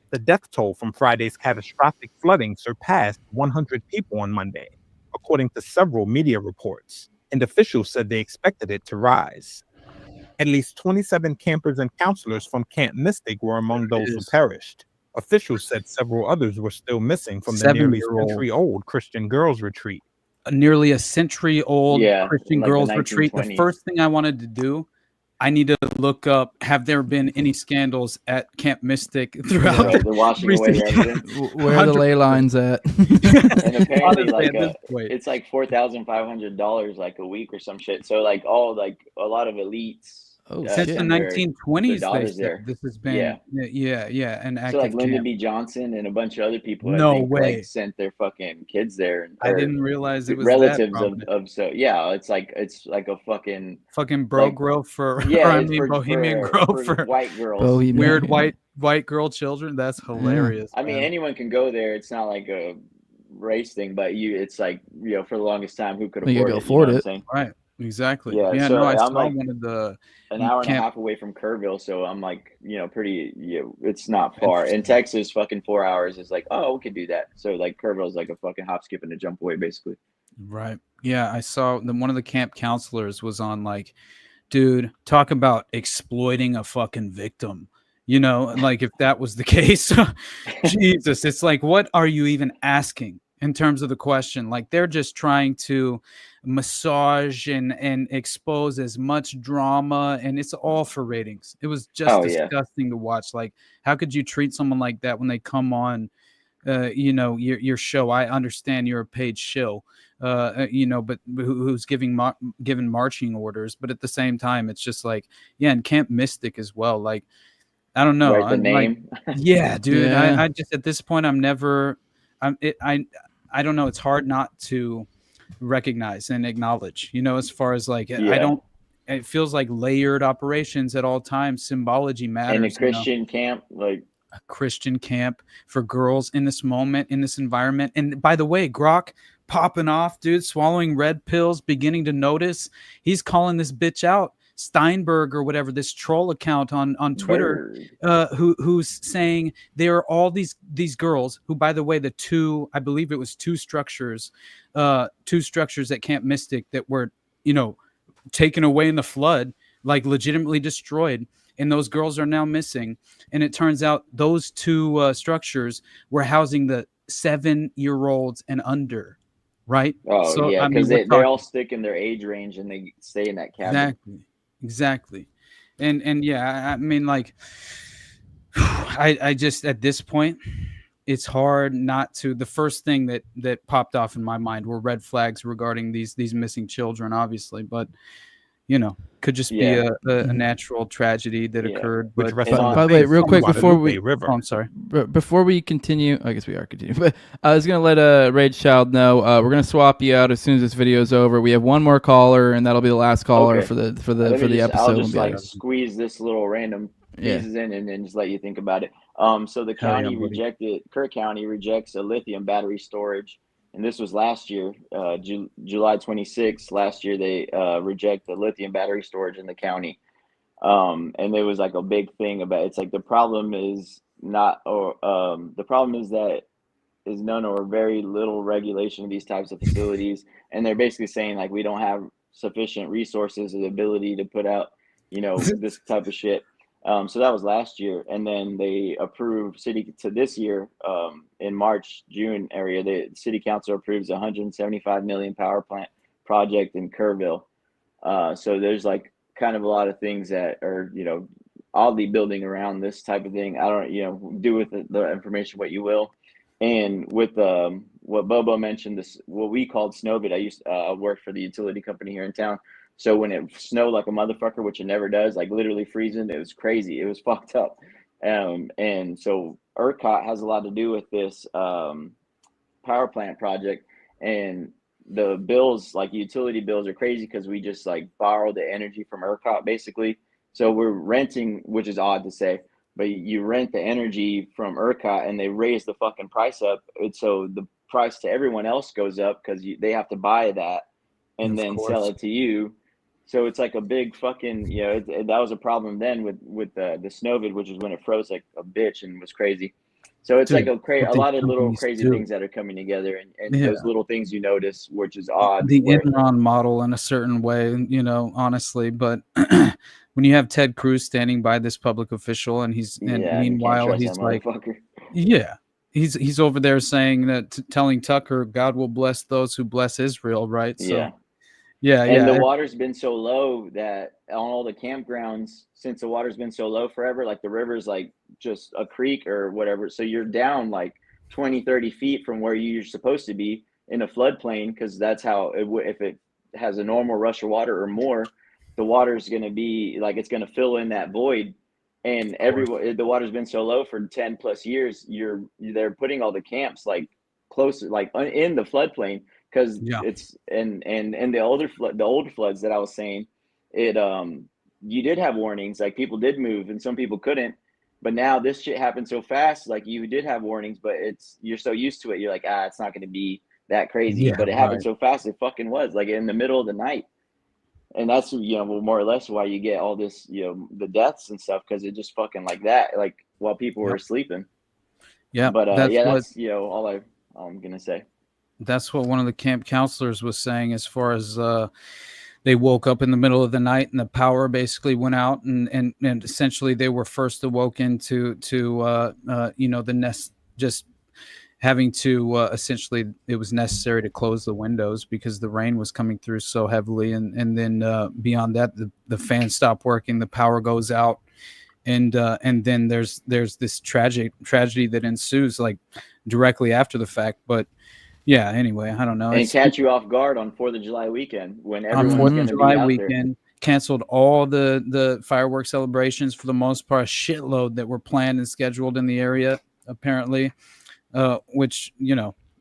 The death toll from Friday's catastrophic flooding surpassed 100 people on Monday, according to several media reports, and officials said they expected it to rise. At least 27 campers and counselors from Camp Mystic were among those who perished. Officials said several others were still missing from the nearly 7-year-old. century-old Christian girls' retreat. Nearly a century-old Yeah, Christian in like girls the retreat. The 1920s. first thing I wanted to do, I need to look up, have there been any scandals at Camp Mystic throughout? They're washing away recent- evidence. Where are the ley lines at? And apparently, Honestly, like at this point. it's like $4,500 like a week or some shit. So like all like a lot of elites. Since the send their 1920s, they daughters said there. this has been an active So like Lyndon camp. B. Johnson and a bunch of other people, No I think, way. like sent their fucking kids there. I or didn't realize it was that relatives prominent. of so yeah. It's like a fucking bro like, grove for yeah, or I it's mean Bohemian Grove for white girls, Bohemian. weird white girl children. That's hilarious. I mean, man. anyone can go there. It's not like a race thing, but it's like, for the longest time, who could You afford gotta it? afford you know it. What I'm saying? Right. Exactly. Yeah. No, I saw I'm like one of the an hour and a camp- half away from Kerrville, so I'm like, pretty. It's not far. In Texas, fucking 4 hours is like, oh, we could do that. So like Kerrville's like a fucking hop, skip, and a jump away, basically. Right. Yeah, I saw one of the camp counselors was on like, dude, talk about exploiting a fucking victim. Like if that was the case, Jesus, it's like, what are you even asking in terms of the question? Like they're just trying to massage and expose as much drama, and it's all for ratings. It was just disgusting to watch. Like, how could you treat someone like that when they come on your show? I understand you're a paid shill, but who's giving marching orders, but at the same time it's just like, and Camp Mystic as well. Like, I don't know. Right, the name. Yeah, dude. Yeah. I just at this point I don't know. It's hard not to recognize and acknowledge, as far as like, it feels like layered operations at all times. Symbology matters. And a Christian camp, like a Christian camp for girls in this moment, in this environment. And by the way, Grok popping off, dude, swallowing red pills, beginning to notice. He's calling this bitch out. Steinberg or whatever, this troll account on Twitter, who's saying there are all these girls who, by the way, I believe it was two structures at Camp Mystic that were, taken away in the flood, like legitimately destroyed. And those girls are now missing. And it turns out those two structures were housing the 7-year-olds and under. Right. Oh, so, yeah, I mean, because they all stick in their age range and they stay in that cabin. Exactly. And yeah, I mean, like, I just, at this point, it's hard not to. The first thing that popped off in my mind were red flags regarding these missing children, obviously, but could just be a natural tragedy that occurred. But by the way, real quick before we, I'm sorry. Before we continue, I guess we are continuing. But I was gonna let Rage Child know we're gonna swap you out as soon as this video is over. We have one more caller, and that'll be the last caller for the episode. I'll just like squeeze this little random pieces in and then just let you think about it. So the county Kirk County rejects a lithium battery storage. And this was last year, July 26th. Last year, they reject the lithium battery storage in the county. And there was like a big thing about it's like the problem is that is none or very little regulation of these types of facilities. And they're basically saying like we don't have sufficient resources or the ability to put out, this type of shit. So that was last year, and then they approved this year in March, June area. The city council approves a $175 million power plant project in Kerrville. So there's like kind of a lot of things that are oddly building around this type of thing. I don't do with the information what you will. And with what Bobo mentioned, this what we called snowbit. I worked for the utility company here in town. So when it snowed like a motherfucker, which it never does, like literally freezing, it was crazy. It was fucked up. And so ERCOT has a lot to do with this power plant project. And the bills, like utility bills, are crazy because we just like borrow the energy from ERCOT basically. So we're renting, which is odd to say, but you rent the energy from ERCOT and they raise the fucking price up. And so the price to everyone else goes up because they have to buy that and then sell it to you. So it's like a big fucking, that was a problem then with the snowvid, which is when it froze like a bitch and was crazy. So it's Dude, like a what lot these of little companies crazy do. things that are coming together, and Yeah. those little things you notice, which is odd. The where- Enron model in a certain way, honestly. But when you have Ted Cruz standing by this public official, and you can't meanwhile trust he's that like, motherfucker. yeah, he's over there saying that, telling Tucker, God will bless those who bless Israel, right? So, Yeah. yeah. The water's been so low that on all the campgrounds, since the water's been so low forever, like the river's like just a creek or whatever. So you're down like 20, 30 feet from where you're supposed to be in a floodplain, because that's how if it has a normal rush of water or more, the water's going to be like, it's going to fill in that void. And the water's been so low for 10 plus years, they're putting all the camps like close, like in the floodplain, because it's and the old floods that I was saying, you did have warnings, like people did move and some people couldn't, but now this shit happened so fast, like you did have warnings, but you're so used to it, you're like, it's not going to be that crazy. But it happened so fast, it fucking was like in the middle of the night. And that's, more or less why you get all this, the deaths and stuff, because it just fucking like that, like while people were sleeping. Yeah, but that's all I'm gonna say. That's what one of the camp counselors was saying, as far as they woke up in the middle of the night and the power basically went out, and essentially they were first awoken to the nest, just having to essentially, it was necessary to close the windows because the rain was coming through so heavily, and then beyond that, the fans stop working, the power goes out, and then there's this tragedy that ensues like directly after the fact. But yeah, anyway, I don't know. And catch you off guard on 4th of July weekend when everyone's on 4th going of to be July out weekend, canceled all the fireworks celebrations for the most part, a shitload that were planned and scheduled in the area, apparently, which,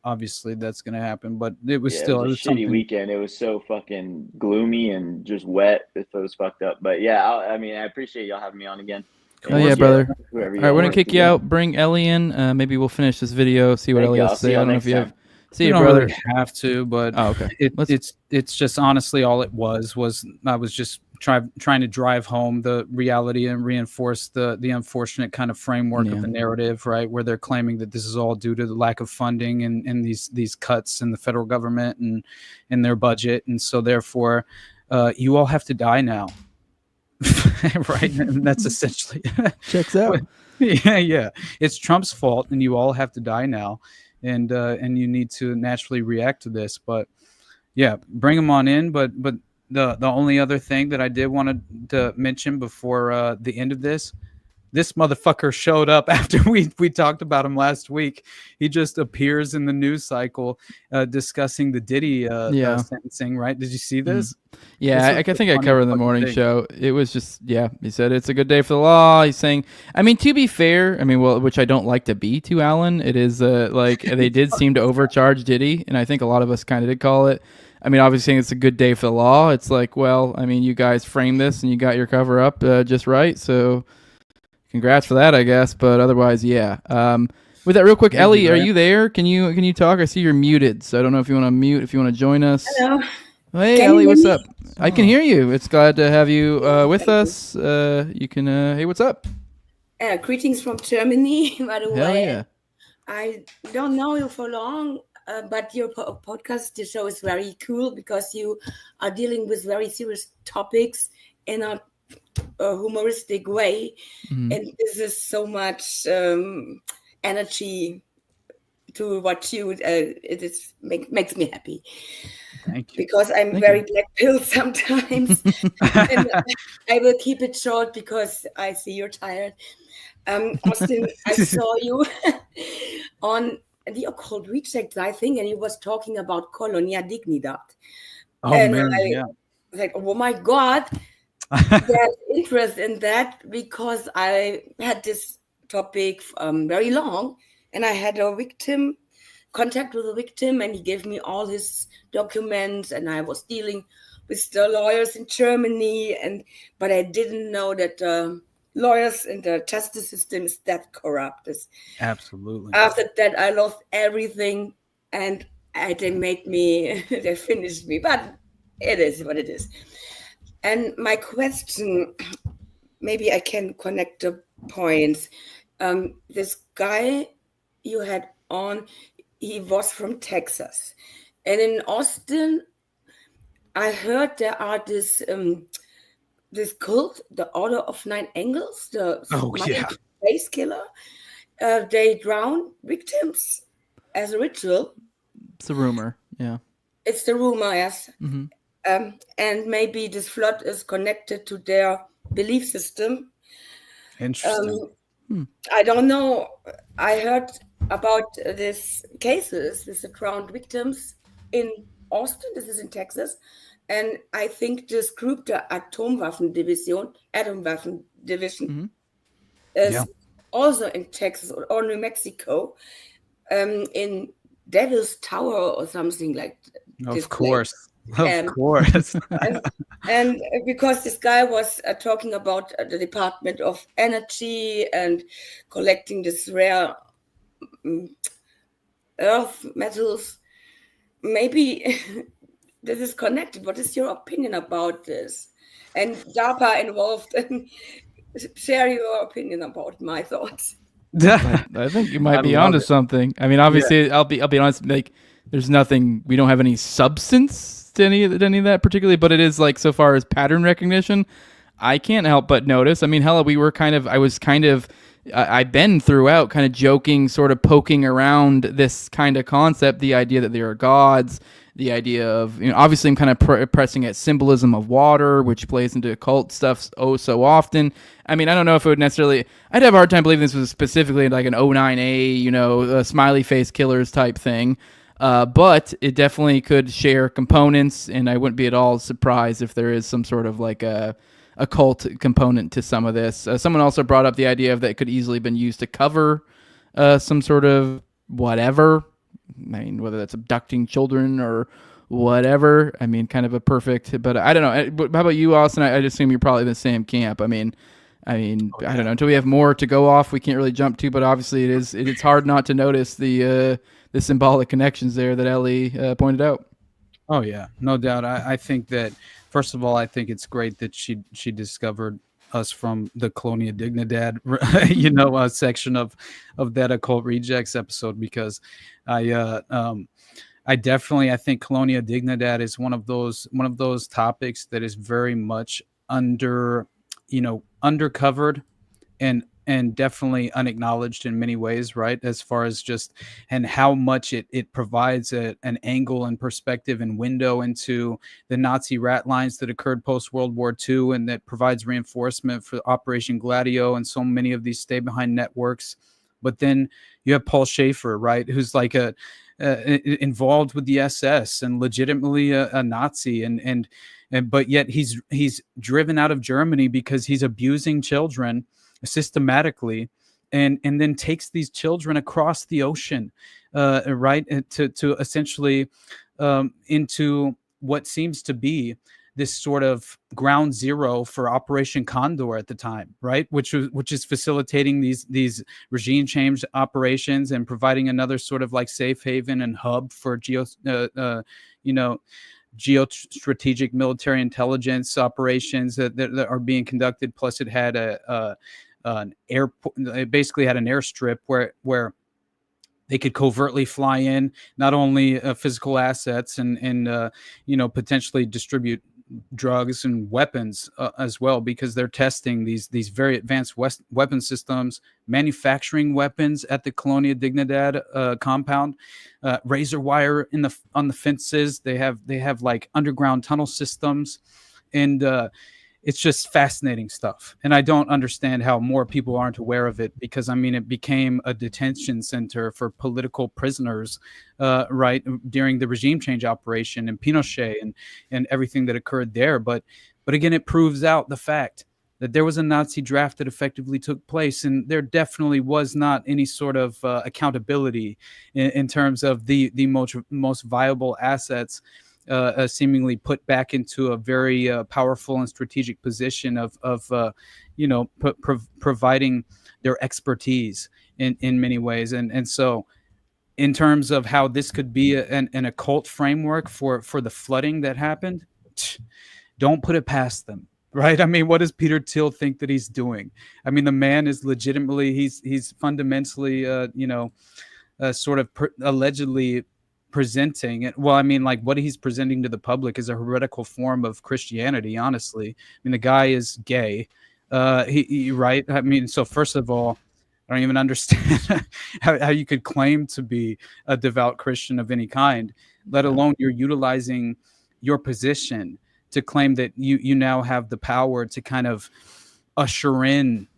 obviously that's going to happen, but it was still it was a shitty weekend. It was so fucking gloomy and just wet. It was fucked up. But yeah, I appreciate y'all having me on again. Oh yeah, brother. All right, we're gonna kick you out. Bring Ellie in. Maybe we'll finish this video. See what Ellie has to say. I don't know if you have. See you, brother. Really have to, but okay. It's just honestly all it was I was just trying to drive home the reality and reinforce the unfortunate kind of framework of the narrative, right, where they're claiming that this is all due to the lack of funding and these cuts in the federal government and in their budget, and so therefore you all have to die now. Right, and that's essentially checks out. Yeah, it's Trump's fault, and you all have to die now, and you need to naturally react to this. But yeah, bring them on in. But the only other thing that I did want to mention before the end of this motherfucker showed up after we talked about him last week. He just appears in the news cycle discussing the Diddy sentencing, right? Did you see this? Yeah, I think I covered in the morning show. It was just, he said it's a good day for the law. He's saying, to be fair, which I don't like to be to Alan, it is like they did seem to overcharge Diddy, and I think a lot of us kind of did call it. Obviously saying it's a good day for the law. It's like, well, you guys framed this and you got your cover up just right, so congrats for that, I guess. But otherwise, yeah. With that, real quick, Ellie, are you there? Can you talk? I see you're muted, so I don't know if you want to mute, if you want to join us. Hello. Hey, Ellie, what's up? I can hear you. It's glad to have you with us. You can. Hey, what's up? Greetings from Germany, by the way. Hell yeah. I don't know you for long, but your podcast, the show is very cool because you are dealing with very serious topics in a humoristic way, and this is so much energy to watch you. It makes me happy. Thank you. Because I'm very black pill sometimes. And I will keep it short because I see you're tired. Austin, I saw you on the Occult Reject, I think, and he was talking about Colonia Dignidad. Oh, and man, I was like, oh my God, there's interest in that, because I had this topic very long, and I had contact with a victim, and he gave me all his documents, and I was dealing with the lawyers in Germany, but I didn't know that lawyers in the justice system is that corrupt. Absolutely. After that, I lost everything, and they finished me, but it is what it is. And my question, maybe I can connect the points. This guy you had on, he was from Texas. And in Austin, I heard there are this cult, the Order of Nine Angles, the face killer. They drown victims as a ritual. It's a rumor. Yeah. It's the rumor, yes. Mm-hmm. And maybe this flood is connected to their belief system. Interesting. I don't know. I heard about these cases with the drowned victims in Austin. This is in Texas. And I think this group, the Atomwaffen Division, is also in Texas or New Mexico, in Devil's Tower or something like this. Of course. Of course. and because this guy was talking about the Department of Energy and collecting this rare earth metals, maybe this is connected. What is your opinion about this? And DARPA involved, and share your opinion about my thoughts. I think you might be onto something. I mean, obviously, I'll be honest. Like, there's nothing. We don't have any substance to any of that particularly, but it is like, so far as pattern recognition, I can't help but notice. I mean, hella, I've been throughout kind of joking, sort of poking around this kind of concept, the idea that there are gods, the idea of, obviously I'm kind of pressing at symbolism of water, which plays into occult stuff so often. I mean, I don't know if it would necessarily, I'd have a hard time believing this was specifically like an 09A, smiley face killers type thing. But it definitely could share components, and I wouldn't be at all surprised if there is some sort of like a cult component to some of this. Someone also brought up the idea of that it could easily been used to cover some sort of whatever. I mean, whether that's abducting children or whatever. I mean, kind of a perfect, but I don't know. How about you, Austin? I assume you're probably in the same camp. I mean, I don't know. Until we have more to go off, we can't really jump to. But obviously, it's hard not to notice the symbolic connections there that Ellie pointed out. Oh yeah, no doubt. I think that, first of all, I think it's great that she discovered us from the Colonia Dignidad, section of that Occult Rejects episode, because I definitely, I think Colonia Dignidad is one of those topics that is very much undercovered and definitely unacknowledged in many ways, right? As far as just, and how much it provides an angle and perspective and window into the Nazi rat lines that occurred post-World War II, and that provides reinforcement for Operation Gladio and so many of these stay-behind networks. But then you have Paul Schaefer, right, who's like involved with the SS and legitimately a Nazi, but yet he's driven out of Germany because he's abusing children systematically, and then takes these children across the ocean, right, to essentially into what seems to be this sort of ground zero for Operation Condor at the time, right, which is facilitating these regime change operations and providing another sort of like safe haven and hub for geostrategic military intelligence operations that are being conducted. Plus, it had an airport. It basically had an airstrip where they could covertly fly in not only physical assets and potentially distribute drugs and weapons as well, because they're testing these very advanced weapon systems, manufacturing weapons at the Colonia Dignidad compound, razor wire on the fences. They have like underground tunnel systems, and it's just fascinating stuff. And I don't understand how more people aren't aware of it, because I mean, it became a detention center for political prisoners, right, during the regime change operation and Pinochet and everything that occurred there. But again, it proves out the fact that there was a Nazi draft that effectively took place, and there definitely was not any sort of accountability in terms of the most viable assets seemingly put back into a very powerful and strategic position of providing their expertise in many ways. And so in terms of how this could be an occult framework for the flooding that happened, don't put it past them. Right. I mean, what does Peter Thiel think that he's doing? I mean, the man is legitimately, he's fundamentally, sort of allegedly presenting it. Well, I mean, like what he's presenting to the public is a heretical form of Christianity, honestly. I mean, the guy is gay. He right? I mean, so first of all, I don't even understand how you could claim to be a devout Christian of any kind, let alone you're utilizing your position to claim that you now have the power to kind of usher in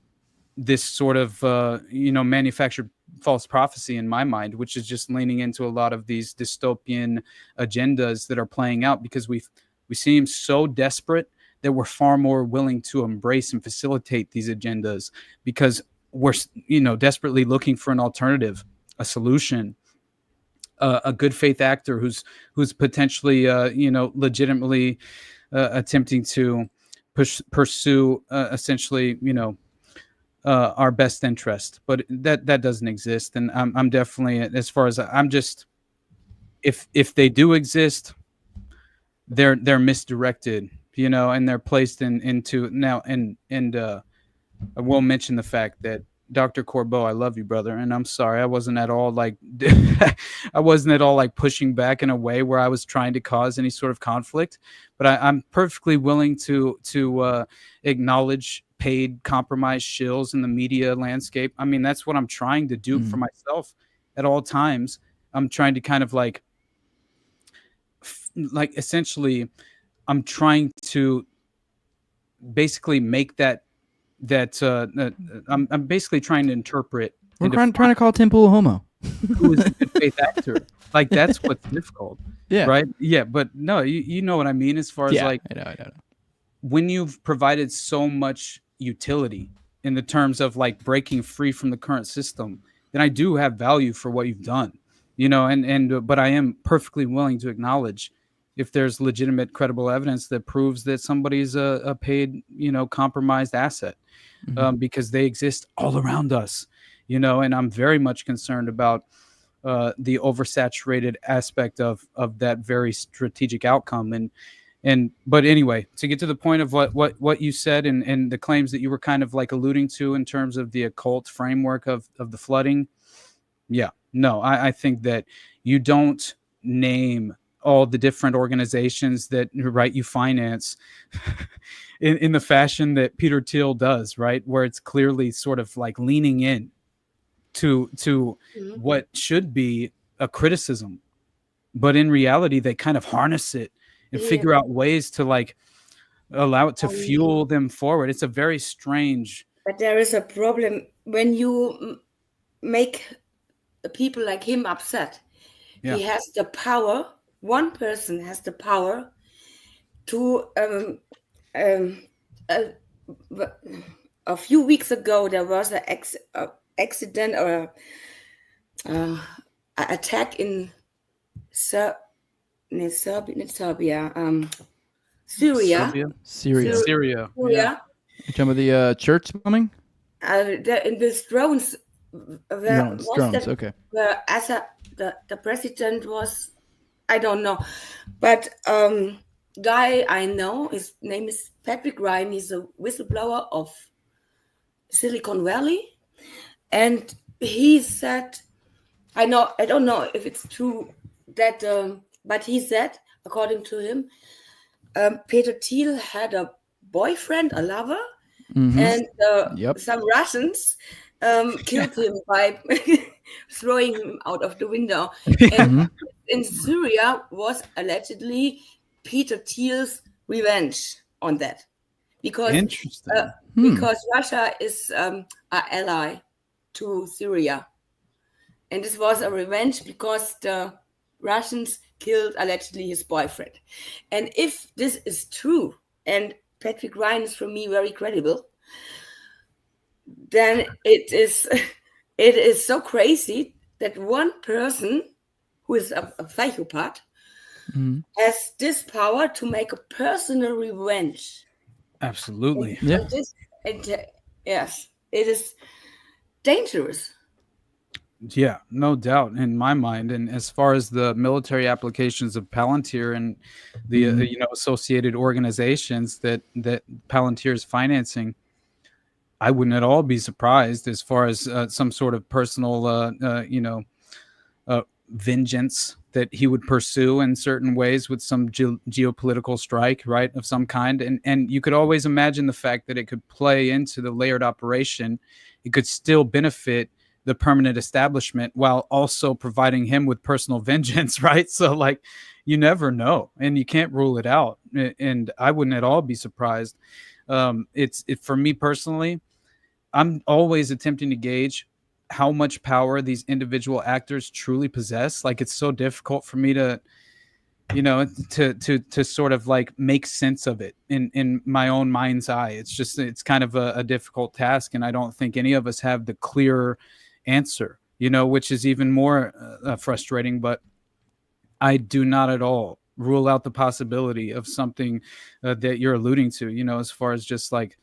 this sort of manufactured false prophecy in my mind, which is just leaning into a lot of these dystopian agendas that are playing out, because we seem so desperate that we're far more willing to embrace and facilitate these agendas because we're desperately looking for an alternative, a solution, a good faith actor who's potentially legitimately attempting to pursue essentially our best interest, but that doesn't exist. And I'm definitely, as far as I'm just, if they do exist, they're misdirected, and they're placed into now. And I will mention the fact that Dr. Corbeau, I love you, brother, and I'm sorry I wasn't at all like pushing back in a way where I was trying to cause any sort of conflict, but I'm perfectly willing to acknowledge paid compromised shills in the media landscape. I mean, that's what I'm trying to do for myself at all times. I'm trying to kind of like essentially I'm trying to basically make that I'm basically trying to interpret. We're trying to call Tim Pool a homo. Who is a good faith actor? Like that's what's difficult. Yeah. Right. Yeah. But no, you know what I mean. As far as like, I know. When you've provided so much utility in the terms of like breaking free from the current system, then I do have value for what you've done. But I am perfectly willing to acknowledge if there's legitimate, credible evidence that proves that somebody's a paid, compromised asset. Because they exist all around us, and I'm very much concerned about the oversaturated aspect of that very strategic outcome. But anyway, to get to the point of what you said and the claims that you were kind of like alluding to in terms of the occult framework of the flooding. Yeah, no, I think that you don't name all the different organizations that you finance in the fashion that Peter Thiel does, right? Where it's clearly sort of like leaning in to what should be a criticism, but in reality, they kind of harness it and figure out ways to like allow it to fuel them forward. It's a very strange. But there is a problem when you make people like him upset. Yeah. He has the power. One person has the power to. A few weeks ago, there was an accident or an attack in Syria. Syria. Yeah. You talking about the church bombing? In these drones. Drones. Okay. The president was, I don't know, but guy I know, his name is Patrick Ryan. He's a whistleblower of Silicon Valley, and he said, I don't know if it's true that, but he said, according to him, Peter Thiel had a boyfriend, a lover, and some Russians killed him by throwing him out of the window. And in Syria was allegedly Peter Thiel's revenge on that, because Russia is an ally to Syria, and this was a revenge because the Russians killed allegedly his boyfriend. And if this is true, and Patrick Ryan is for me very credible, then it is so crazy that one person who is a psychopath has this power to make a personal revenge. Absolutely. Yes, it is dangerous. Yeah, no doubt in my mind. And as far as the military applications of Palantir and the associated organizations that Palantir is financing, I wouldn't at all be surprised as far as some sort of personal vengeance that he would pursue in certain ways with some geopolitical strike, right, of some kind. And you could always imagine the fact that it could play into the layered operation. It could still benefit the permanent establishment while also providing him with personal vengeance, right? So like, you never know, and you can't rule it out. And I wouldn't at all be surprised. For me personally, I'm always attempting to gauge how much power these individual actors truly possess. Like, it's so difficult for me to, to sort of like make sense of it in my own mind's eye. It's kind of a difficult task. And I don't think any of us have the clear answer, which is even more frustrating. But I do not at all rule out the possibility of something that you're alluding to, as far as just like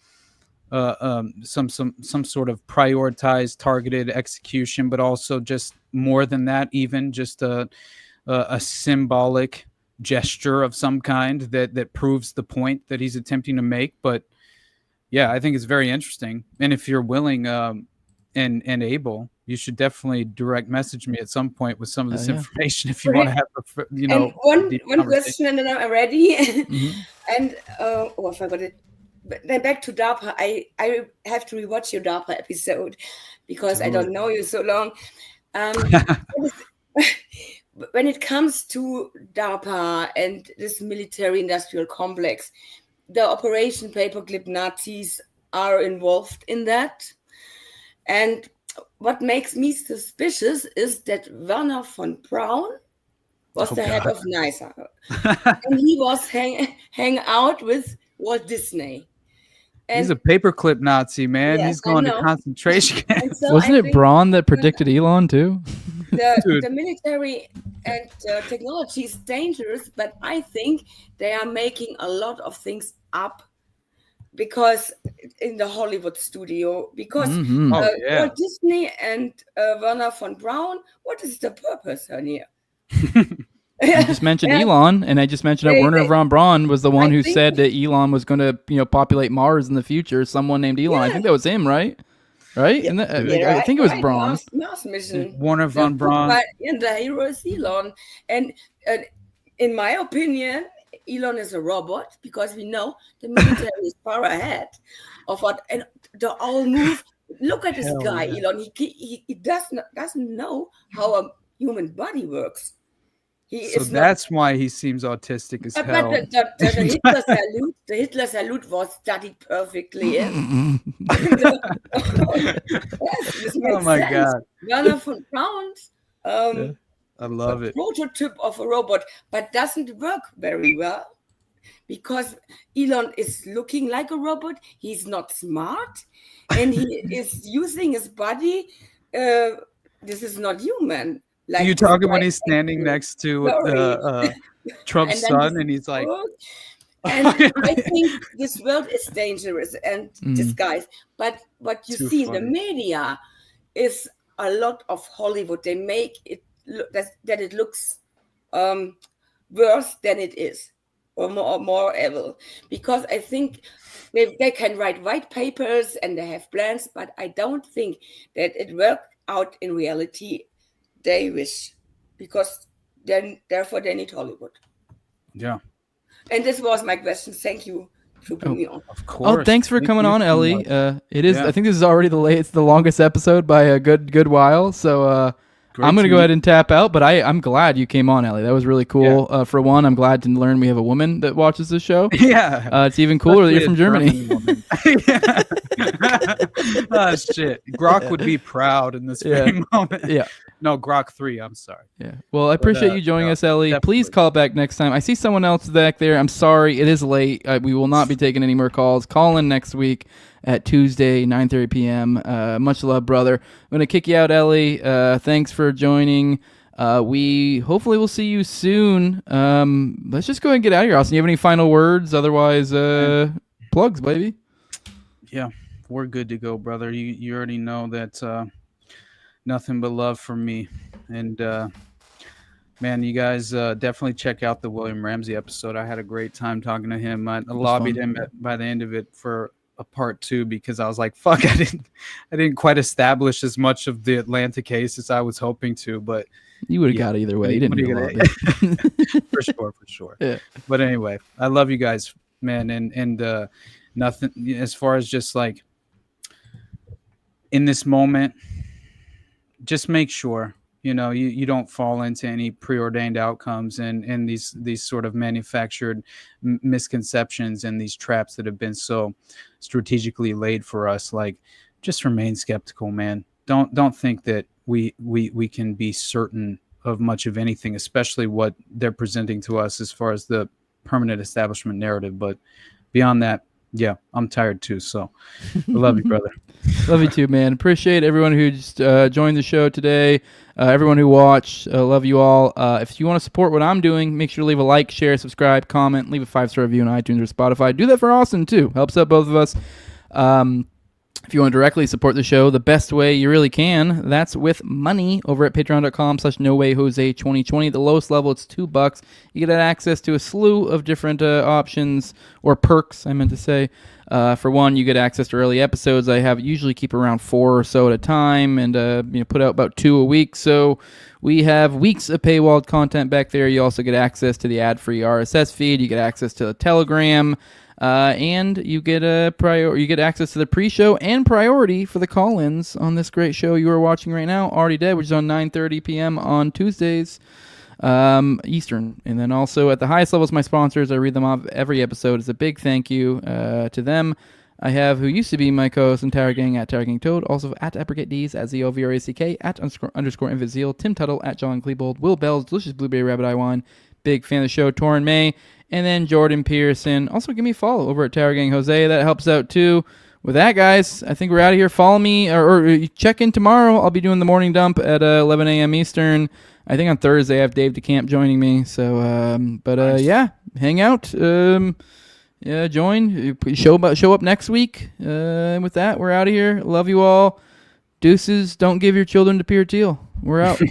some sort of prioritized, targeted execution, but also just more than that, even just a symbolic gesture of some kind that proves the point that he's attempting to make. But yeah, I think it's very interesting. And if you're willing and able, you should definitely direct message me at some point with some of this information if you want to have And one question, and then I'm ready. And I forgot it. But then back to DARPA. I have to rewatch your DARPA episode because I don't know you so long. When it comes to DARPA and this military-industrial complex, the Operation Paperclip Nazis are involved in that. And what makes me suspicious is that Werner von Braun was the head of NISA. And he was hang out with Walt Disney. And he's a paperclip Nazi, man. Yes, he's going to concentration camps. So Wasn't it Braun that predicted Elon too? The military and technology is dangerous, but I think they are making a lot of things up because in the Hollywood studio, because Walt Disney and Werner von Braun, what is the purpose here? You just mentioned Elon, and I just mentioned that Werner von Braun was the one who said that Elon was going to, populate Mars in the future. Someone named Elon. I think that was him, right? Right? Yeah, I think it was Braun. Mars mission. Werner von Braun. And the hero is Elon. And in my opinion, Elon is a robot because we know the military is far ahead of what, and the all move. Look at this guy, Elon. He doesn't know how a human body works. That's why he seems autistic as hell. But the Hitler salute was studied perfectly. Yes, oh my God. Werner von Braun, I love it. Prototype of a robot, but doesn't work very well because Elon is looking like a robot. He's not smart, and he is using his body. This is not human. Like you talking when he's standing next to Trump's son, and he's like, and I think this world is dangerous and disguised. But what you see in the media is a lot of Hollywood. They make it look that it looks worse than it is, or more evil. Because I think they can write white papers and they have plans, but I don't think that it worked out in reality. They wish, because therefore they need Hollywood. Yeah. And this was my question. Thank you for putting me on. Of course. Oh, thanks for coming on, Ellie. It is. I think this is already the longest episode by a good while. So I'm going to go ahead and tap out. But I'm glad you came on, Ellie. That was really cool. Yeah. For one, I'm glad to learn we have a woman that watches this show. Yeah. It's even cooler that you're from Germany. Oh shit! Grok would be proud in this very moment. Yeah. No, Grok 3. I'm sorry. Yeah. Well, I appreciate you joining us, Ellie. Definitely. Please call back next time. I see someone else back there. I'm sorry. It is late. We will not be taking any more calls. Call in next week at Tuesday, 9:30 p.m. Much love, brother. I'm going to kick you out, Ellie. Thanks for joining. We hopefully will see you soon. Let's just go ahead and get out of here, Austin. You have any final words? Otherwise, plugs, baby. Yeah, we're good to go, brother. You already know that nothing but love from me. And man, you guys definitely check out the William Ramsey episode. I had a great time talking to him. I lobbied him by the end of it for a part 2 because I was like, fuck, I didn't quite establish as much of the Atlanta case as I was hoping to, but You would have got it either way. You didn't need a lobby. For sure. Yeah. But anyway, I love you guys, man. And nothing as far as just like in this moment, just make sure, you don't fall into any preordained outcomes and these sort of manufactured misconceptions and these traps that have been so strategically laid for us. Like, just remain skeptical, man. Don't think that we can be certain of much of anything, especially what they're presenting to us as far as the permanent establishment narrative. But beyond that, yeah, I'm tired too. So I love you, brother. Love you too, man. Appreciate everyone who just joined the show today. Everyone who watched, love you all. If you want to support what I'm doing, make sure to leave a like, share, subscribe, comment, leave a 5-star review on iTunes or Spotify. Do that for Austin too. Helps out both of us. If you want to directly support the show, the best way you really can, that's with money over at patreon.com/nowayjose2020. The lowest level, it's $2. You get access to a slew of different options or perks, I meant to say. For one, you get access to early episodes. I usually keep around 4 or so at a time and put out about 2 a week. So we have weeks of paywalled content back there. You also get access to the ad-free RSS feed. You get access to the Telegram. And you get access to the pre-show and priority for the call-ins on this great show you are watching right now, Already Dead, which is on 9:30 p.m. on Tuesdays Eastern. And then also at the highest levels, my sponsors, I read them off every episode. It's a big thank you to them. I have who used to be my co-host in Tower Gang at Tower Gang Toad, also at Applegate D's at ZOVRACK, at _ Invizeal, Tim Tuttle, at John Klebold, Will Bell's Delicious Blueberry Rabbit Eye Wine, big fan of the show, Torrin May, and then Jordan Pearson. Also, give me a follow over at Tower Gang Jose. That helps out, too. With that, guys, I think we're out of here. Follow me or check in tomorrow. I'll be doing the morning dump at 11 a.m. Eastern. I think on Thursday I have Dave DeCamp joining me. So, nice. Yeah, hang out. Join. Show up next week. With that, we're out of here. Love you all. Deuces. Don't give your children to Pierre Thiel. We're out.